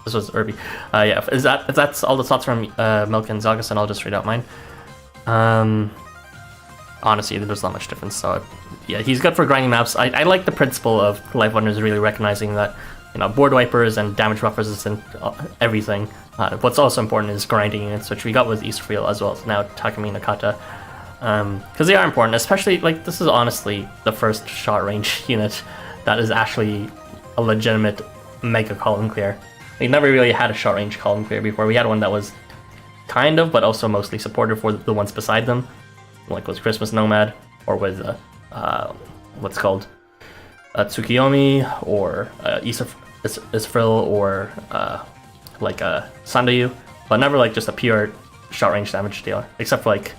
this was Irby. Yeah, if that's all the thoughts from Milk and Zalgus, and I'll just read out mine. Honestly, there's not much difference. So, yeah, he's good for grinding maps. I like the principle of LifeWonders really recognizing that, you know, board wipers and damage buffers isn't everything. What's also important is grinding units, which we got with Easterfield as well as now Takeminakata. Because they are important, especially, like, this is honestly the first short range unit that is actually a legitimate mega column clear. We never really had a short range column clear before. We had one that was kind of, but also mostly supportive for the ones beside them, like with Christmas Nomad, or with, what's called, Tsukiyomi, or Isfril, or like Sandayu, but never like just a pure short range damage dealer, except for like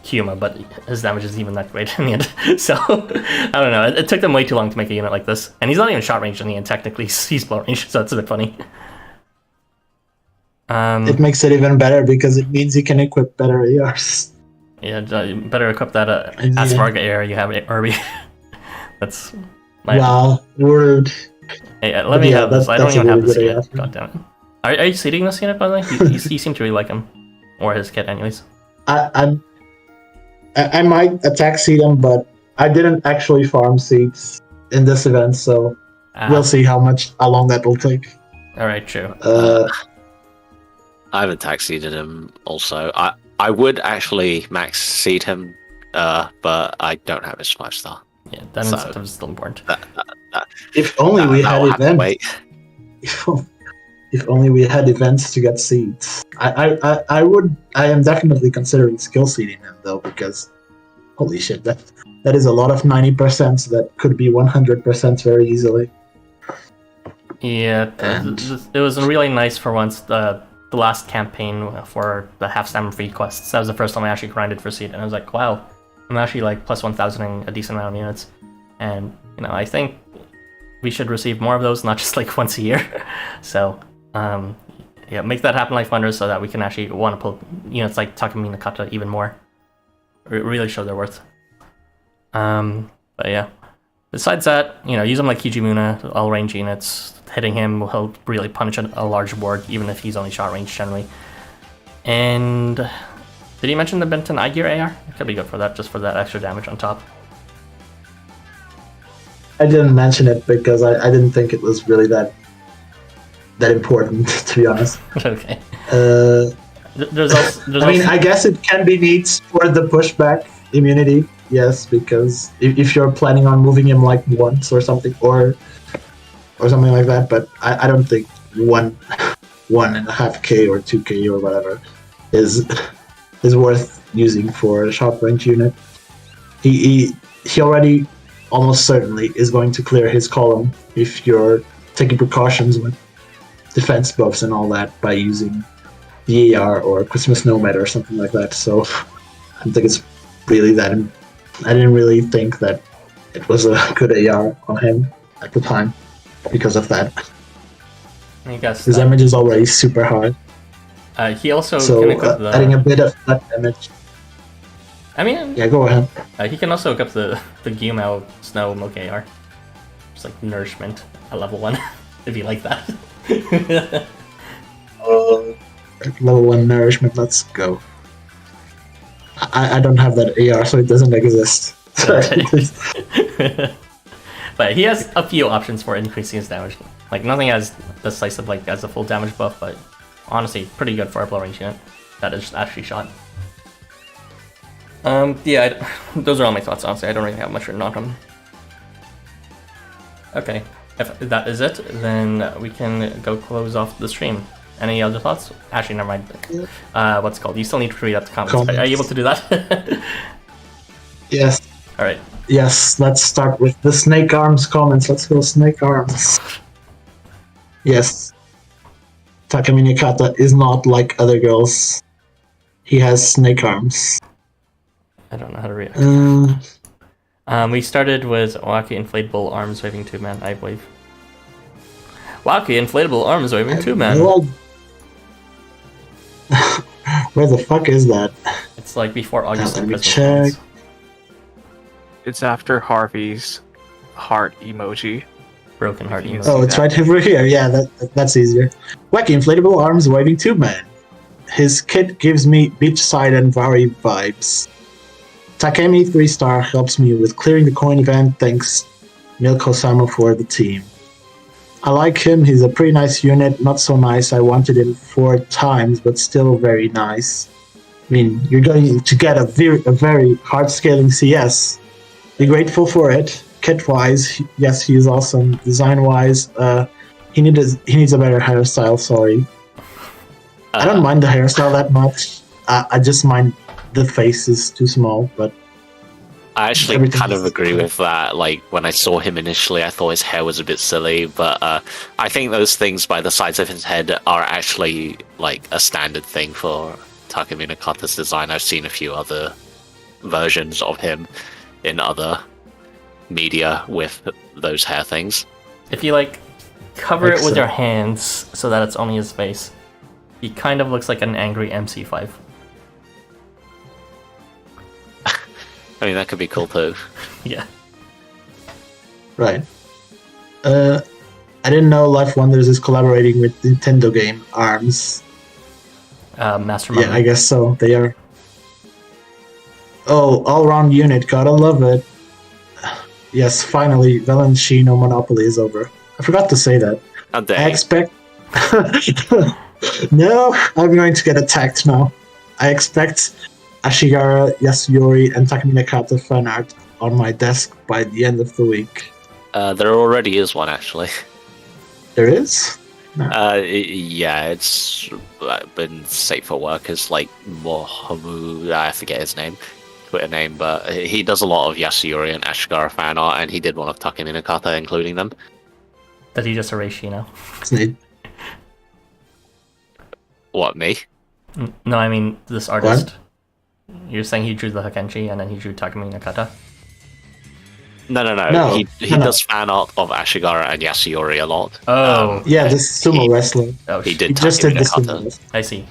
Huma, but his damage isn't even that great in the end. So, I don't know, it took them way too long to make a unit like this, and he's not even short range in the end, technically, he's blow range, so it's a bit funny. It makes it even better because it means you can equip better ARs. Yeah, you better equip that Yeah. Asparga air you have at Irby. That's my... Wow, word. Hey, let me Yeah, have this. I don't that's a even have really this good yet. AR. God damn it. Are you seeding this unit, by the way? You seem to really like him. Or his kit, anyways. I might attack seed him, but I didn't actually farm seeds in this event, so we'll see how long that will take. Alright, true. I haven't tax seeded him also. I would actually max seed him, but I don't have his 5-star. Yeah, that So- incentive is still important. If only we had That'll have to events. wait. If only we had events to get seeds. I am definitely considering skill seeding him though, because holy shit, that is a lot of 90% that could be 100% very easily. Yeah, And- it was really nice for once, the last campaign for the half stamina free quests. That was the first time I actually grinded for seed, and I was like, wow, I'm actually like plus 1,000 in a decent amount of units. And, you know, I think we should receive more of those, not just like once a year. So, yeah, make that happen, LifeWonders, so that we can actually want to pull units like Takeminakata even more. Really show their worth. But yeah. Besides that, you know, use him like Kijimuna, all range units. Hitting him will really punish a large board, even if he's only short range generally. And did he mention the Benton Aegir AR? It could be good for that, just for that extra damage on top. I didn't mention it because I didn't think it was really that important, to be honest. Okay. There's I mean, also, I guess it can be neat for the pushback immunity. Yes, because if you're planning on moving him like once or something, or something like that, but I don't think 1.5K or 2K or whatever is worth using for a short range unit. He already almost certainly is going to clear his column if you're taking precautions with defense buffs and all that by using the AR or Christmas Nomad or something like that. So I don't think it's really that. I didn't really think that it was a good AR on him at the time because of that. I guess His damage is already super high. he also So can equip the. adding a bit of that damage. I mean, Yeah, go ahead. he can also equip the Guillemot Snow Moke AR. It's like nourishment at level 1, if you like that. Level 1 nourishment, let's go. I don't have that AR, so it doesn't exist. But he has a few options for increasing his damage. Like, nothing as decisive like as a full damage buff, but honestly, pretty good for a blow range unit that is actually shot. Yeah, those are all my thoughts, honestly. I don't really have much written on him. Okay, if that is it, then we can go close off the stream. Any other thoughts? Actually, never mind. What's it called? You still need to read out the comments. Are you able to do that? Yes. Alright. Yes, let's start with the Snake Arms comments. Let's go Snake Arms. Yes. Takeminakata is not like other girls. He has snake arms. I don't know how to react. We started with Wacky Inflatable Arms Waving 2-man Eye Wave. Wacky Inflatable Arms Waving 2-man. Well, where the fuck is that? It's like before August Let and me Christmas. check. Ones. It's after Harvey's heart emoji. Broken heart You can emoji. see Oh, it's that. right over here. Yeah, that's easier. Wacky Inflatable Arms Waving 2-man. His kit gives me beachside and Vari vibes. Takemi 3-star helps me with clearing the coin event, thanks Milk Housamo for the team. I like him, he's a pretty nice unit, not so nice, I wanted him 4 times, but still very nice. I mean, you're going to get a very hard scaling CS. Be grateful for it. Kit-wise, yes, he is awesome. Design-wise, he needs a better hairstyle, sorry. I don't mind the hairstyle that much. I just mind the face is too small, but I actually everything kind of is- agree with that. Like, when I saw him initially, I thought his hair was a bit silly, but I think those things by the sides of his head are actually, like, a standard thing for Takeminakata's design. I've seen a few other versions of him in other media with those hair things. If you like cover it with Excellent. your hands so that it's only his face, he kind of looks like an angry MC5. I mean, that could be cool too. Yeah. right. I didn't know LifeWonders is collaborating with Nintendo game ARMS. Mastermind. Yeah, I guess so. They are. Oh, all-round unit, gotta love it. Yes, finally, Valentino Monopoly is over. I forgot to say that. How I dare you. expect. No, I'm going to get attacked now. I expect Ashigara, Yasuyori, and Takeminakata fan art on my desk by the end of the week. There already is one, actually. There is? Yeah, it's been safe for work as, like, Mohamu, I forget his name, Twitter name, but he does a lot of Yasuyori and Ashigara fan art, and he did one of Takeminakata, including them. Did he just erase Shino? It's neat. What, me? No, I mean this artist. You're saying he drew the Hakenchi and then he drew Takeminakata? No. No, He no. does fan art of Ashigara and Yasuyori a lot. Oh, Yeah, this sumo he- wrestler. oh He sh- did He just did the sumo Takeminakata. wrestler. I see.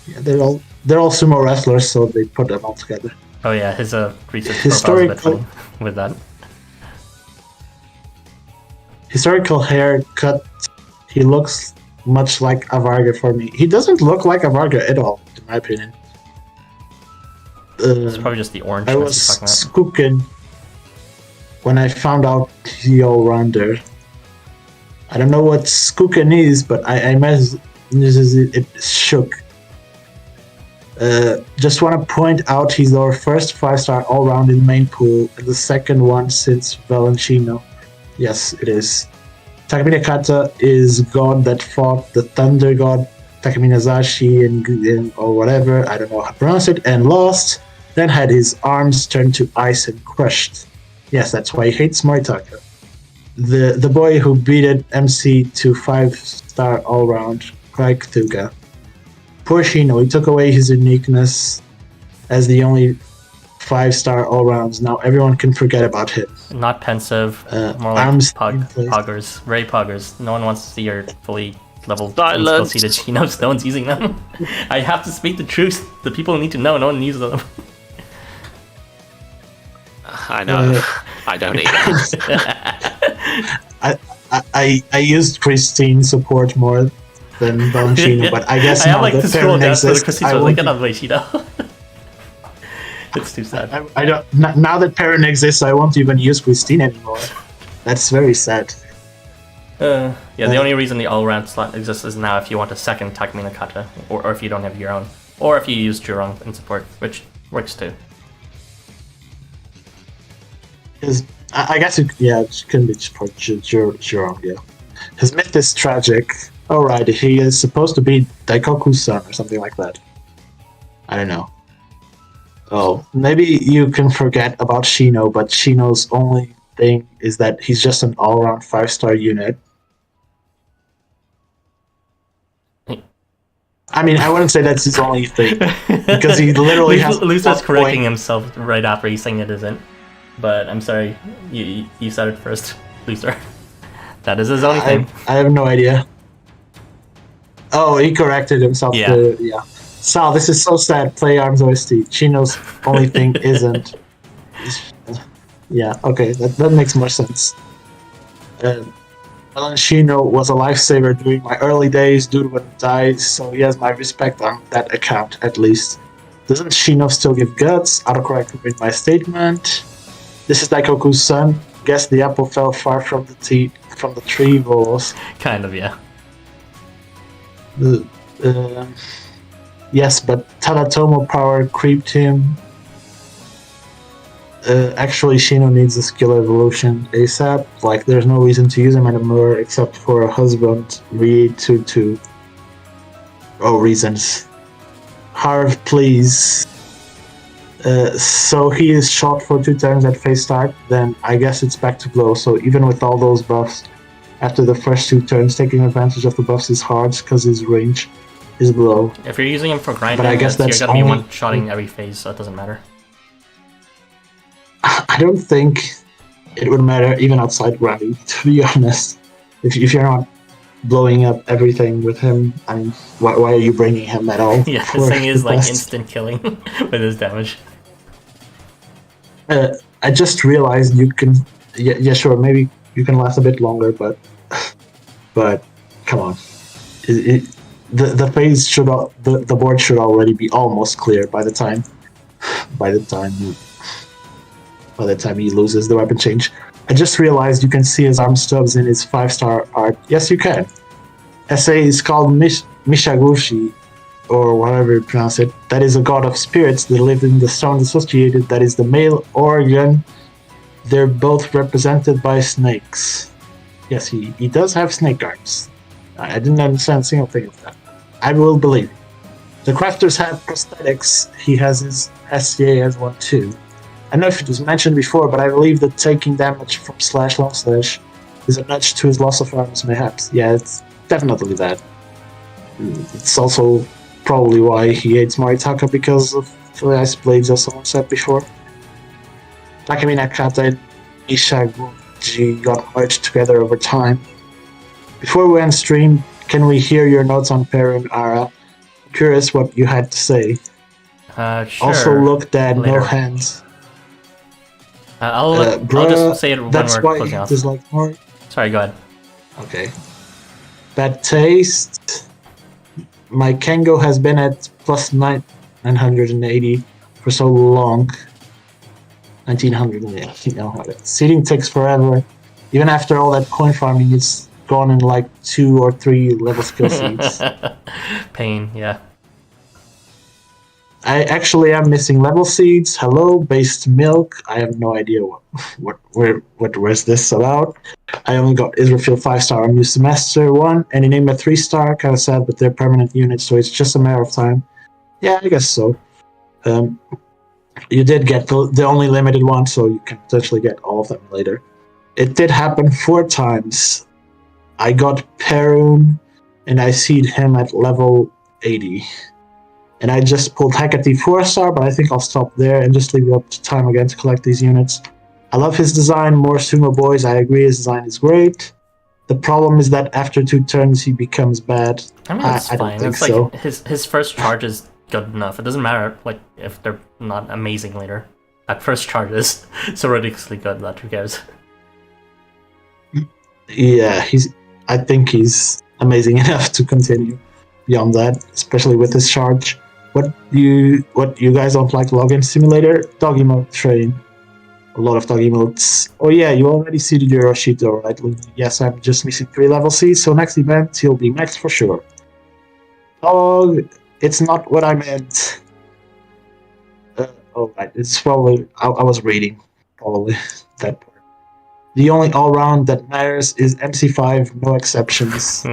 Yeah, they're all sumo wrestlers, so they put them all together. Oh yeah, his research profile is a bit Historical- funny with that. Historical haircut. He looks much like Avarga for me. He doesn't look like Avarga at all, in my opinion. It's probably just the orange I he's was talking about. skooking when I found out he all-rounder. I don't know what skooking is, but I imagine it shook Just want to point out he's our first 5-star all-round in main pool, and the second one since Valentino. Yes, it is. Takeminakata is god that fought the thunder god Takeminazashi or whatever, I don't know how to pronounce it, and lost, then had his arms turned to ice and crushed. Yes, that's why he hates Moritaka. The boy who beat MC to 5-star all-round, Craig Tuga. Poor Shino, he took away his uniqueness as the only 5-star all-rounds. Now everyone can forget about him. Not pensive, more like poggers. Very poggers. No one wants to see your fully leveled seated Chinos. No one's using them. I have to speak the truth. The people need to know. No one uses them. I know. I don't either. I used Christine support more than Valentino, but I guess I now have that to scroll Perun down to the exists, Christine, I so won't get out of the way, Yoshito. It's too sad. I don't. Now that Perun exists, I won't even use Christine anymore. That's very sad. The only reason the all-round slot exists is now if you want a second Takeminakata, or if you don't have your own, or if you use Jurong in support, which works too. I guess it can be support Jurong. Yeah, his myth is tragic. Alright, he is supposed to be Daikoku's son or something like that. I don't know. Oh, maybe you can forget about Shino, but Shino's only thing is that he's just an all-round 5-star unit. I mean, I wouldn't say that's his only thing, because he literally has... Lucer's correcting himself right after he's saying it isn't. But I'm sorry, you said it first, Lucer. That is his only thing. I have no idea. Oh, he corrected himself. Yeah. Sal, this is so sad. Play Arms OST. Chino's only thing isn't. Yeah, okay, that makes more sense. Alan Shino was a lifesaver during my early days. Dude wouldn't die, so he has my respect on that account, at least. Doesn't Shino still give guts? Autocorrect with my statement. This is Daikoku's son. Guess the apple fell far from the tree, Volos. Kind of, yeah. Yes, but Tadatomo power creeped him. Actually, Shino needs a skill evolution ASAP. Like, there's no reason to use him anymore except for a husband. Read to. Oh, reasons. Harv, please. So he is shot for 2 turns at face start, then I guess it's back to blow. So even with all those buffs, after the first 2 turns, taking advantage of the buffs is hard because his range is low. If you're using him for grinding, but I guess that's you're gonna be one-shotting every phase, so it doesn't matter. I don't think it would matter even outside grinding, to be honest. If you're not blowing up everything with him, I mean, why are you bringing him at all? Yeah, this thing is like instant killing with his damage. I just realized you can... Yeah, sure, maybe you can last a bit longer, but come on. The phase should... The board should already be almost clear by the time he loses the weapon change. I just realized you can see his arm stubs in his 5-star art. Yes, you can. SA is called Mishagushi, or whatever you pronounce it. That is a god of spirits that live in the stones associated. That is the male organ. They're both represented by snakes. Yes, he does have snake arms. I didn't understand a single thing of that. I will believe it. The crafters have prosthetics. He has his SCA as one too. I don't know if it was mentioned before, but I believe that taking damage from slash long slash is a nudge to his loss of arms, mayhaps. Yeah, it's definitely that. It's also probably why he hates Moritaka, because of the ice blades, as someone said before. Takeminakata and Ishaguchi got merged together over time. Before we end stream, can we hear your notes on Perun, Ara? I'm curious what you had to say. Sure. Also looked at Later. no hands. I'll just say it when that's we're why closing out. there's like more. Sorry, go ahead. Okay. Bad taste. My Kengo has been at plus 980 for so long. 1980. You know, seeding takes forever. Even after all that coin farming, it's gone in like 2 or 3 level skill seeds. Pain, yeah. I actually am missing level seeds. Hello, based milk. I have no idea where's this about. I only got Israfil 5-star on new semester 1, and he named a 3-star. Kind of sad, but they're permanent units, so it's just a matter of time. Yeah, I guess so. You did get the only limited one, so you can potentially get all of them later. It did happen 4 times. I got Perun, and I seed him at level 80. And I just pulled Hekate 4-star, but I think I'll stop there and just leave it up to time again to collect these units. I love his design, more sumo boys, I agree, his design is great. The problem is that after 2 turns he becomes bad. I mean, it's I fine. don't think It's like so. his first charge is good enough. It doesn't matter like if they're not amazing later. That first charge is so ridiculously good that who cares? Yeah, I think he's amazing enough to continue beyond that, especially with his charge. What you guys don't like login simulator? Dog emote train. A lot of dog emotes. Oh yeah, you already seeded your Yoshito, right? Yes, I'm just missing 3 level Cs, so next event he'll be next for sure. Dog, it's not what I meant. Right, it's probably I was reading probably that part. The only all-round that matters is MC5, no exceptions.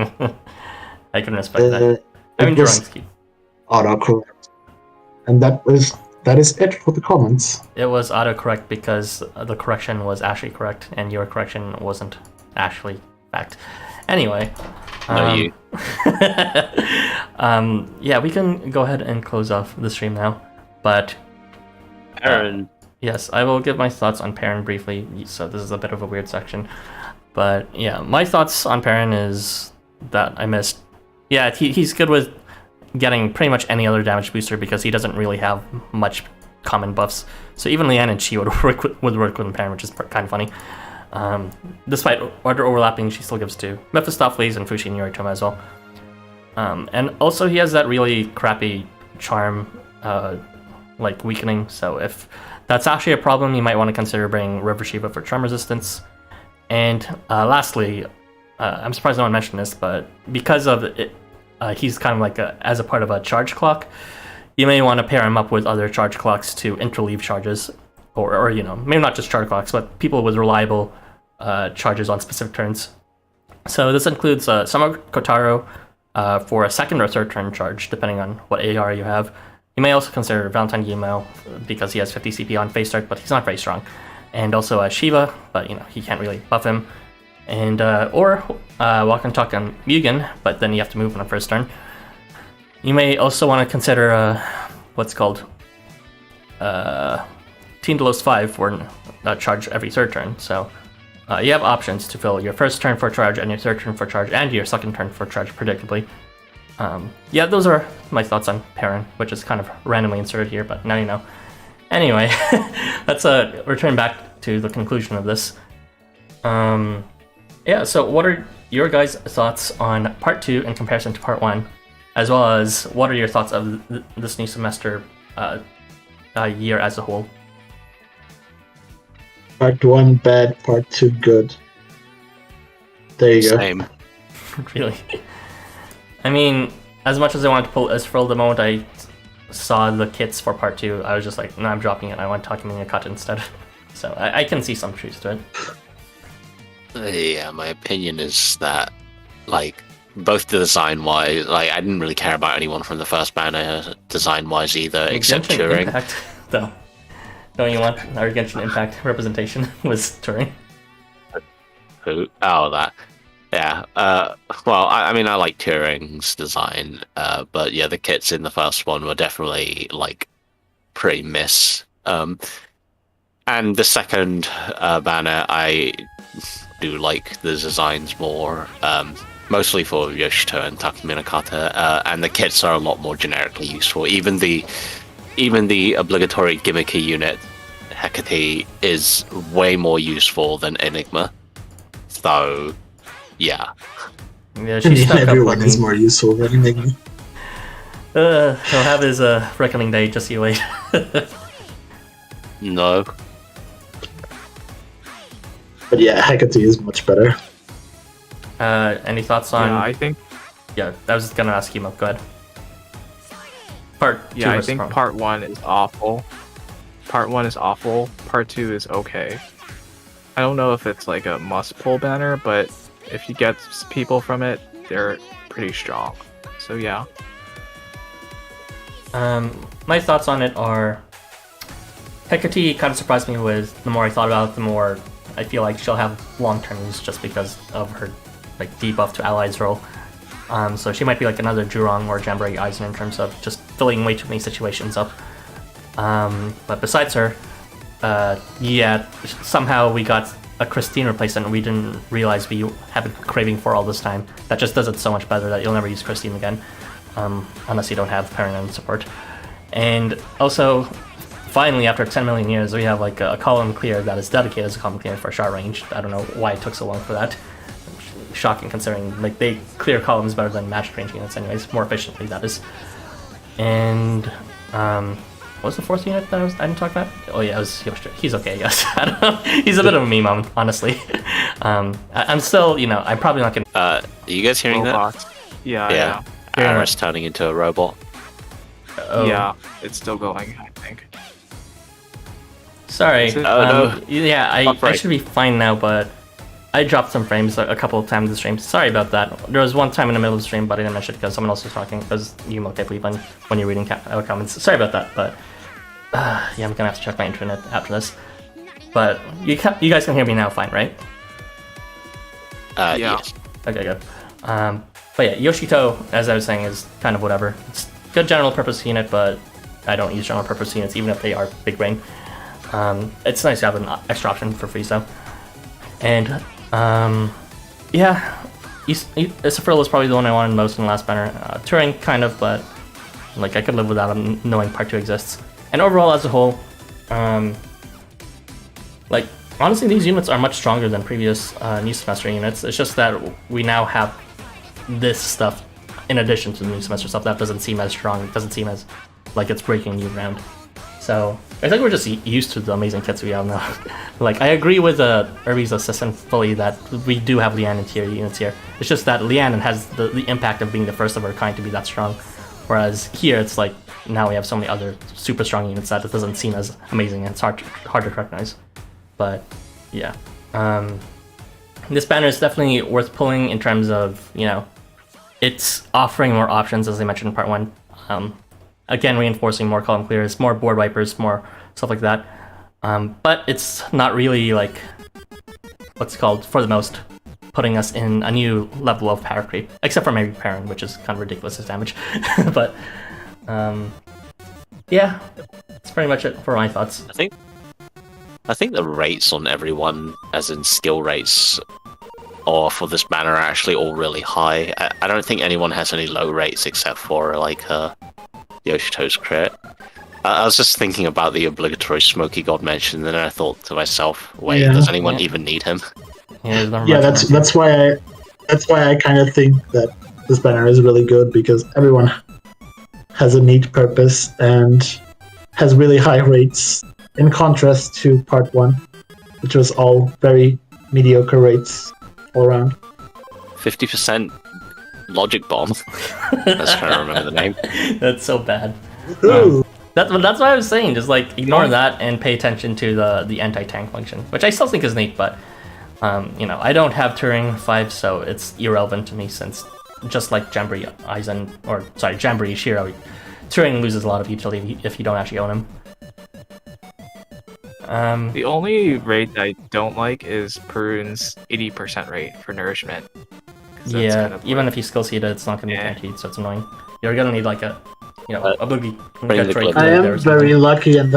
I can respect that. I mean, Durangski. Autocorrect. And that is it for the comments. It was autocorrect because the correction was actually correct, and your correction wasn't actually fact. Anyway. No, you. Yeah, we can go ahead and close off the stream now. But Aaron. Yes, I will give my thoughts on Perun briefly. So this is a bit of a weird section. But yeah, my thoughts on Perun is that I missed... Yeah, he's good with getting pretty much any other damage booster because he doesn't really have much common buffs. So even Lian and Chi would work with Perun, which is kind of funny. Despite order overlapping, she still gives to Mephistopheles and Fushi and Yoritoma as well. And also he has that really crappy charm, like weakening. So if that's actually a problem, you might want to consider bringing River Shiva for charm resistance. And lastly, I'm surprised no one mentioned this, but because of it, he's kind of like as a part of a charge clock, you may want to pair him up with other charge clocks to interleave charges, or you know, maybe not just charge clocks, but people with reliable charges on specific turns. So this includes Summer Kotaro for a second or third turn charge, depending on what AR you have. You may also consider Valentine Guillemot because he has 50 CP on face start, but he's not very strong. And also Shiva, but you know, he can't really buff him. And or Walk and Talk on Mugen, but then you have to move on the first turn. You may also want to consider what's called Tindalos 5 for charge every third turn. So you have options to fill your first turn for charge and your third turn for charge and your second turn for charge predictably. Yeah, those are my thoughts on Perun, which is kind of randomly inserted here, but now you know. Anyway, let's return back to the conclusion of this. Yeah, so what are your guys' thoughts on Part 2 in comparison to Part 1? As well as what are your thoughts of this new semester year as a whole? Part 1 bad, Part 2 good. There you go. Same. Really? I mean, as much as I wanted to pull Israfil the moment I saw the kits for Part 2, I was just like, no, I'm dropping it. I want Takeminakata instead. So I can see some truth to it. Yeah, my opinion is that, like, both the design-wise, like, I didn't really care about anyone from the first banner design-wise either, except Genshin Turing. Impact, though. Don't you want our Genshin Impact representation was Turing? Who? Oh, that. Yeah. Well, I mean, I like Turing's design, but yeah, the kits in the first one were definitely, like, pretty miss. And the second banner, I do like the designs more, mostly for Yoshito and Takeminakata, and the kits are a lot more generically useful. Even the obligatory gimmicky unit, Hekate, is way more useful than Enigma. So, yeah. Yeah, she's stuck up Everyone with is me. more useful than Enigma. He'll have his reckoning day, just you wait. No. But yeah, Hekate is much better. Any thoughts on... Yeah, I think Yeah, I was gonna ask you, Mo. Go ahead. Part 2 Yeah, I was think wrong. part 1 is awful. Part 1 is awful. Part 2 is okay. I don't know if it's like a must pull banner, but if you get people from it, they're pretty strong. So yeah. My thoughts on it are Hekate kind of surprised me with the more I thought about it, the more I feel like she'll have long-term use just because of her like debuff to allies role. So she might be like another Jurong or Jamboree Aizen in terms of just filling way too many situations up. But besides her, yeah, somehow we got a Christine replacement we didn't realize we have been craving for all this time. That just does it so much better that you'll never use Christine again, unless you don't have Perun and support. And also, finally, after 10 million years, we have like a column clear that is dedicated as a column clear for short range. I don't know why it took so long for that. Shocking considering like they clear columns better than magic range units anyways, more efficiently that is. And what was the fourth unit that I didn't talk about? Oh yeah, it was Yoshito. He's okay, yes. I don't know. He's a bit of a meme, honestly. I'm still, I'm probably not gonna. Are you guys hearing Robots. Yeah. Yeah. Ara's turning into a robot. Oh. Yeah, it's still going, I think. Sorry. Is it? Oh, no. Yeah, I Upright. should be fine now, but I dropped some frames a couple of times in the stream. Sorry about that. There was one time in the middle of the stream, but I didn't mention it because someone else was talking. Because you look, I believe, when you're reading comments. Sorry about that, but yeah, I'm gonna have to check my internet after this. But you guys can hear me now, fine, right? Yeah. Yes. Okay, good. But yeah, Yoshito, as I was saying, is kind of whatever. It's good general purpose unit, but I don't use general purpose units even if they are big brain. It's nice to have an extra option for Friso. And yeah, Isafril is probably the one I wanted most in the last banner. Turing kind of, but like I could live without him knowing part 2 exists. And overall as a whole, like honestly these units are much stronger than previous new semester units. It's just that we now have this stuff in addition to the new semester stuff that doesn't seem as strong. It doesn't seem as like it's breaking new ground. So I think we're just used to the amazing kits we have now. Like I agree with Irby's assistant fully that we do have Lian and tier units here. It's just that Lian has the impact of being the first of her kind to be that strong, whereas here it's like now we have so many other super strong units that it doesn't seem as amazing and it's hard to recognize. But yeah, this banner is definitely worth pulling in terms of it's offering more options as I mentioned in part 1. Again, reinforcing more column clears, more board wipers, more stuff like that. But it's not really like what's called, for the most, putting us in a new level of power creep, except for maybe Perun, which is kind of ridiculous as damage. But yeah, that's pretty much it for my thoughts. I think the rates on everyone, as in skill rates, or for this banner, are actually all really high. I don't think anyone has any low rates except for like Yoshito's crit. I was just thinking about the obligatory Smoky God mention, and then I thought to myself, wait, does anyone even need him? Yeah, that's why I kind of think that this banner is really good, because everyone has a neat purpose and has really high rates, in contrast to part 1, which was all very mediocre rates all around. 50% Logic Bomb. That's trying to remember the name. That's so bad. Ooh. That's what I was saying. Just like ignore that and pay attention to the anti-tank function, which I still think is neat. But I don't have Turing 5, so it's irrelevant to me since just like Jamboree Jamboree Shiro, Turing loses a lot of utility if you don't actually own him. The only rate I don't like is Perun's 80% rate for nourishment. Yeah, kind of even like- if you skill seed it, it's not going to be guaranteed, so it's annoying. You're going to need like a boogie. bring the clip. I am very lucky, and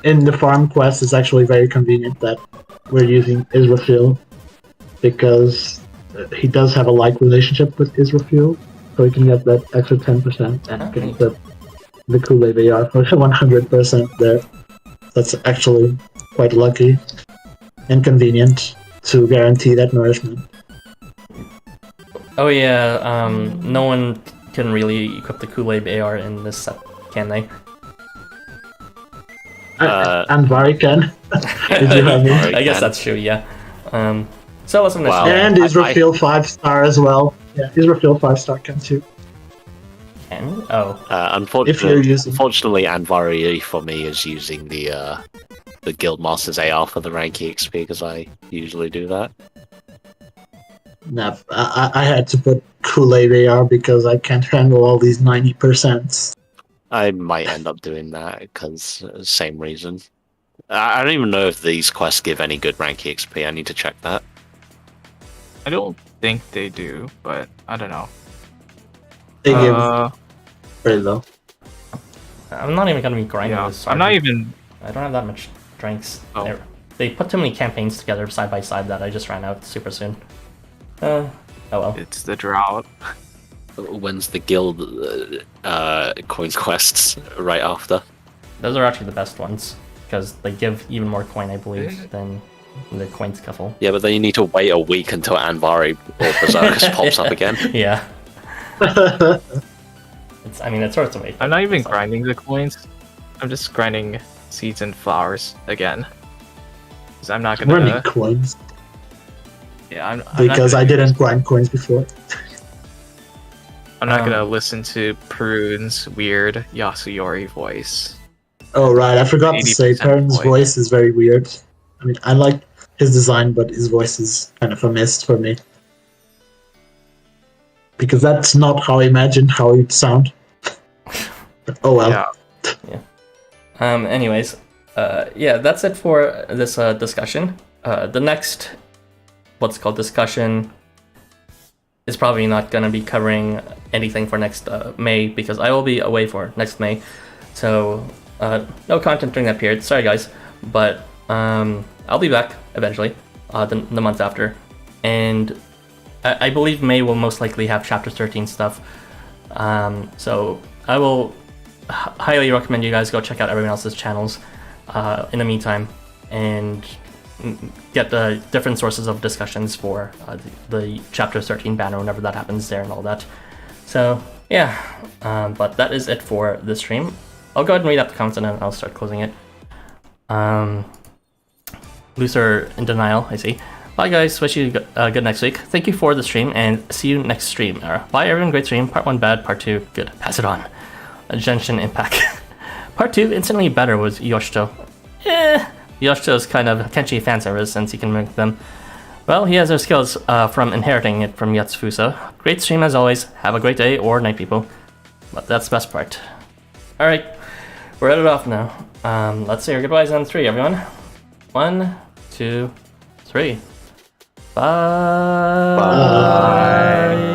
in the farm quest, it's actually very convenient that we're using Israfil, because he does have a like relationship with Israfil, so he can get that extra 10% and get the Kool-Aid AR for 100% there. That's actually quite lucky and convenient to guarantee that nourishment. Oh yeah, no one can really equip the Kool-Aid AR in this set, can they? And Vari can. Did you have me? I guess that's true, yeah. So let's finish. Wow. And Israfil 5-star as well. Yeah, Israfil 5-star can too. And oh, If you're using- unfortunately, Anvari for me is using the Guildmaster's AR for the rank EXP because I usually do that. Nah, I had to put Kool-Aid AR because I can't handle all these 90%. I might end up doing that because same reason. I don't even know if these quests give any good rank EXP. I need to check that. I don't think they do, but I don't know. They give very low. I'm not even gonna be grinding Yeah, this. I'm not Sergeant. even. I don't have that much drinks. Oh. They put too many campaigns together side by side that I just ran out super soon. Oh well. It's the drought. When's the guild coins quests right after? Those are actually the best ones because they give even more coin, I believe, than the coin scuffle. Yeah, but then you need to wait a week until Anvari or Berserkus pops up again. Yeah. It's worth the wait. I'm not even So- grinding the coins. I'm just grinding seeds and flowers again. 'Cause I'm not Running gonna. coins Yeah, I'm not because gonna I didn't grind coins before. I'm not gonna listen to Perun's weird Yasuyori voice. Oh right, I forgot to say 80% Perrin's voice. voice is very weird. I mean, I like his design, but his voice is kind of a mist for me. Because that's not how I imagined how he'd sound. Oh well. Yeah. Anyways, yeah, that's it for this discussion. The next, discussion is probably not going to be covering anything for next May because I will be away for next May. So, no content during that period. Sorry, guys. But I'll be back eventually, the month after. And I believe May will most likely have Chapter 13 stuff. So I will highly recommend you guys go check out everyone else's channels in the meantime and get the different sources of discussions for the Chapter 13 banner whenever that happens there and all that. So yeah, but that is it for this stream. I'll go ahead and read out the comments and then I'll start closing it. Looser in denial, I see. Bye guys, wish you good next week. Thank you for the stream and see you next stream. Bye everyone, great stream. Part 1 bad, part 2 good. Pass it on. Genshin Impact. Part 2 instantly better was Yoshito. Yoshito's kind of Kenshi fan service since he can make them. Well, he has those skills from inheriting it from Yatsufusa. Great stream as always. Have a great day or night, people. But that's the best part. Alright, we're headed off now. Let's say our goodbyes on 3, everyone. 1, 2, 3. Bye. Bye.